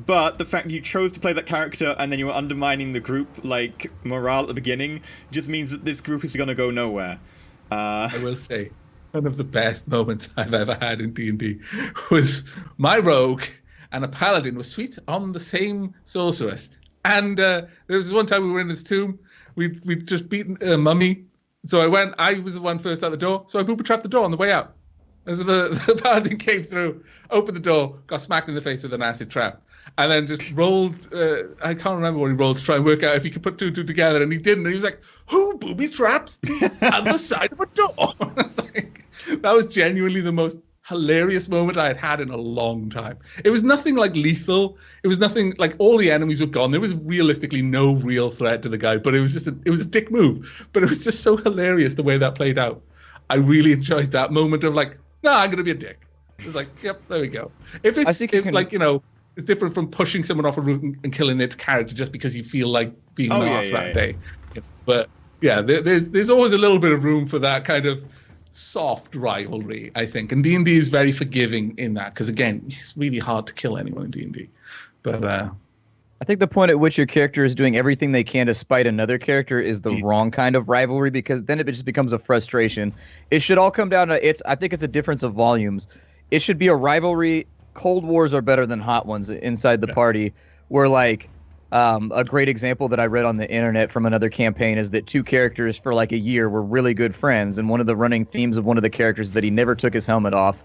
but the fact you chose to play that character and then you were undermining the group, like, morale at the beginning, just means that this group is going to go nowhere. I will say, one of the best moments I've ever had in D&D was my rogue and a paladin were sweet on the same sorceress. And there was one time we were in this tomb. We'd just beaten a mummy. So I was the one first out the door. So I booby trapped the door on the way out. As the paladin came through, opened the door, got smacked in the face with an acid trap, and then just rolled. I can't remember what he rolled to try and work out if he could put two and two together, and he didn't. And he was like, "Who booby traps the other side of a door?" I was like, that was genuinely the most hilarious moment I had had in a long time. It was nothing like lethal. It was nothing like, all the enemies were gone. There was realistically no real threat to the guy, but it was just it was a dick move. But it was just so hilarious the way that played out. I really enjoyed that moment of like, no, I'm going to be a dick. It's like, yep, there we go. If it's like, you know, it's different from pushing someone off a roof and killing their character just because you feel like being an arse that day. But yeah, there's always a little bit of room for that kind of soft rivalry, I think. And D&D is very forgiving in that, because again, it's really hard to kill anyone in D&D. But I think the point at which your character is doing everything they can to spite another character is the wrong kind of rivalry, because then it just becomes a frustration. It should all come down to I think it's a difference of volumes. It should be a rivalry. Cold Wars are better than hot ones inside the party, where like a great example that I read on the internet from another campaign is that two characters for like a year were really good friends, and one of the running themes of one of the characters is that he never took his helmet off,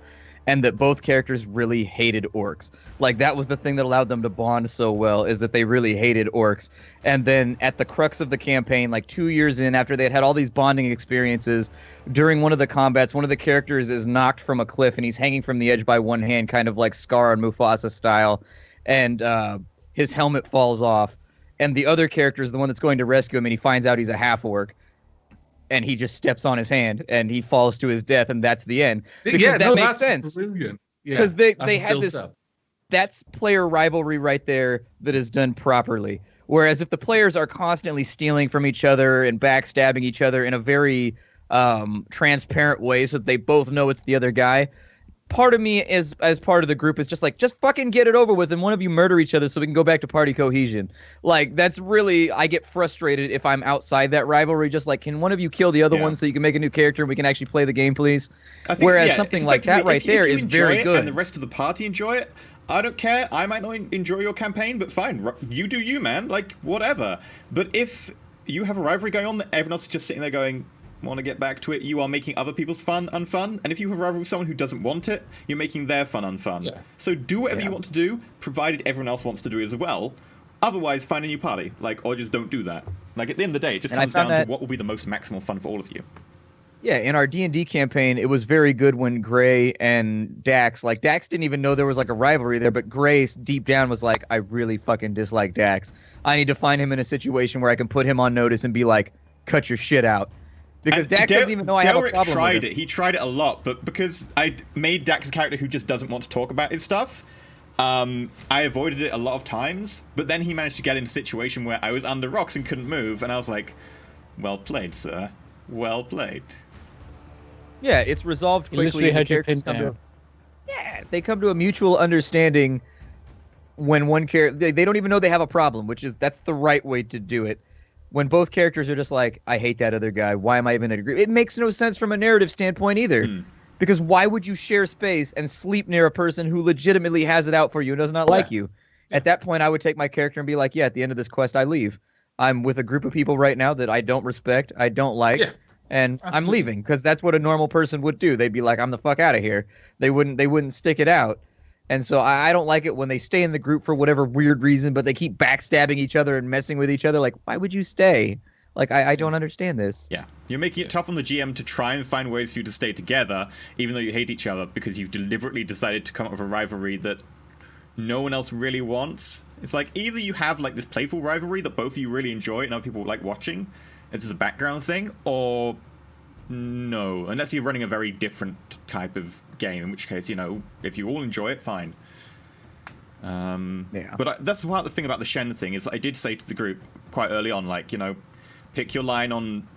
and that both characters really hated orcs. Like, that was the thing that allowed them to bond so well, is that they really hated orcs. And then at the crux of the campaign, like 2 years in, after they had all these bonding experiences, during one of the combats, one of the characters is knocked from a cliff and he's hanging from the edge by one hand, kind of like Scar and Mufasa style. And his helmet falls off. And the other character is the one that's going to rescue him, and he finds out he's a half-orc. And he just steps on his hand, and he falls to his death, and that's the end. Because that makes sense. Brilliant. Because they had this. That's player rivalry right there that is done properly. Whereas if the players are constantly stealing from each other and backstabbing each other in a very transparent way, so that they both know it's the other guy, part of me as part of the group is just like, just fucking get it over with and one of you murder each other so we can go back to party cohesion. Like, that's really, I get frustrated if I'm outside that rivalry, just like, can one of you kill the other one so you can make a new character and we can actually play the game, please? Whereas something like that right there is very good. And the rest of the party enjoy it, I don't care. I might not enjoy your campaign, but fine. You do you, man. Like, whatever. But if you have a rivalry going on that everyone else is just sitting there going, want to get back to it, you are making other people's fun unfun. And if you have a rivalry with someone who doesn't want it, you're making their fun unfun. Yeah. So do whatever you want to do, provided everyone else wants to do it as well. Otherwise, find a new party. Like, or just don't do that. Like, at the end of the day, it just comes down to what will be the most maximal fun for all of you. Yeah, in our D&D campaign, it was very good when Gray and Dax, like, Dax didn't even know there was, like, a rivalry there, but Gray, deep down, was like, I really fucking dislike Dax. I need to find him in a situation where I can put him on notice and be like, cut your shit out. Because Dax doesn't even know I have a problem with it. He tried it a lot, but because I made Dax a character who just doesn't want to talk about his stuff, I avoided it a lot of times, but then he managed to get in a situation where I was under rocks and couldn't move, and I was like, well played, sir. Well played. Yeah, it's resolved quickly. They come to a mutual understanding when one character... They don't even know they have a problem, that's the right way to do it. When both characters are just like, I hate that other guy, why am I even agree? It makes no sense from a narrative standpoint either. Because why would you share space and sleep near a person who legitimately has it out for you and does not like you? At that point, I would take my character and be like, yeah, at the end of this quest, I leave. I'm with a group of people right now that I don't respect, I don't like, and I'm leaving. Because that's what a normal person would do. They'd be like, I'm the fuck out of here. They wouldn't stick it out. And so I don't like it when they stay in the group for whatever weird reason, but they keep backstabbing each other and messing with each other. Like, why would you stay? Like, I don't understand this. Yeah. You're making it tough on the GM to try and find ways for you to stay together, even though you hate each other, because you've deliberately decided to come up with a rivalry that no one else really wants. It's like, either you have, like, this playful rivalry that both of you really enjoy and other people like watching, it's a background thing, or no. Unless you're running a very different type of game, in which case, if you all enjoy it, fine. But that's the thing about the Shen thing, is I did say to the group quite early on, like, pick your line on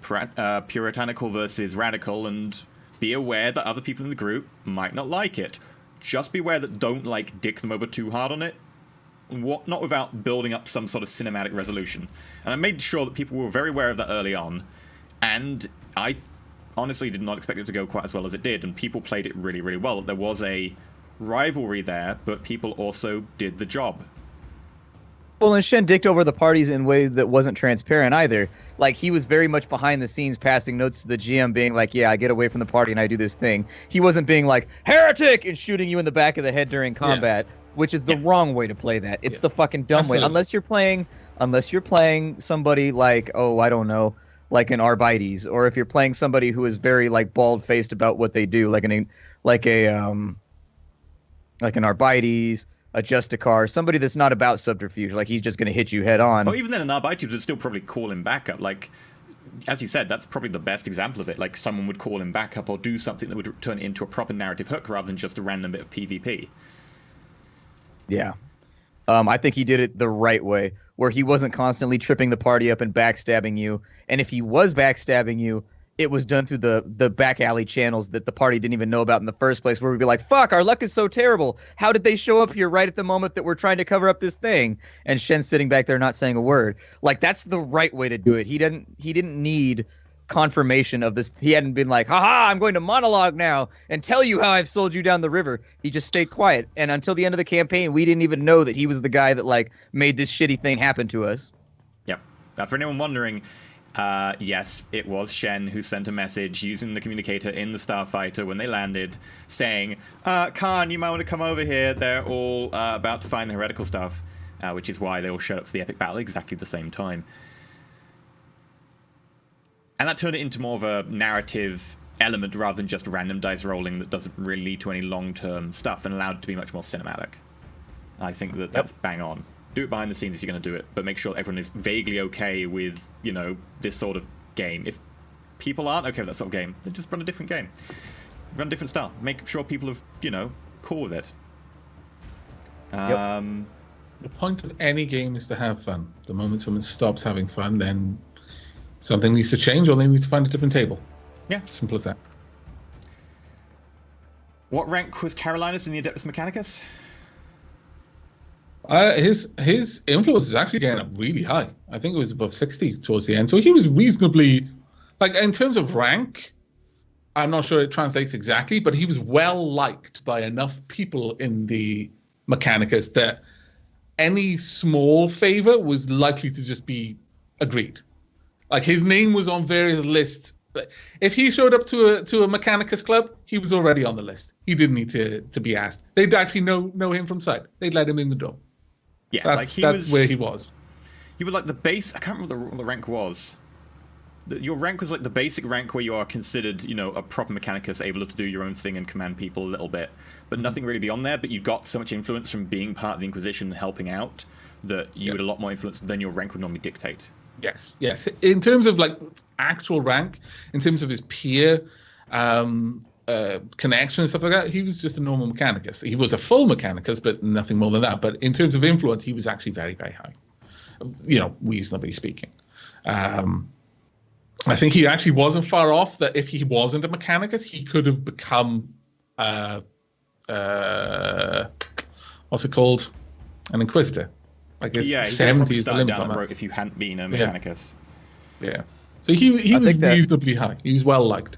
puritanical versus radical, and be aware that other people in the group might not like it. Just be aware that don't, like, dick them over too hard on it. Not without building up some sort of cinematic resolution. And I made sure that people were very aware of that early on, and I honestly did not expect it to go quite as well as it did, and people played it really, really well. There was a rivalry there, but people also did the job. Well, and Shen dicked over the parties in ways that wasn't transparent either. Like, he was very much behind the scenes passing notes to the GM being like, yeah, I get away from the party and I do this thing. He wasn't being like, heretic, and shooting you in the back of the head during combat, which is the wrong way to play that. It's the fucking dumb way. Unless you're playing somebody like, I don't know, like an Arbites, or if you're playing somebody who is very, like, bald-faced about what they do, like an Arbites, a Justicar, somebody that's not about subterfuge, like he's just going to hit you head on. Or even then, an Arbites would still probably call him back up. Like, as you said, that's probably the best example of it. Like, someone would call him back up or do something that would turn it into a proper narrative hook rather than just a random bit of PvP. Yeah. I think he did it the right way, where he wasn't constantly tripping the party up and backstabbing you. And if he was backstabbing you, it was done through the back alley channels that the party didn't even know about in the first place, where we'd be like, fuck, our luck is so terrible. How did they show up here right at the moment that we're trying to cover up this thing? And Shen's sitting back there not saying a word. Like, that's the right way to do it. He didn't need confirmation of this. He hadn't been like, haha, I'm going to monologue now and tell you how I've sold you down the river. He just stayed quiet. And until the end of the campaign, we didn't even know that he was the guy that, like, made this shitty thing happen to us. Yep. For anyone wondering, yes, it was Shen who sent a message using the communicator in the Starfighter when they landed, saying, Khan, you might want to come over here. They're all about to find the heretical stuff, which is why they all showed up for the epic battle at exactly the same time. And that turned it into more of a narrative element rather than just random dice rolling that doesn't really lead to any long-term stuff, and allowed it to be much more cinematic. I think that's bang on. Do it behind the scenes if you're going to do it, but make sure everyone is vaguely okay with, this sort of game. If people aren't okay with that sort of game, then just run a different game. Run a different style. Make sure people are, cool with it. The point of any game is to have fun. The moment someone stops having fun, then something needs to change, or they need to find a different table. Yeah. Simple as that. What rank was Carolinus in the Adeptus Mechanicus? His influence is actually getting up really high. I think it was above 60 towards the end. So he was reasonably, like, in terms of rank, I'm not sure it translates exactly, but he was well liked by enough people in the Mechanicus that any small favor was likely to just be agreed. Like, his name was on various lists. But if he showed up to a Mechanicus club, he was already on the list. He didn't need to be asked. They'd actually know him from sight. They'd let him in the door. Yeah, that's where he was. You were like the base. I can't remember what the rank was. Your rank was like the basic rank where you are considered, you know, a proper Mechanicus, able to do your own thing and command people a little bit, but nothing really beyond there. But you got so much influence from being part of the Inquisition and helping out that you had a lot more influence than your rank would normally dictate. Yes. In terms of like actual rank, in terms of his peer connection and stuff like that, he was just a normal Mechanicus. He was a full Mechanicus, but nothing more than that. But in terms of influence, he was actually very, very high. You know, reasonably speaking. I think he actually wasn't far off that if he wasn't a Mechanicus, he could have become, what's it called? An Inquisitor. Like his 70 is the limit on that. If you hadn't been a Mechanicus. Yeah. So he was reasonably high. He was well liked.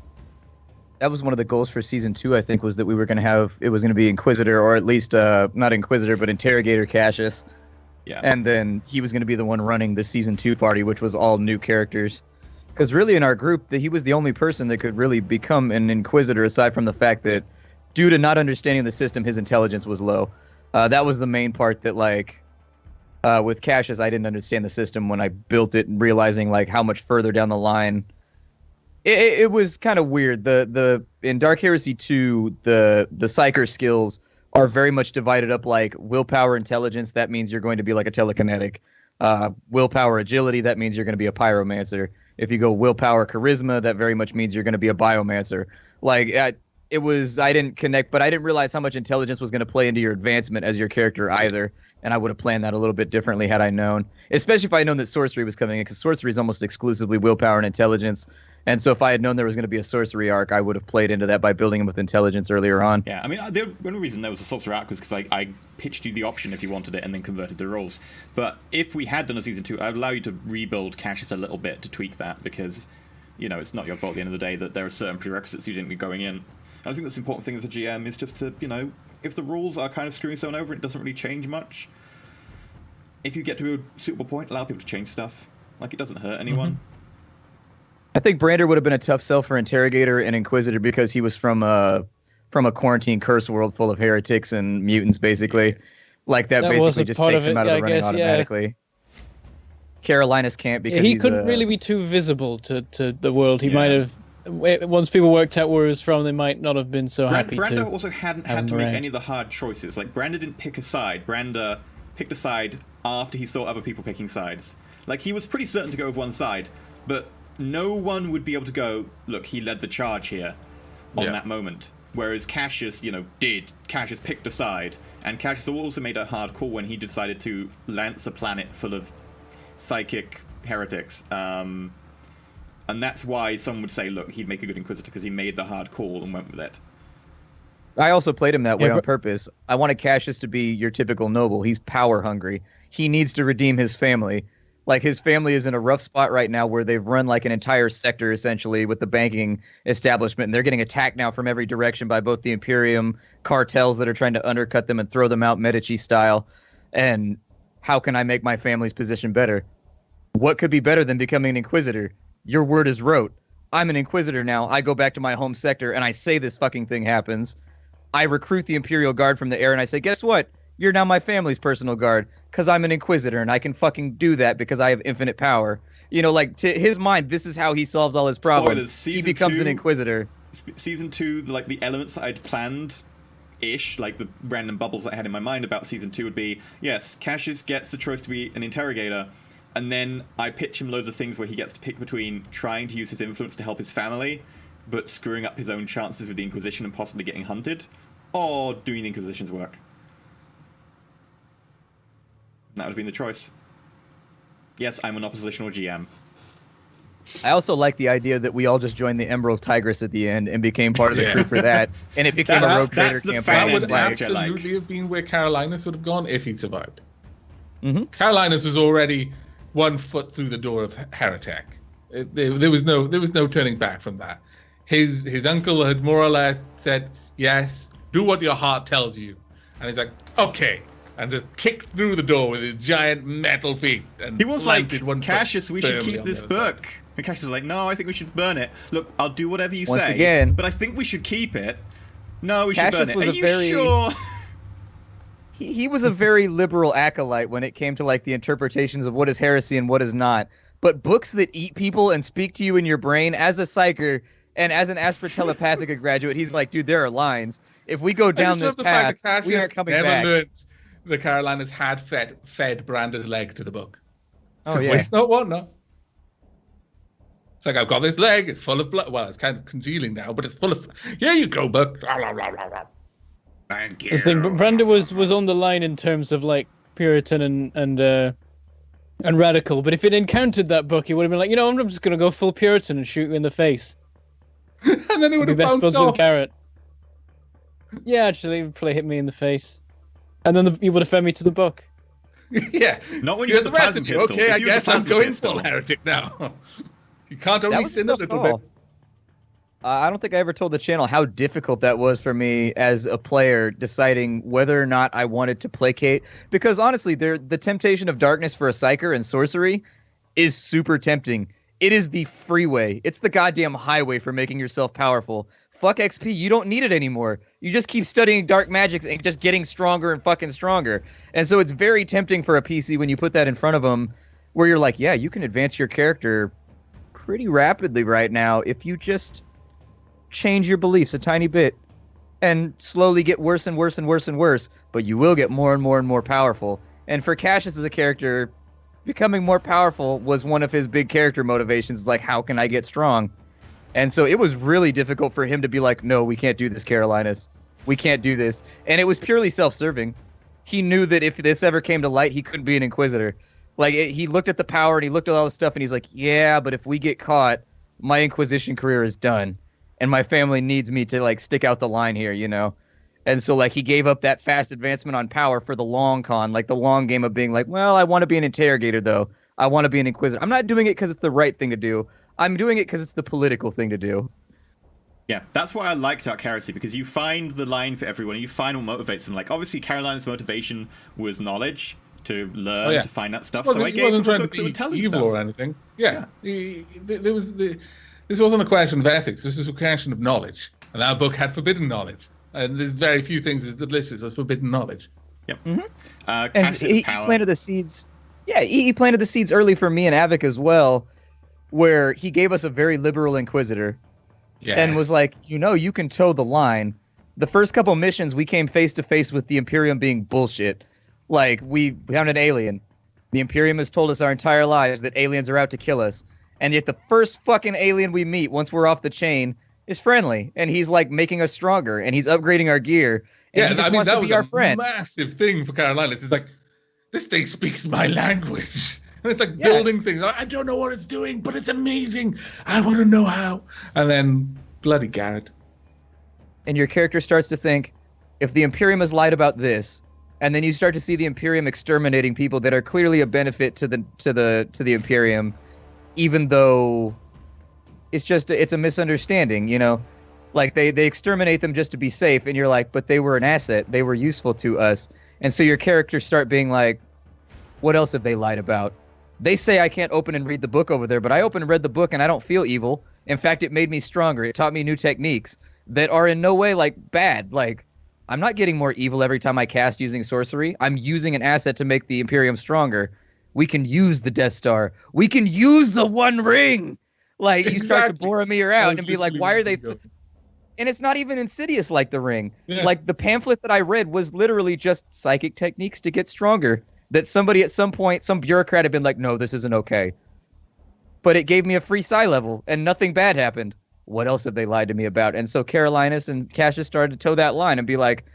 That was one of the goals for season 2, I think, was that we were going to have, it was going to be Inquisitor, or at least, not Inquisitor, but Interrogator Cassius. Yeah. And then he was going to be the one running the season 2 party, which was all new characters. Because really in our group, he was the only person that could really become an Inquisitor, aside from the fact that due to not understanding the system, his intelligence was low. That was the main part that, like, with Cassius, I didn't understand the system when I built it, and realizing, like, how much further down the line. It was kind of weird. In Dark Heresy 2, the Psyker skills are very much divided up like willpower intelligence, that means you're going to be like a telekinetic. Willpower agility, that means you're going to be a pyromancer. If you go willpower charisma, that very much means you're going to be a biomancer. Like, I didn't connect, but I didn't realize how much intelligence was going to play into your advancement as your character either. And I would have planned that a little bit differently had I known, especially if I had known that sorcery was coming in, because sorcery is almost exclusively willpower and intelligence. And so if I had known there was going to be a sorcery arc, I would have played into that by building him with intelligence earlier on. Yeah, I mean, the only reason there was a sorcery arc was because I pitched you the option if you wanted it and then converted the roles. But if we had done a season 2, I'd allow you to rebuild Cassius a little bit to tweak that, because, you know, it's not your fault at the end of the day that there are certain prerequisites you didn't get going in. And I think that's the important thing as a GM is just to, you know, if the rules are kind of screwing someone over, it doesn't really change much. If you get to a suitable point, allow people to change stuff. Like, it doesn't hurt anyone. Mm-hmm. I think Brander would have been a tough sell for Interrogator and Inquisitor because he was from a quarantine curse world full of heretics and mutants, basically. Like, that basically just takes him out of the running automatically. Yeah. Carolinus can't because he couldn't really be too visible to the world. He might have, once people worked out where he was from, they might not have been so happy. Brander also hadn't had to make any of the hard choices. Like, Brander didn't pick a side. Brander picked a side after he saw other people picking sides. Like, he was pretty certain to go with one side, but no one would be able to go, look, he led the charge here on that moment. Whereas Cassius, you know, Cassius picked a side, and Cassius also made a hard call when he decided to lance a planet full of psychic heretics. And that's why someone would say, look, he'd make a good Inquisitor because he made the hard call and went with it. I also played him that way on purpose. I wanted Cassius to be your typical noble. He's power hungry. He needs to redeem his family. Like, his family is in a rough spot right now where they've run like an entire sector essentially with the banking establishment, and they're getting attacked now from every direction by both the Imperium cartels that are trying to undercut them and throw them out Medici style. And how can I make my family's position better? What could be better than becoming an Inquisitor? Your word is wrote. I'm an Inquisitor now. I go back to my home sector and I say this fucking thing happens. I recruit the Imperial Guard from the air and I say, guess what? You're now my family's personal guard because I'm an Inquisitor and I can fucking do that because I have infinite power. You know, like, to his mind, this is how he solves all his problems. Spoilers, he becomes an Inquisitor. Season 2, like, the elements that I'd planned-ish, like the random bubbles that I had in my mind about Season 2 would be, yes, Cassius gets the choice to be an Interrogator, and then I pitch him loads of things where he gets to pick between trying to use his influence to help his family, but screwing up his own chances with the Inquisition and possibly getting hunted, or doing the Inquisition's work. That would have been the choice. Yes, I'm an oppositional GM. I also like the idea that we all just joined the Emerald Tigress at the end and became part of the crew for that, and it became a Rogue Trader the campaign. fan That would like- absolutely have been where Carolinus would have gone if he'd survived. Mm-hmm. Carolinus was already 1 foot through the door of Heretic. There was no turning back from that. His uncle had more or less said, yes, do what your heart tells you. And he's like, okay. And just kicked through the door with his giant metal feet. And He was like, planted 1 foot Cassius, we should firmly keep on the this other side. book. And Cassius was like, no, I think we should burn it. Look, I'll do whatever you Once say. again, but I think we should keep it. No, we should Cassius burn it. was Are a you very- sure? He was a very liberal acolyte when it came to like the interpretations of what is heresy and what is not. But books that eat people and speak to you in your brain, as a psyker and as an Asper Telepathica graduate, he's like, dude, there are lines. If we go down this path, we aren't coming never back. learned the Carolinus had fed Branda's leg to the book. Oh, So yeah. waste not, want not. It's like, I've got this leg, it's full of blood. Well, it's kind of congealing now, but it's full of... Here you go, book. Thank you. The thing, but Branda was on the line in terms of like Puritan and radical. But if it encountered that book, he would have been like, I'm just gonna go full Puritan and shoot you in the face. And then he would Be have best bounced buds with off. carrot. Yeah, actually, he'd probably hit me in the face, and then he would have fed me to the book. Yeah. Not when You're you the have the rest plasma of you. pistol. Okay, If I you have the guess I'm plasma going pistol- full heretic now. You can't That only was sin a a tough little call. bit. I don't think I ever told the channel how difficult that was for me as a player deciding whether or not I wanted to placate. Because honestly, the temptation of darkness for a psyker and sorcery is super tempting. It is the freeway. It's the goddamn highway for making yourself powerful. Fuck XP, you don't need it anymore. You just keep studying dark magics and just getting stronger and fucking stronger. And so it's very tempting for a PC when you put that in front of them, where you're like, yeah, you can advance your character pretty rapidly right now if you just change your beliefs a tiny bit and slowly get worse and worse and worse and worse, but you will get more and more and more powerful. And for Cassius as a character, becoming more powerful was one of his big character motivations, like, how can I get strong? And so it was really difficult for him to be like, no, we can't do this, Carolinus. We can't do this. And it was purely self-serving. He knew that if this ever came to light, he couldn't be an Inquisitor. Like, he looked at the power and he looked at all the stuff and he's like, yeah, but if we get caught, my Inquisition career is done. And my family needs me to, like, stick out the line here, you know? And so, like, he gave up that fast advancement on power for the long con, like the long game of being like, well, I want to be an interrogator, though. I want to be an Inquisitor. I'm not doing it because it's the right thing to do. I'm doing it because it's the political thing to do. Yeah, that's why I like Dark Heresy, because you find the line for everyone, you find what motivates them. Like, obviously, Carolina's motivation was knowledge, to learn, to find that stuff. So I he gave him wasn't a trying to book that would be tell him evil stuff. or anything. Yeah. This wasn't a question of ethics. This was a question of knowledge. And our book had forbidden knowledge. And there's very few things that listed as forbidden knowledge. Yep. Mm-hmm. And Cassius' he power. planted the seeds. Yeah, he planted the seeds early for me and Avic as well, where he gave us a very liberal Inquisitor. Yes. And was like, you can toe the line. The first couple missions, we came face to face with the Imperium being bullshit. Like, we found an alien. The Imperium has told us our entire lives that aliens are out to kill us. And yet the first fucking alien we meet, once we're off the chain, is friendly. And he's, like, making us stronger. And he's upgrading our gear. And he just wants to be our friend. Massive thing for Carolinus. It's like, this thing speaks my language. And it's like Yeah. building things. I don't know what it's doing, but it's amazing. I want to know how. And then, bloody Garrett. And your character starts to think, if the Imperium has lied about this, and then you start to see the Imperium exterminating people that are clearly a benefit to the Imperium, even though it's a misunderstanding, you know? Like, they exterminate them just to be safe, and you're like, but they were an asset. They were useful to us. And so your characters start being like, what else have they lied about? They say I can't open and read the book over there, but I opened and read the book and I don't feel evil. In fact, it made me stronger. It taught me new techniques that are in no way, like, bad. Like, I'm not getting more evil every time I cast using sorcery. I'm using an asset to make the Imperium stronger. We can use the Death Star. We can use the One Ring. Like, you start to Exactly. Boromir out and be like, why are they... And it's not even insidious like the ring. Yeah. Like, the pamphlet that I read was literally just psychic techniques to get stronger. That somebody at some point, some bureaucrat had been like, no, this isn't okay. But it gave me a free psi level, and nothing bad happened. What else have they lied to me about? And so Carolinus and Cassius started to toe that line and be like,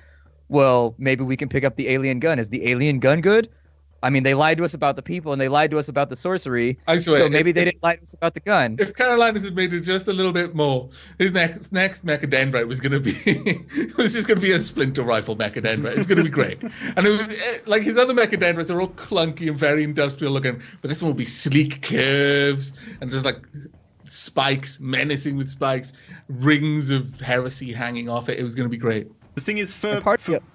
well, maybe we can pick up the alien gun. Is the alien gun good? I mean, they lied to us about the people and they lied to us about the sorcery. I swear, So maybe they didn't lie to us about the gun. If Carolinas had made it just a little bit more, his next Mechadendrite was going to be it was just going to be a splinter rifle Mechadendrite. It's going to be great. And it was like his other Mechadendrites are all clunky and very industrial looking, but this one will be sleek curves and there's like spikes, menacing with spikes, rings of heresy hanging off it. It was going to be great. The thing is, for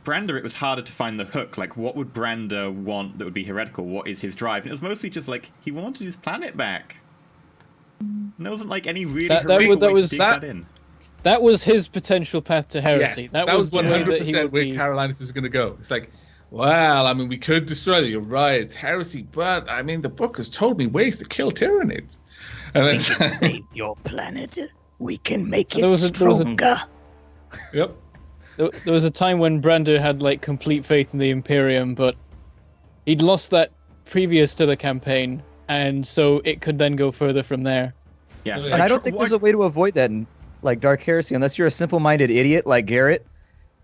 Brander, it was harder to find the hook. Like, what would Brander want that would be heretical? What is his drive? And it was mostly just like, he wanted his planet back. And there wasn't like any really heretical way to dig that in. That was his potential path to heresy. Yes, that was 100% where Carolinus was going to go. It's like, well, I mean, we could destroy it. You're right, it's heresy, but I mean, the book has told me ways to kill Tyranids. And we can save your planet. We can make it stronger. Yep. There was a time when Brander had like complete faith in the Imperium, but he'd lost that previous to the campaign, and so it could then go further from there. Yeah, and I don't think there's a way to avoid that in like Dark Heresy, unless you're a simple-minded idiot like Garrett.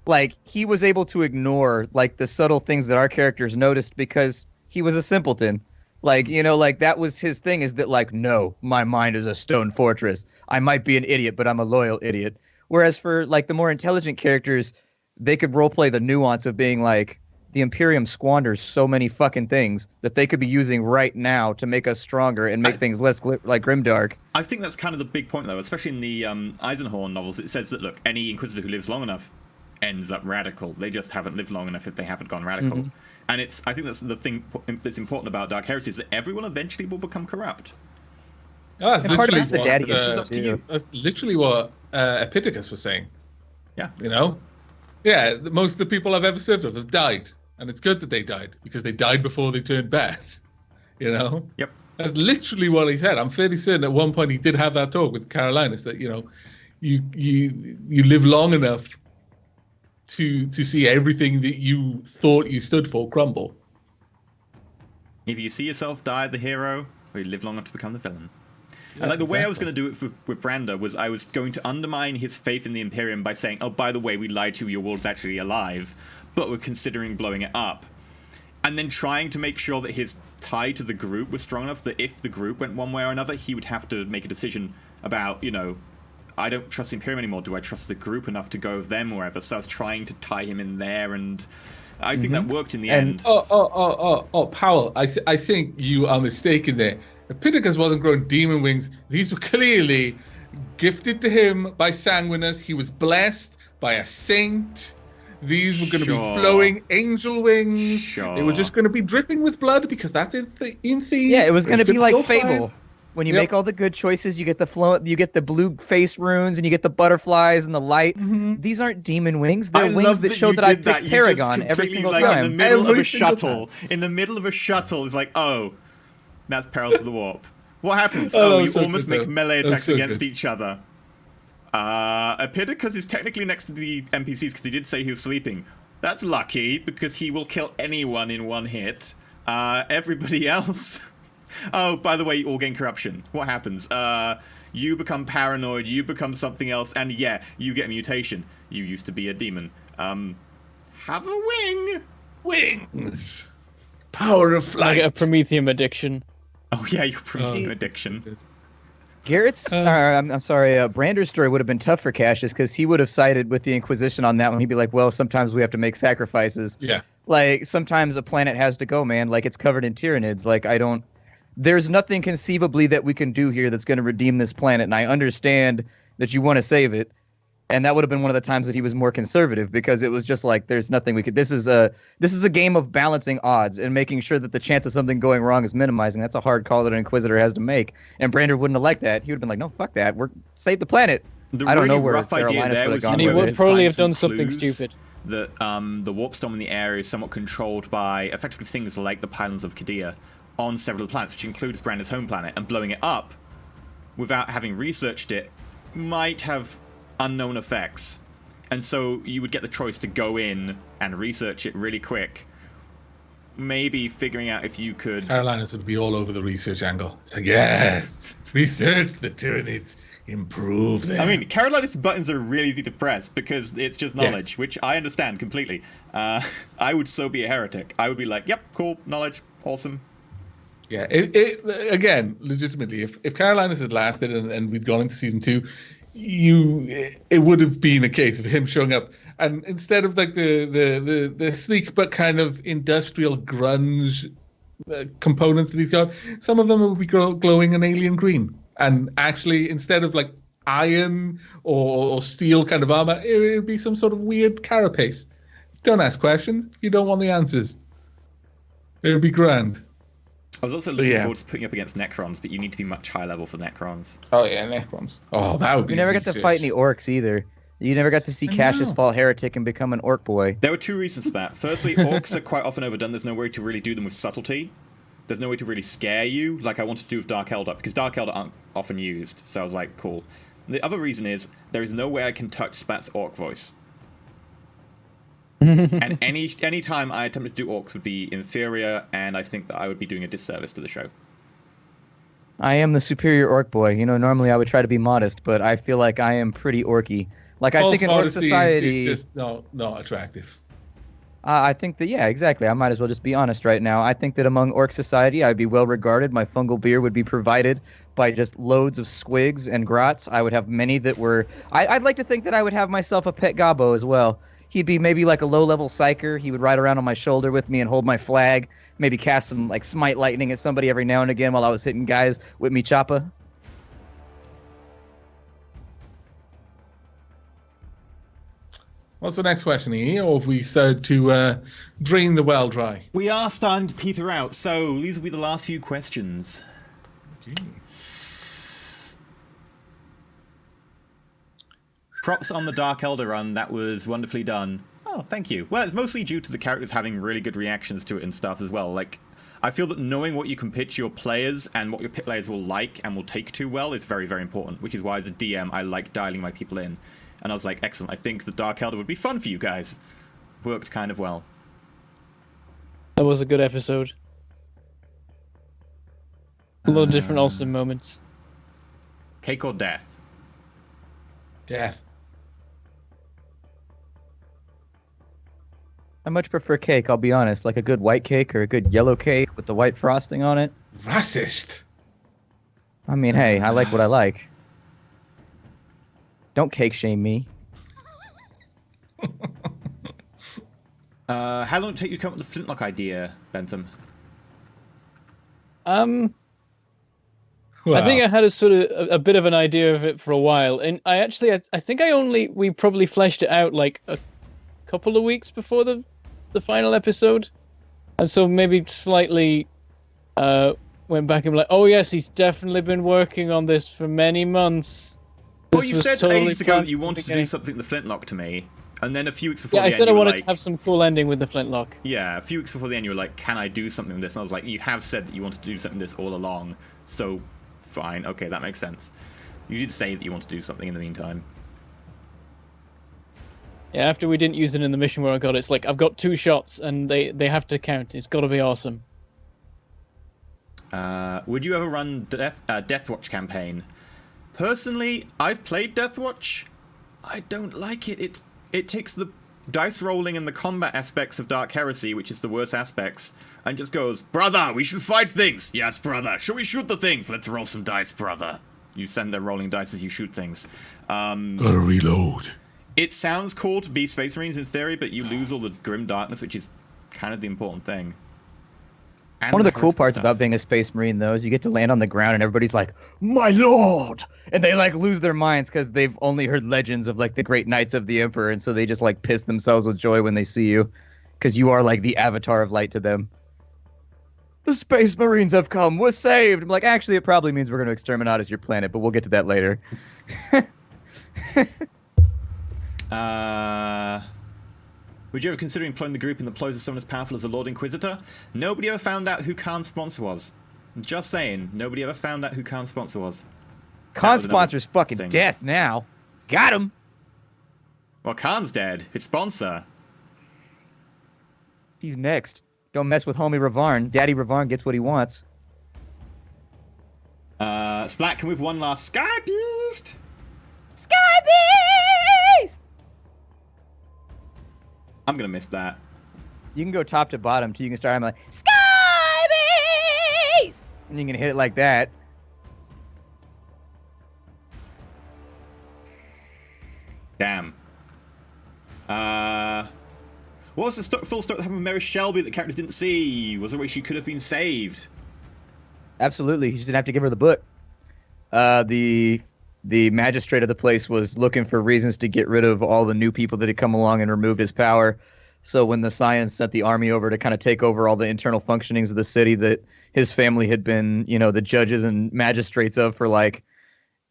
Like, he was able to ignore like the subtle things that our characters noticed because he was a simpleton. Like, you know, like that was his thing, is that like, no, my mind is a stone fortress. I might be an idiot, but I'm a loyal idiot. Whereas for like the more intelligent characters, they could roleplay the nuance of being like, the Imperium squanders so many fucking things that they could be using right now to make us stronger and make things less like grimdark. I think that's kind of the big point, though, especially in the Eisenhorn novels. It says that, look, any Inquisitor who lives long enough ends up radical. They just haven't lived long enough if they haven't gone radical. Mm-hmm. And I think that's the thing that's important about Dark Heresy, is that everyone eventually will become corrupt. Oh, that's literally the daddy that's literally what Epictetus was saying. Yeah. You know? Yeah, most of the people I've ever served with have died. And it's good that they died, because they died before they turned bad. You know? Yep. That's literally what he said. I'm fairly certain at one point he did have that talk with Carolinus, that, you know, you live long enough to see everything that you thought you stood for crumble. If you see yourself die the hero, or you live long enough to become the villain. Yeah, and like the way I was going to do it with Brander was I was going to undermine his faith in the Imperium by saying, oh, by the way, we lied to you, your world's actually alive, but we're considering blowing it up. And then trying to make sure that his tie to the group was strong enough that if the group went one way or another, he would have to make a decision about, you know, I don't trust the Imperium anymore. Do I trust the group enough to go with them or whatever? So I was trying to tie him in there, and I think that worked in the end. Oh, Powell, I think you are mistaken there. Epictetus wasn't growing demon wings. These were clearly gifted to him by Sanguinus. He was blessed by a saint. These were going to be flowing angel wings. Sure. They were just going to be dripping with blood, because that's in theme. Yeah, it was going to be like Fable. When you make all the good choices, you get the blue face runes, and you get the butterflies and the light. Mm-hmm. These aren't demon wings; they're wings that show that I pick Paragon every single time. In the middle of a shuttle. In the middle of a shuttle, it's like, oh, that's Perils of the Warp. What happens? You almost make melee attacks against each other. Epictetus is technically next to the NPCs because he did say he was sleeping. That's lucky, because he will kill anyone in one hit. Everybody else... Oh, by the way, you all gain corruption. What happens? You become paranoid, you become something else, and yeah, you get a mutation. You used to be a demon. Have a wing! Wings! Power of flight! I get a Prometheum addiction. Oh yeah, your Prometheum addiction. Garrett's, I'm sorry, Brander's story would have been tough for Cassius, because he would have sided with the Inquisition on that one. He'd be like, well, sometimes we have to make sacrifices. Yeah. Like, sometimes a planet has to go, man. Like, it's covered in Tyranids. Like, there's nothing conceivably that we can do here that's going to redeem this planet, and I understand that you want to save it. And that would have been one of the times that he was more conservative, because it was just like, there's nothing we could... This is a game of balancing odds and making sure that the chance of something going wrong is minimizing. That's a hard call that an Inquisitor has to make. And Brander wouldn't have liked that. He would have been like, no, fuck that. Save the planet. I don't know where Carolinus would have gone. And he would probably have done something stupid. That the warp storm in the area is somewhat controlled by effectively things like the pylons of Kadir on several planets, which includes Brander's home planet, and blowing it up without having researched it might have unknown effects. And so you would get the choice to go in and research it really quick, maybe figuring out if you could... Carolinus would be all over the research angle. It's like, yes, research the Tyranids, improve them. I mean, Carolinus' buttons are really easy to press because it's just knowledge, which I understand completely. I would so be a heretic. I would be like, yep, cool, knowledge, awesome. Yeah, it again, legitimately, if Carolinas had lasted and we'd gone into season 2, it would have been a case of him showing up, and instead of like the sleek but kind of industrial grunge components that he's got, some of them would be glowing an alien green, and actually instead of like iron or steel kind of armor, it would be some sort of weird carapace. Don't ask questions. You don't want the answers. It would be grand. I was also looking forward to putting up against Necrons, but you need to be much higher level for Necrons. Oh yeah, Necrons. Oh, that would be. You never got to fight any orcs either. You never got to see Cassius fall heretic and become an orc boy. There were 2 reasons for that. Firstly, orcs are quite often overdone. There's no way to really do them with subtlety. There's no way to really scare you, like I wanted to do with Dark Eldar, because Dark Eldar aren't often used. So I was like, cool. The other reason is there is no way I can touch Spat's orc voice. And any time I attempted to do orcs would be inferior, and I think that I would be doing a disservice to the show. I am the superior orc boy. You know, normally I would try to be modest, but I feel like I am pretty orky. Like, I think in orc society, is just not attractive. I think that, yeah, exactly. I might as well just be honest right now. I think that among orc society, I'd be well regarded. My fungal beer would be provided by just loads of squigs and grots. I would have many that were. I'd like to think that I would have myself a pet gobbo as well. He'd be maybe like a low-level psyker. He would ride around on my shoulder with me and hold my flag. Maybe cast some like smite lightning at somebody every now and again while I was hitting guys with me choppa. What's the next question, E? Or have we started to drain the well dry? We are starting to peter out, so these will be the last few questions. Okay. Props on the Dark Elder run, that was wonderfully done. Oh, thank you. Well, it's mostly due to the characters having really good reactions to it and stuff as well. Like, I feel that knowing what you can pitch your players and what your players will like and will take to well is very, very important, which is why as a DM I like dialing my people in. And I was like, excellent, I think the Dark Elder would be fun for you guys. Worked kind of well. That was a good episode. A lot of different awesome moments. Cake or death? Death. I much prefer cake, I'll be honest. Like a good white cake or a good yellow cake with the white frosting on it. Racist. I mean, hey, I like what I like. Don't cake shame me. How long did it take you to come up with the flintlock idea, Bentham? I think I had a bit of an idea of it for a while, and I think we probably fleshed it out like a couple of weeks before the final episode, and so maybe slightly went back and like, oh yes, he's definitely been working on this for many months. Well, you said ages ago that you wanted to do something with the flintlock to me, and then a few weeks before the end, I said I wanted to have some cool ending with the flintlock. Yeah, a few weeks before the end, you were like, can I do something with this? And I was like, you have said that you wanted to do something with this all along, so fine, okay, that makes sense. You did say that you want to do something in the meantime. Yeah, after we didn't use it in the mission where I got it, it's like, I've got 2 shots, and they have to count. It's got to be awesome. Would you ever run Deathwatch campaign? Personally, I've played Deathwatch. I don't like it. It takes the dice rolling and the combat aspects of Dark Heresy, which is the worst aspects, and just goes, brother, we should fight things. Yes, brother. Shall we shoot the things? Let's roll some dice, brother. You send them rolling dice as you shoot things. Gotta reload. It sounds cool to be Space Marines in theory, but you lose all the grim darkness, which is kind of the important thing. And one of the cool parts about being a Space Marine, though, is you get to land on the ground and everybody's like, my lord! And they, like, lose their minds because they've only heard legends of, like, the great knights of the Emperor, and so they just, like, piss themselves with joy when they see you because you are, like, the avatar of light to them. The Space Marines have come! We're saved! I'm like, actually, it probably means we're going to exterminate as your planet, but we'll get to that later. Would you ever consider employing the group in the ploys of someone as powerful as a Lord Inquisitor? Nobody ever found out who Khan's sponsor was. Just saying, nobody ever found out who Khan's sponsor was. Khan's sponsor's fucking death now. Got him! Well, Khan's dead. His sponsor. He's next. Don't mess with homie Ravarn. Daddy Ravarn gets what he wants. Splat, can we have one last Sky Beast? Sky Beast! I'm gonna miss that. You can go top to bottom too. You can start. I'm like, Sky and you can hit it like that. Damn. What was the full story that happened with Mary Shelby that the characters didn't see? Was there a way she could have been saved? Absolutely, you just didn't have to give her the book. The magistrate of the place was looking for reasons to get rid of all the new people that had come along and removed his power. So when the Scions sent the army over to kind of take over all the internal functionings of the city that his family had been, the judges and magistrates of for like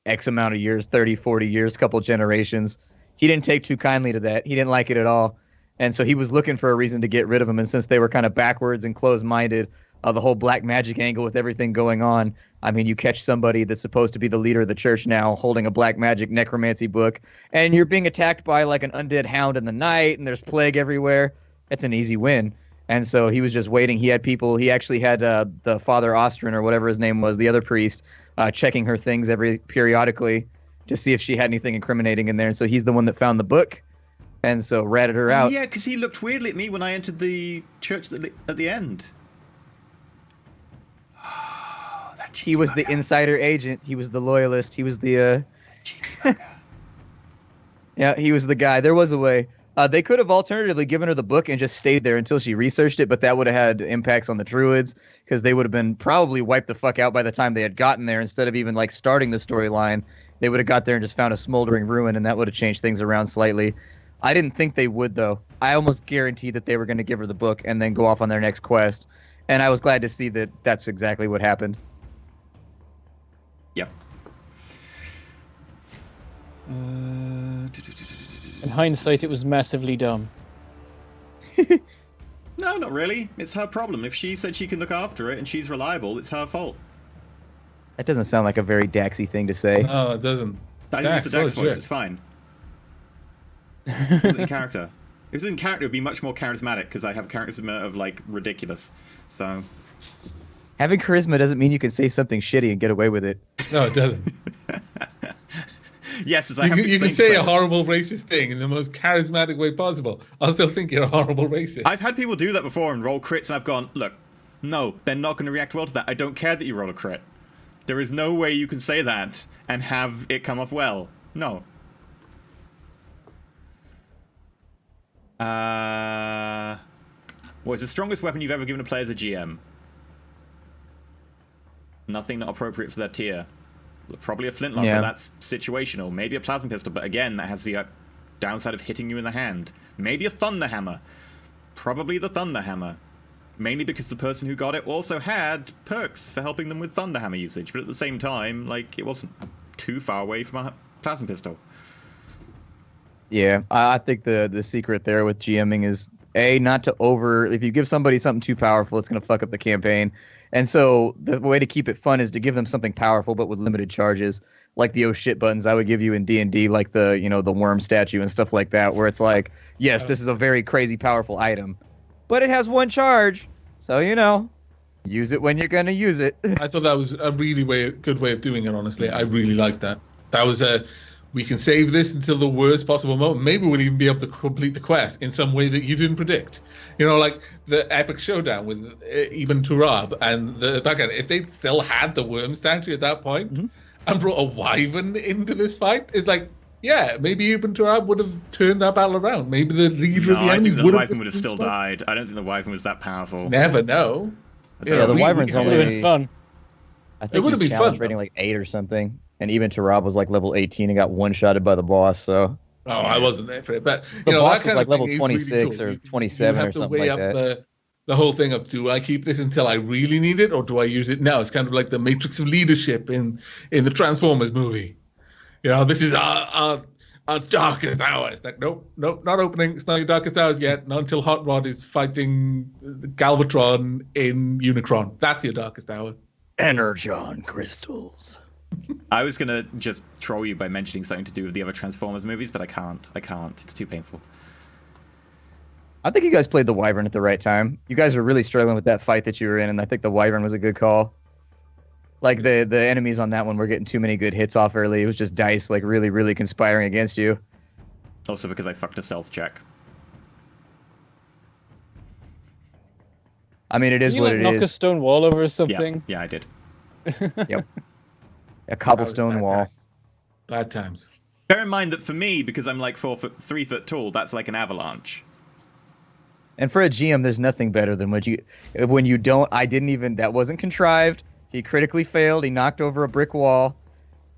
X amount of years, 30, 40 years, couple generations, he didn't take too kindly to that. He didn't like it at all. And so he was looking for a reason to get rid of them. And since they were kind of backwards and closed-minded, the whole black magic angle with everything going on, I mean, you catch somebody that's supposed to be the leader of the church now holding a black magic necromancy book, and you're being attacked by like an undead hound in the night, and there's plague everywhere. It's an easy win. And so he was just waiting. He actually had the Father Austrian or whatever his name was, the other priest, checking her things periodically to see if she had anything incriminating in there. And so he's the one that found the book, and so ratted her out. Yeah, because he looked weirdly at me when I entered the church at the end. He was the insider agent. He was the loyalist. He was the yeah, he was the guy. There was a way. They could have alternatively given her the book and just stayed there until she researched it, but that would have had impacts on the druids because they would have been probably wiped the fuck out by the time they had gotten there. Instead of even like starting the storyline, they would have got there and just found a smoldering ruin, and that would have changed things around slightly. I didn't think they would, though. I almost guaranteed that they were going to give her the book and then go off on their next quest, and I was glad to see that that's exactly what happened. Yep. In hindsight, it was massively dumb. No, not really. It's her problem. If she said she can look after it and she's reliable, it's her fault. That doesn't sound like a very Daxy thing to say. No, it doesn't. I didn't use the Dax voice. It's fine. It was in character. If it was in character, it would be much more charismatic because I have charisma of like ridiculous. So having charisma doesn't mean you can say something shitty and get away with it. No, it doesn't. Yes, as I have you can say a horrible racist thing in the most charismatic way possible. I'll still think you're a horrible racist. I've had people do that before and roll crits, and I've gone, look, no, they're not going to react well to that. I don't care that you roll a crit. There is no way you can say that and have it come off well. No. What is the strongest weapon you've ever given a player as a GM? Nothing not appropriate for their tier. Probably a flintlock, but that's situational. Maybe a plasma pistol, but again, that has the downside of hitting you in the hand. Maybe a thunder hammer. Probably the thunder hammer. Mainly because the person who got it also had perks for helping them with thunder hammer usage, but at the same time, like, it wasn't too far away from a plasma pistol. Yeah, I think the secret there with GMing is not to if you give somebody something too powerful, it's going to fuck up the campaign. And so the way to keep it fun is to give them something powerful but with limited charges, like the oh shit buttons I would give you in D&D, like the the worm statue and stuff like that, where it's like, yes, this is a very crazy powerful item, but it has one charge, so use it when you're going to use it. I thought that was a really good way of doing it, honestly. I really liked that. That was we can save this until the worst possible moment. Maybe we'll even be able to complete the quest in some way that you didn't predict. Like the epic showdown with Ibn Turab and the background. If they still had the worm statue at that point and brought a wyvern into this fight, it's like, yeah, maybe Ibn Turab would have turned that battle around. Maybe the leader of the enemies would have still died. I don't think the wyvern was that powerful. Never know. Yeah, the wyvern's only been fun. I think he's challenge rating like 8 or something. And even Tarab was like level 18 and got one-shotted by the boss, so... Oh, I wasn't there for it, but... The boss was like level 26 or 27 or something like that. The whole thing of, do I keep this until I really need it, or do I use it now? It's kind of like the Matrix of Leadership in the Transformers movie. This is our darkest hour. It's like, nope, not opening. It's not your darkest hours yet. Not until Hot Rod is fighting Galvatron in Unicron. That's your darkest hour. Energon crystals. I was going to just troll you by mentioning something to do with the other Transformers movies, but I can't. It's too painful. I think you guys played the Wyvern at the right time. You guys were really struggling with that fight that you were in, and I think the Wyvern was a good call. Like, the enemies on that one were getting too many good hits off early. It was just dice, like, really, really conspiring against you. Also because I fucked a stealth check. I mean, it is what it is. Knock a stone wall over or something? Yeah, I did. Yep. A cobblestone Bad wall. times. Bad times. Bear in mind that for me, because I'm like 3 foot tall, that's like an avalanche. And for a GM, there's nothing better than when you don't. I didn't even. That wasn't contrived. He critically failed. He knocked over a brick wall.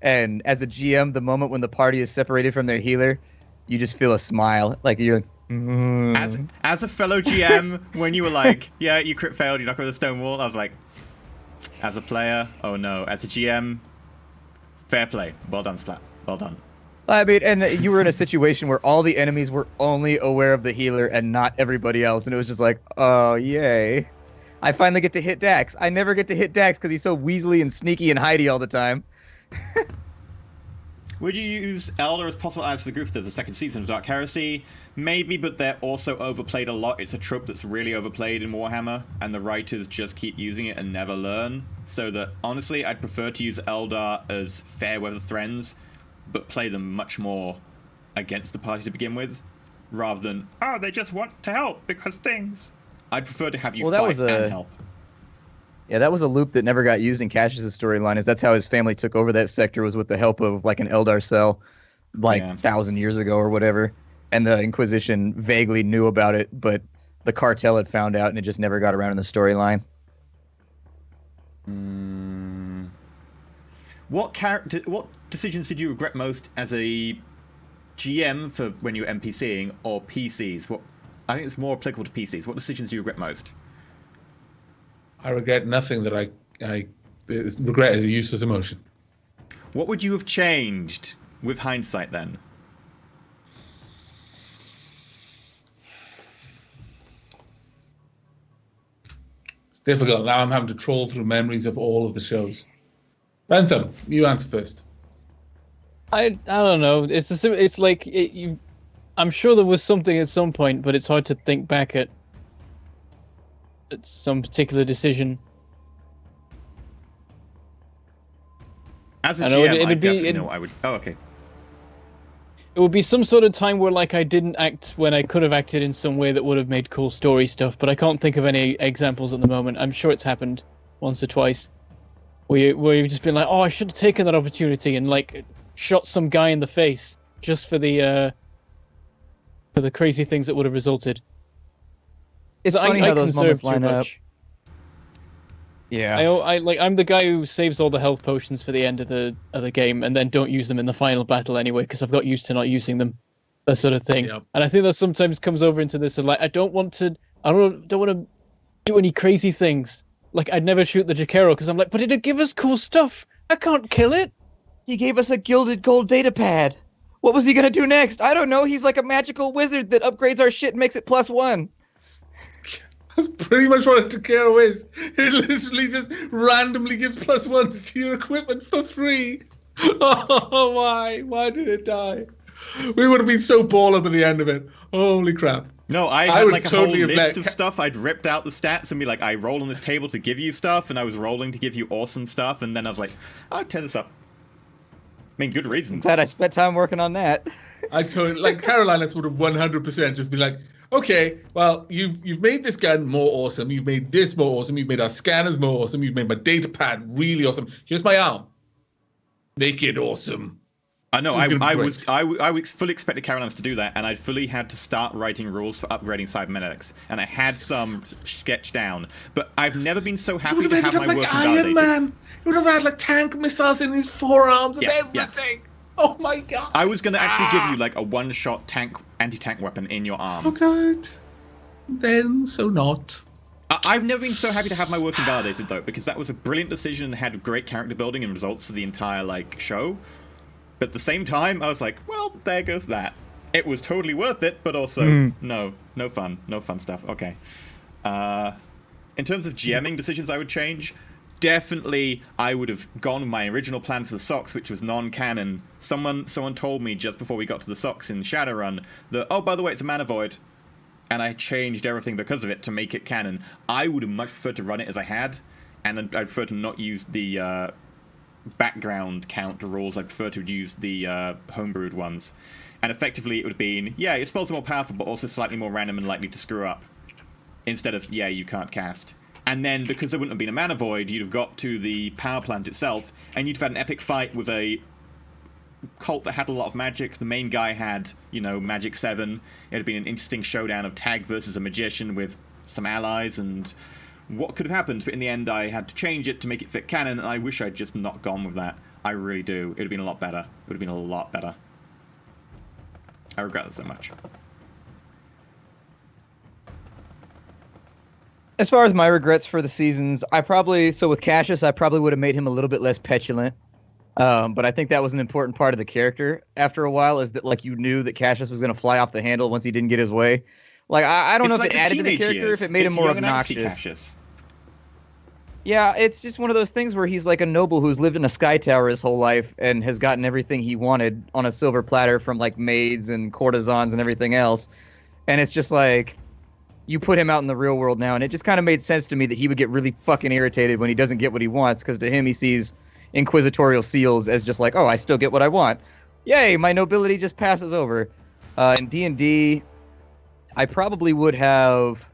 And as a GM, the moment when the party is separated from their healer, you just feel a smile. Like you're like, As a fellow GM, when you were like, yeah, you crit failed, you knock over the stone wall, I was like, as a player, oh no. As a GM, fair play. Well done, Splat. Well done. I mean, and you were in a situation where all the enemies were only aware of the healer and not everybody else, and it was just like, oh yay! I finally get to hit Dax. I never get to hit Dax because he's so weaselly and sneaky and hidey all the time. Would you use Elder as possible allies for the group if there's a second season of Dark Heresy? Maybe, but they're also overplayed a lot. It's a trope that's really overplayed in Warhammer, and the writers just keep using it and never learn. So that, honestly, I'd prefer to use Eldar as fair-weather friends, but play them much more against the party to begin with, rather than, oh, they just want to help because things. I'd prefer to have you fight and help. Yeah, that was a loop that never got used in Cash's storyline. That's how his family took over that sector, was with the help of like an Eldar cell, like 1,000 years ago or whatever. And the Inquisition vaguely knew about it, but the cartel had found out, and it just never got around in the storyline. What decisions did you regret most as a GM for when you were NPCing, or PCs? I think it's more applicable to PCs. What decisions do you regret most? I regret nothing that I regret is a useless emotion. What would you have changed with hindsight then? It's difficult. Now I'm having to troll through memories of all of the shows. Bentham, you answer first. I don't know. It's like I'm sure there was something at some point, but it's hard to think back at some particular decision. As a GM, I definitely know I would. Oh, okay. It would be some sort of time where, like, I didn't act when I could have acted in some way that would have made cool story stuff, but I can't think of any examples at the moment. I'm sure it's happened once or twice, where you've just been like, oh, I should have taken that opportunity and, like, shot some guy in the face just for the crazy things that would have resulted. It's funny how those moments line up. Yeah. I'm the guy who saves all the health potions for the end of the game and then don't use them in the final battle anyway because I've got used to not using them, that sort of thing. Yep. And I think that sometimes comes over into this of like I don't want to do any crazy things. Like I'd never shoot the Jakero because I'm like, but it'd give us cool stuff. I can't kill it. He gave us a gilded gold data pad. What was he gonna do next? I don't know. He's like a magical wizard that upgrades our shit and makes it +1. That's pretty much what a Takeo is. It literally just randomly gives +1s to your equipment for free. Oh, why? Why did it die? We would have been so ball up at the end of it. Holy crap. No, I had like a whole list of stuff. I'd ripped out the stats and be like, I roll on this table to give you stuff, and I was rolling to give you awesome stuff, and then I was like, I'll tear this up. I mean, good reasons. Glad I spent time working on that. I totally, like, Carolinas would have 100% just be like, okay, well, you've made this gun more awesome. You've made this more awesome. You've made our scanners more awesome. You've made my data pad really awesome. Here's my arm. Make it awesome. I know. I fully expected Carolinas to do that, and I fully had to start writing rules for upgrading cybernetics, and I had some sketched down. But I've never been so happy to have my work validated. Iron Man. You would have had like tank missiles in his forearms and everything. Yeah. Oh my god! I was gonna actually give you like a one-shot anti-tank weapon in your arm. So good. Then so not. I've never been so happy to have my work invalidated though, because that was a brilliant decision and had great character building and results for the entire like show. But at the same time, I was like, well, there goes that. It was totally worth it, but also no fun stuff. Okay. In terms of GMing decisions, I would change. Definitely, I would have gone with my original plan for the socks, which was non-canon. Someone told me just before we got to the socks in Shadowrun that, oh, by the way, it's a mana void. And I changed everything because of it to make it canon. I would have much preferred to run it as I had, and I'd prefer to not use the background count rules. I'd prefer to use the homebrewed ones. And effectively, it would have been, yeah, your spells are more powerful, but also slightly more random and likely to screw up. Instead of, yeah, you can't cast. And then, because there wouldn't have been a mana void, you'd have got to the power plant itself, and you'd have had an epic fight with a cult that had a lot of magic. The main guy had, Magic 7. It had been an interesting showdown of Tag versus a magician with some allies, and what could have happened. But in the end, I had to change it to make it fit canon, and I wish I'd just not gone with that. I really do. It would have been a lot better. It would have been a lot better. I regret it so much. As far as my regrets for the seasons, with Cassius, I probably would have made him a little bit less petulant. But I think that was an important part of the character after a while, is that, like, you knew that Cassius was going to fly off the handle once he didn't get his way. Like, I don't know if it added to the character, if it made him more obnoxious. Yeah, it's just one of those things where he's like a noble who's lived in a sky tower his whole life and has gotten everything he wanted on a silver platter from, like, maids and courtesans and everything else. And it's just like, you put him out in the real world now, and it just kind of made sense to me that he would get really fucking irritated when he doesn't get what he wants, because to him he sees inquisitorial seals as just like, oh, I still get what I want. Yay, my nobility just passes over. In D&D, I probably would have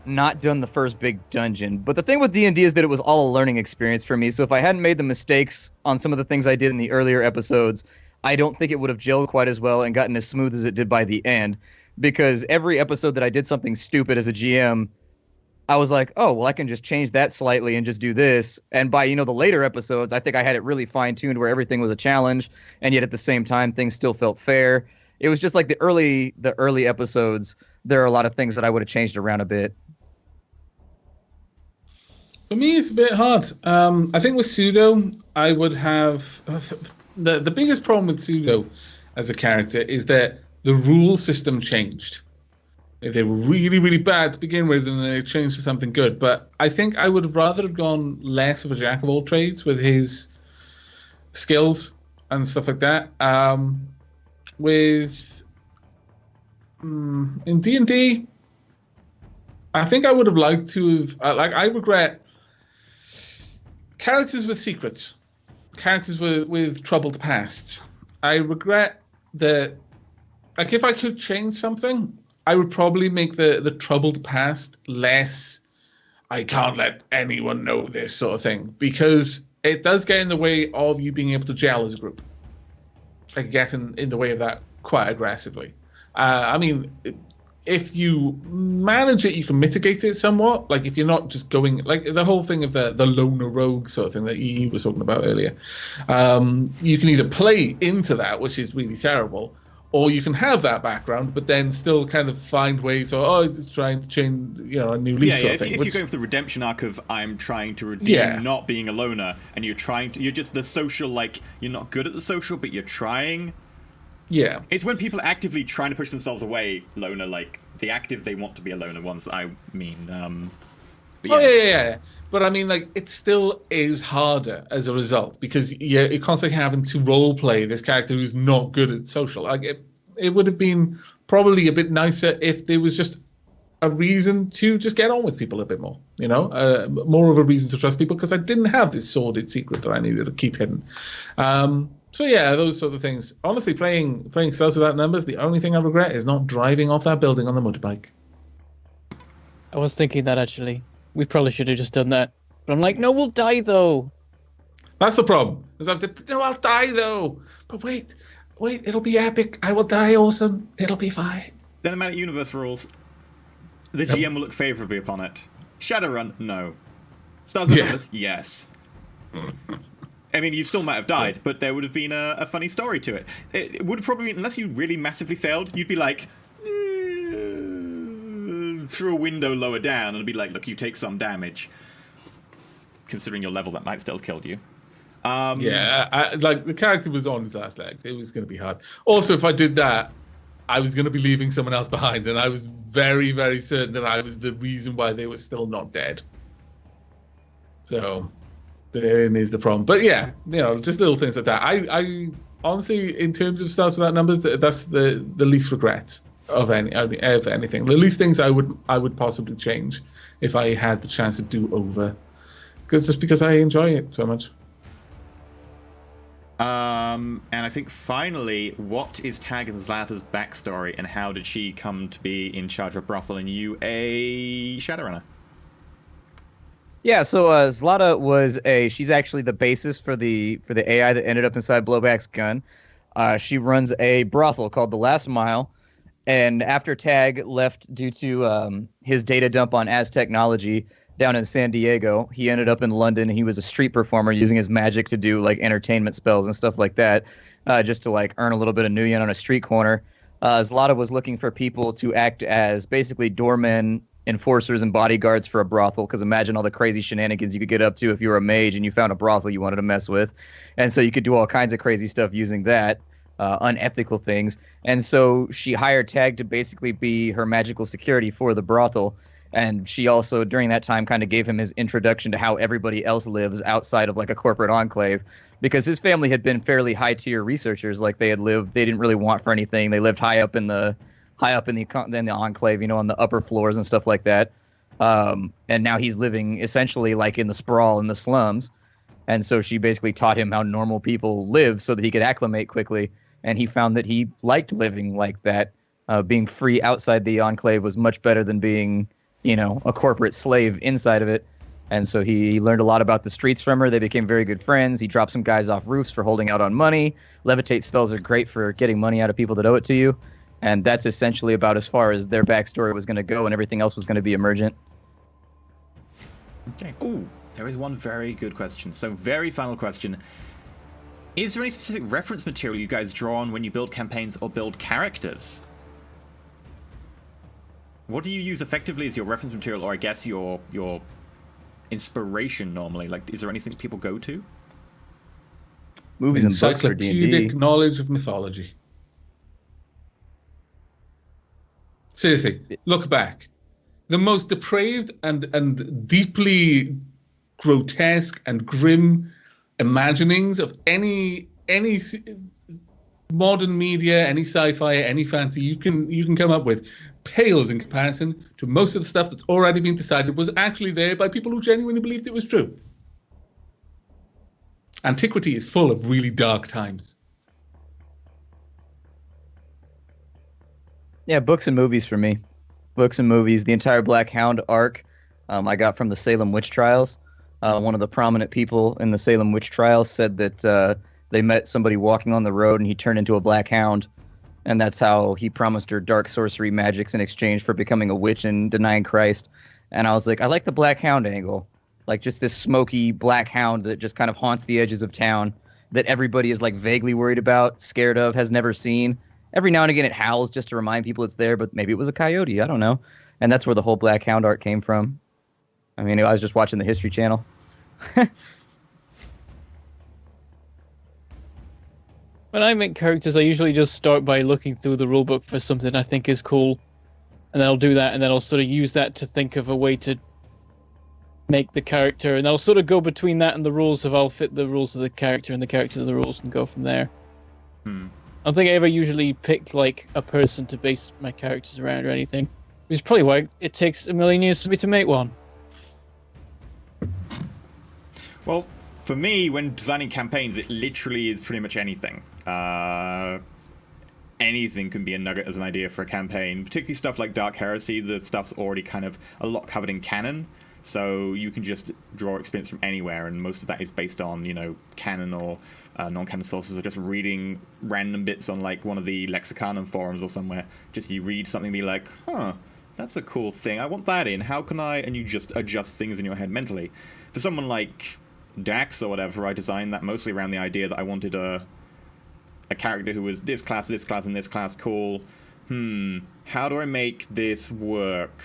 not done the first big dungeon. But the thing with D&D is that it was all a learning experience for me. So if I hadn't made the mistakes on some of the things I did in the earlier episodes, I don't think it would have gelled quite as well and gotten as smooth as it did by the end. Because every episode that I did something stupid as a GM, I was like, oh, well, I can just change that slightly and just do this. And by, the later episodes, I think I had it really fine-tuned where everything was a challenge, and yet at the same time, things still felt fair. It was just like the early episodes, there are a lot of things that I would have changed around a bit. For me, it's a bit hard. I think with Pseudo, I would have... The biggest problem with Pseudo as a character is that the rule system changed. They were really, really bad to begin with, and then they changed to something good. But I think I would have rather have gone less of a jack of all trades with his skills and stuff like that. In D&D, I think I would have liked to have... I regret characters with secrets, characters with troubled pasts. I regret that... Like, if I could change something, I would probably make the troubled past less, I can't let anyone know this sort of thing, because it does get in the way of you being able to gel as a group. Like, get in the way of that quite aggressively. I mean, if you manage it, you can mitigate it somewhat. Like, if you're not just going... Like, the whole thing of the loner rogue sort of thing that you were talking about earlier. You can either play into that, which is really terrible, or you can have that background, but then still kind of find ways, or just trying to change, a new leaf sort of thing. If you're going for the redemption arc of I'm trying to redeem not being a loner, and you're just the social, like, you're not good at the social, but you're trying. Yeah. It's when people are actively trying to push themselves away, loner, like, the active they want to be a loner ones, I mean. Yeah. But I mean, like, it still is harder as a result, because you're constantly having to role play this character who's not good at social. Like, it would have been probably a bit nicer if there was just a reason to just get on with people a bit more, more of a reason to trust people, because I didn't have this sordid secret that I needed to keep hidden. So yeah, those sort of things. Honestly, playing Cells Without Numbers, the only thing I regret is not driving off that building on the motorbike. I was thinking that, actually. We probably should have just done that. But I'm like, no, we'll die, though. That's the problem. Because I've said, no, I'll die, though. But wait, it'll be epic. I will die awesome. It'll be fine. Cinematic Universe rules. The GM will look favorably upon it. Shadowrun, no. Stars of Numbers, yes. I mean, you still might have died, but there would have been a funny story to it. It would have probably, unless you really massively failed, you'd be like... through a window lower down, and be like, look, you take some damage. Considering your level, that might still kill you. The character was on his last legs. It was going to be hard. Also, if I did that, I was going to be leaving someone else behind, and I was very, very certain that I was the reason why they were still not dead. So, therein is the problem. But yeah, just little things like that. I honestly, in terms of Stars Without Numbers, that's the least regrets of anything. The least things I would possibly change if I had the chance to do over, because I enjoy it so much. And I think finally, what is Tag and Zlata's backstory, and how did she come to be in charge of a brothel and you a Shadowrunner? Yeah, so Zlata was she's actually the basis for the AI that ended up inside Blowback's gun. She runs a brothel called The Last Mile, and after Tag left due to his data dump on As Technology down in San Diego, he ended up in London. He was a street performer using his magic to do like entertainment spells and stuff like that, just to like earn a little bit of nuyen on a street corner. Zlata was looking for people to act as basically doormen, enforcers, and bodyguards for a brothel. Because imagine all the crazy shenanigans you could get up to if you were a mage and you found a brothel you wanted to mess with, and so you could do all kinds of crazy stuff using that, unethical things. And so she hired Tag to basically be her magical security for the brothel. And she also, during that time, kind of gave him his introduction to how everybody else lives outside of like a corporate enclave, because his family had been fairly high tier researchers. Like they didn't really want for anything. They lived high up in the enclave, you know, on the upper floors and stuff like that. And now he's living essentially like in the sprawl in the slums. And so she basically taught him how normal people live so that he could acclimate quickly. And he found that he liked living like that. Being free outside the enclave was much better than being, you know, a corporate slave inside of it. And so he learned a lot about the streets from her. They became very good friends. He dropped some guys off roofs for holding out on money. Levitate spells are great for getting money out of people that owe it to you. And that's essentially about as far as their backstory was going to go, and everything else was going to be emergent. Okay. Ooh, there is one very good question. So, very final question. Is there any specific reference material you guys draw on when you build campaigns or build characters? What do you use effectively as your reference material, or I guess your inspiration normally? Like, is there anything people go to? Movies and books for D&D. Encyclopedic knowledge of mythology. Seriously, look back. The most depraved and deeply grotesque and grim imaginings of any modern media, any sci-fi, any fantasy you can come up with pales in comparison to most of the stuff that's already been decided was actually there by people who genuinely believed it was true. Antiquity is full of really dark times. Yeah, books and movies for me. Books and movies. The entire Black Hound arc I got from the Salem witch trials. One of the prominent people in the Salem witch trials said that they met somebody walking on the road and he turned into a black hound. And that's how he promised her dark sorcery magics in exchange for becoming a witch and denying Christ. And I was like, I like the black hound angle. Like just this smoky black hound that just kind of haunts the edges of town that everybody is like vaguely worried about, scared of, has never seen. Every now and again it howls just to remind people it's there, but maybe it was a coyote. I don't know. And that's where the whole black hound art came from. I mean, I was just watching the History Channel. When I make characters, I usually just start by looking through the rulebook for something I think is cool, and then I'll do that, and then I'll sort of use that to think of a way to make the character, and I'll sort of go between that and the rules. If I'll fit the rules of the character and the character of the rules and go from there. I don't think I ever usually picked like a person to base my characters around or anything, which is probably why it takes a million years for me to make one. Well, for me, when designing campaigns, it literally is pretty much anything. Anything can be a nugget as an idea for a campaign, particularly stuff like Dark Heresy. The stuff's already kind of a lot covered in canon, so you can just draw experience from anywhere, and most of that is based on, you know, canon or non-canon sources, or just reading random bits on like one of the Lexicanum forums or somewhere. Just you read something and be like, huh, that's a cool thing, I want that in, how can I, and you just adjust things in your head mentally. For someone like Dax or whatever, I designed that mostly around the idea that I wanted a character who was this class, and this class. Cool. How do I make this work?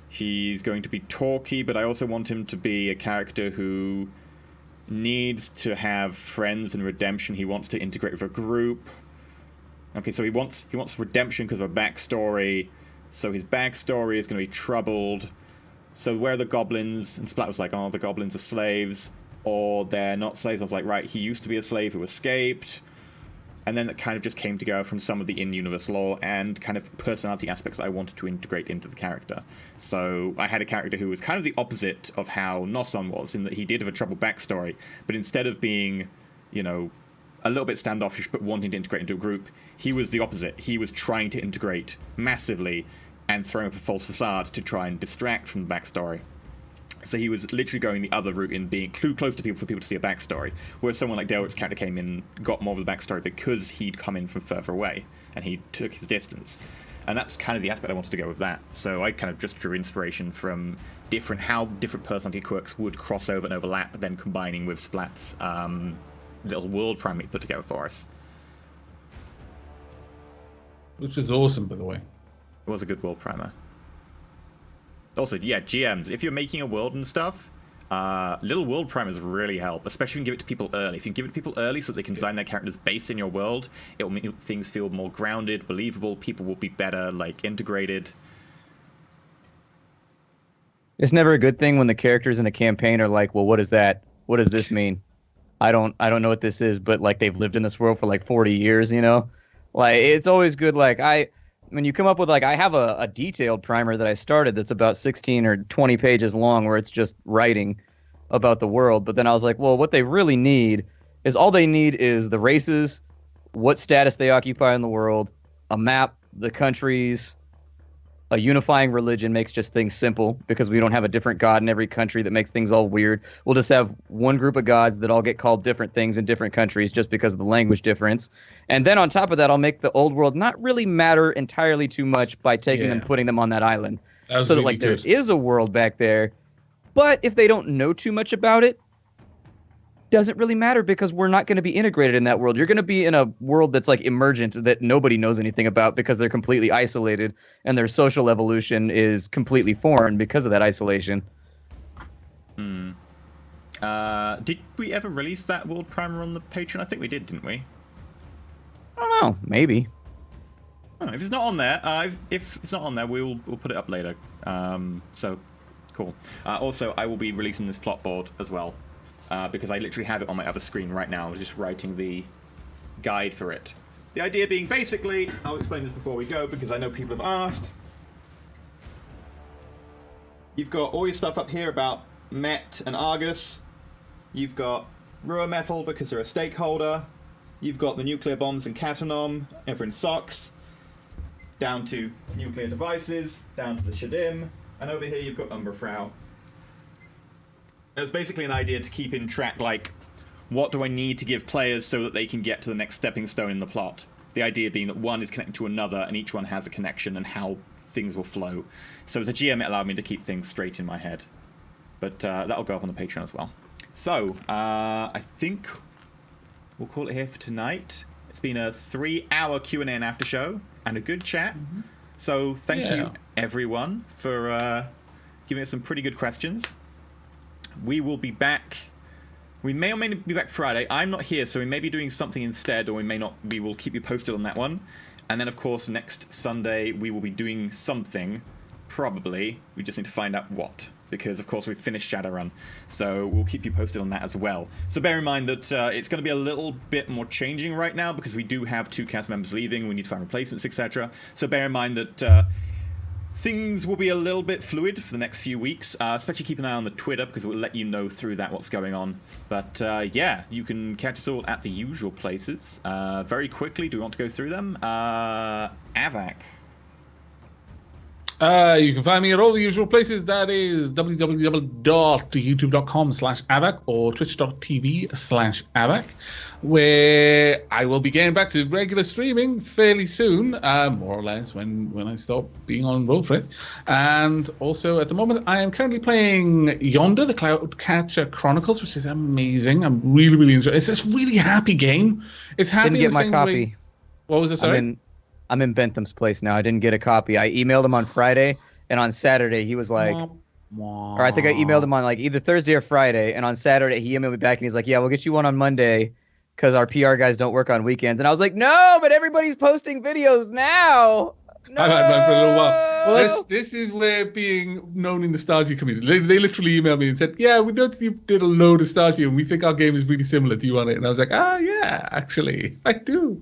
He's going to be talky, but I also want him to be a character who needs to have friends and redemption. He wants to integrate with a group. Okay, so he wants redemption because of a backstory. So his backstory is going to be troubled. So where are the goblins? And Splat was like, oh, the goblins are slaves. Or they're not slaves. I was like, right, he used to be a slave who escaped. And then it kind of just came together from some of the in-universe lore and kind of personality aspects I wanted to integrate into the character. So I had a character who was kind of the opposite of how Nosson was, in that he did have a troubled backstory, but instead of being, you know, a little bit standoffish but wanting to integrate into a group, he was the opposite. He was trying to integrate massively and throwing up a false facade to try and distract from the backstory. So he was literally going the other route in being too close to people for people to see a backstory. Whereas someone like Delric's character came in, got more of the backstory because he'd come in from further away and he took his distance. And that's kind of the aspect I wanted to go with that. So I kind of just drew inspiration from how different personality quirks would cross over and overlap, then combining with Splat's little world primer he put together for us. Which is awesome, by the way. It was a good world primer. Also, yeah, GMs, if you're making a world and stuff, little world primers really help, especially if you can give it to people early. If you can give it to people early so they can design their characters based in your world, it will make things feel more grounded, believable, people will be better, like, integrated. It's never a good thing when the characters in a campaign are like, well, what is that? What does this mean? I don't know what this is, but, like, they've lived in this world for, like, 40 years, you know? Like, it's always good, like, when you come up with, like, I have a detailed primer that I started that's about 16 or 20 pages long where it's just writing about the world. But then I was like, well, what they really need is all they need is the races, what status they occupy in the world, a map, the countries, a unifying religion makes just things simple because we don't have a different god in every country that makes things all weird. We'll just have one group of gods that all get called different things in different countries just because of the language difference. And then on top of that, I'll make the old world not really matter entirely too much by taking them, putting them on that island. So that, like, there is a world back there. But if they don't know too much about it, doesn't really matter because we're not going to be integrated in that world. You're going to be in a world that's like emergent that nobody knows anything about because they're completely isolated and their social evolution is completely foreign because of that isolation. Did we ever release that world primer on the Patreon? I think we did, didn't we? I don't know. Maybe. Oh, if it's not on there, if it's not on there, we'll put it up later. So cool. Also, I will be releasing this plot board as well. Because I literally have it on my other screen right now. I was just writing the guide for it. The idea being basically, I'll explain this before we go because I know people have asked. You've got all your stuff up here about Met and Argus. You've got Ruhr Metal because they're a stakeholder. You've got the nuclear bombs and Catanom, everyone's socks. Down to nuclear devices, down to the Shadim. And over here you've got Umberfrau. It was basically an idea to keep in track, like, what do I need to give players so that they can get to the next stepping stone in the plot? The idea being that one is connected to another, and each one has a connection and how things will flow. So as a GM, it allowed me to keep things straight in my head. But that'll go up on the Patreon as well. So, I think we'll call it here for tonight. It's been a 3-hour Q&A and after show, and a good chat. Mm-hmm. So thank you, everyone, for giving us some pretty good questions. We will be back. We may or may not be back Friday. I'm not here, so we may be doing something instead, or we may not. We will keep you posted on that one. And then, of course, next Sunday, we will be doing something. Probably. We just need to find out what. Because, of course, we've finished Shadowrun. So we'll keep you posted on that as well. So bear in mind that it's going to be a little bit more changing right now, because we do have 2 cast members leaving. We need to find replacements, etc. So bear in mind that things will be a little bit fluid for the next few weeks, especially keep an eye on the Twitter, because we'll let you know through that what's going on. But yeah, you can catch us all at the usual places. Very quickly, do we want to go through them? Avak. You can find me at all the usual places. That is www.youtube.com/Avak or twitch.tv/Avak, where I will be getting back to regular streaming fairly soon, more or less when I stop being on Roll4It. And also at the moment, I am currently playing Yonder, the Cloudcatcher Chronicles, which is amazing. I'm really, really enjoying it. It's this really happy game. It's happy. Didn't get my copy. Way. What was it, sorry? I'm in Bentham's place now. I didn't get a copy. I emailed him on Friday, and on Saturday he was like, or I think I emailed him on like either Thursday or Friday, and on Saturday he emailed me back and he's like, yeah, we'll get you one on Monday because our PR guys don't work on weekends. And I was like, no, but everybody's posting videos now. No! I've had mine for a little while. Well, this is where being known in the Stardew community. They literally emailed me and said, yeah, we noticed you did a load of Stardew and we think our game is really similar. Do you want it? And I was like, yeah, actually, I do.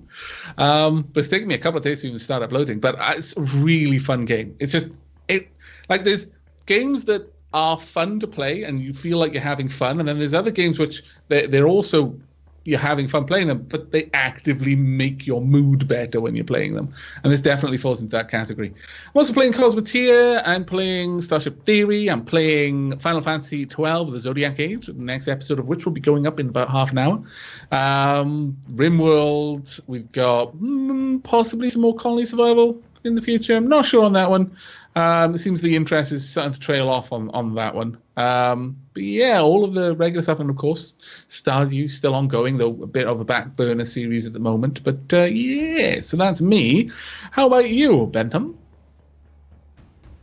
But it's taken me a couple of days to even start uploading. But it's a really fun game. It's just, like there's games that are fun to play and you feel like you're having fun. And then there's other games which they're also you're having fun playing them, but they actively make your mood better when you're playing them. And this definitely falls into that category. I'm also playing Cosmoteer. I'm playing Starship Theory. I'm playing Final Fantasy XII, The Zodiac Age, the next episode of which will be going up in about half an hour. RimWorld. We've got possibly some more Colony Survival in the future. I'm not sure on that one. It seems the interest is starting to trail off on that one. But yeah, all of the regular stuff, and of course, Stardew still ongoing, though a bit of a back burner series at the moment. But yeah, so that's me. How about you, Bentham?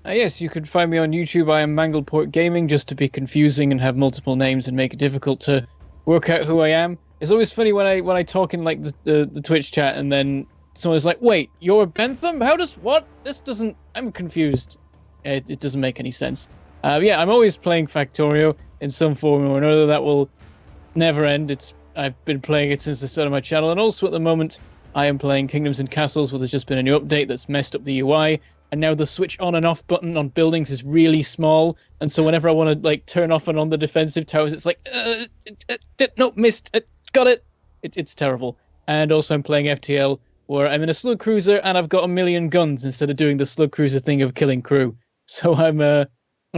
Yes, you can find me on YouTube. I am Mangleport Gaming, just to be confusing and have multiple names and make it difficult to work out who I am. It's always funny when I talk in like the Twitch chat, and then someone's like, "Wait, you're Bentham? How does what? This doesn't. I'm confused. It doesn't make any sense." Yeah, I'm always playing Factorio in some form or another. That will never end. I've been playing it since the start of my channel, and also at the moment I am playing Kingdoms and Castles, where there's just been a new update that's messed up the UI, and now the switch on and off button on buildings is really small, and so whenever I want to like turn off and on the defensive towers, it's like no, missed, got it. It's terrible. And also I'm playing FTL, where I'm in a slug cruiser and I've got 1,000,000 guns instead of doing the slug cruiser thing of killing crew. So I'm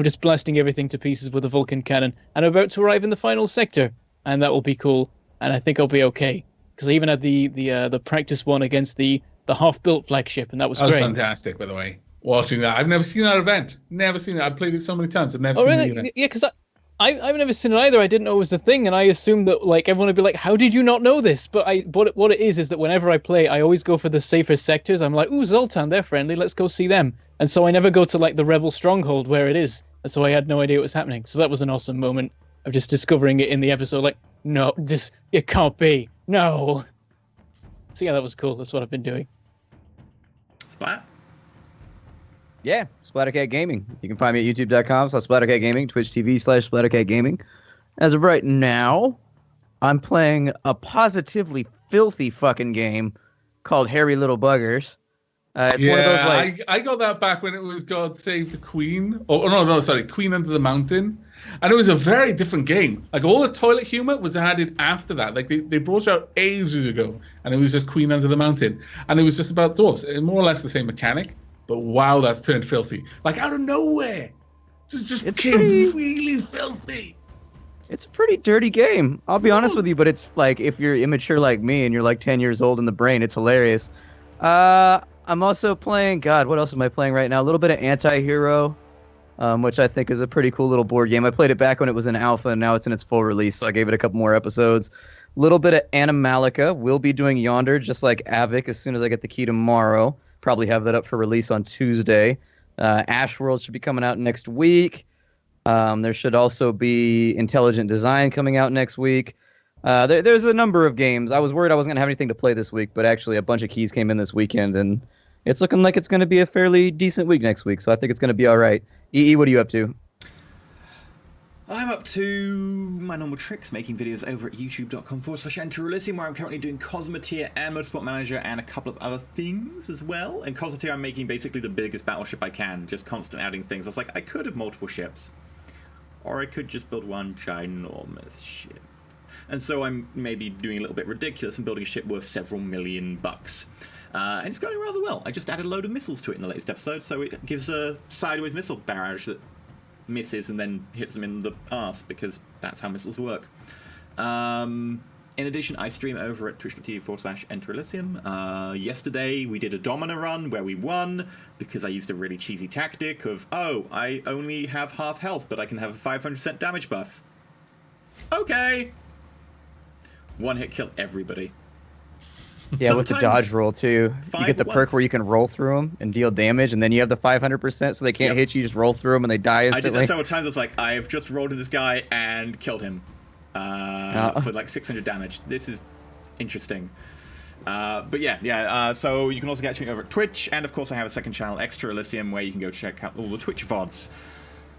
just blasting everything to pieces with a Vulcan cannon. And I'm about to arrive in the final sector, and that will be cool. And I think I'll be okay, because I even had the practice one against the half-built flagship, and that was great. That was fantastic, by the way. Watching that, I've never seen that event. Never seen it. I've played it so many times. I've never seen the event. Yeah, because I've never seen it either. I didn't know it was a thing, and I assumed that like everyone would be like, "How did you not know this?" But what it is that whenever I play, I always go for the safer sectors. I'm like, "Ooh, Zoltan, they're friendly. Let's go see them." And so I never go to like the rebel stronghold where it is. And so I had no idea what was happening. So that was an awesome moment of just discovering it in the episode. Like, no, it can't be. No. So yeah, that was cool. That's what I've been doing. Splat? Yeah, Splattercat Gaming. You can find me at youtube.com/Splattercat Gaming, Twitch TV/Splattercat Gaming. As of right now, I'm playing a positively filthy fucking game called Hairy Little Buggers. It's one of those like I got that back when it was God Save the Queen. Oh no, sorry, Queen Under the Mountain. And it was a very different game. Like all the toilet humor was added after that. Like they brought it out ages ago, and it was just Queen Under the Mountain, and it was just about dwarves. It more or less the same mechanic, but wow, that's turned filthy. Like out of nowhere, just became really filthy. It's a pretty dirty game. I'll be honest with you, but it's like if you're immature like me and you're like 10 years old in the brain, it's hilarious. I'm also playing, God, what else am I playing right now? A little bit of Anti-Hero, which I think is a pretty cool little board game. I played it back when it was in alpha, and now it's in its full release, so I gave it a couple more episodes. A little bit of Animalica. We'll be doing Yonder, just like Avic, as soon as I get the key tomorrow. Probably have that up for release on Tuesday. Ashworld should be coming out next week. There should also be Intelligent Design coming out next week. There's a number of games. I was worried I wasn't going to have anything to play this week, but actually a bunch of keys came in this weekend, and it's looking like it's going to be a fairly decent week next week, so I think it's going to be all right. EE, what are you up to? I'm up to my normal tricks, making videos over at youtube.com/Enter where I'm currently doing Cosmoteer and Motorsport Manager and a couple of other things as well. In Cosmoteer, I'm making basically the biggest battleship I can, just constant adding things. I was like, I could have multiple ships, or I could just build one ginormous ship. And so I'm maybe doing a little bit ridiculous and building a ship worth several $million. And it's going rather well. I just added a load of missiles to it in the latest episode, so it gives a sideways missile barrage that misses and then hits them in the arse, because that's how missiles work. In addition, I stream over at twitch.tv/Enter. Yesterday we did a Domina run where we won because I used a really cheesy tactic of, oh, I only have half health, but I can have a 500% damage buff. Okay. One hit killed everybody. Yeah, sometimes with the dodge roll too. You get the perk where you can roll through them and deal damage, and then you have the 500%, so they can't hit you. You just roll through them and they die instantly. I did that several times. I was like, I have just rolled into this guy and killed him for like 600 damage. This is interesting. But yeah. So you can also catch me over at Twitch, and of course I have a second channel, Extra Elysium, where you can go check out all the Twitch VODs.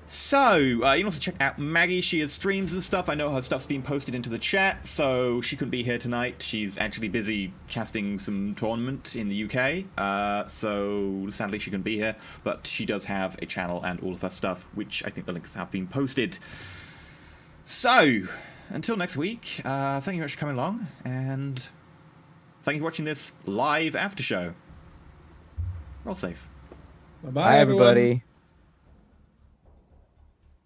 So, you can also check out Maggie. She has streams and stuff. I know her stuff's been posted into the chat, so she couldn't be here tonight. She's actually busy casting some tournament in the UK, so sadly she couldn't be here. But she does have a channel and all of her stuff, which I think the links have been posted. So, until next week, thank you very much for coming along, and thank you for watching this live after show. Roll safe. Bye, Bye, everybody.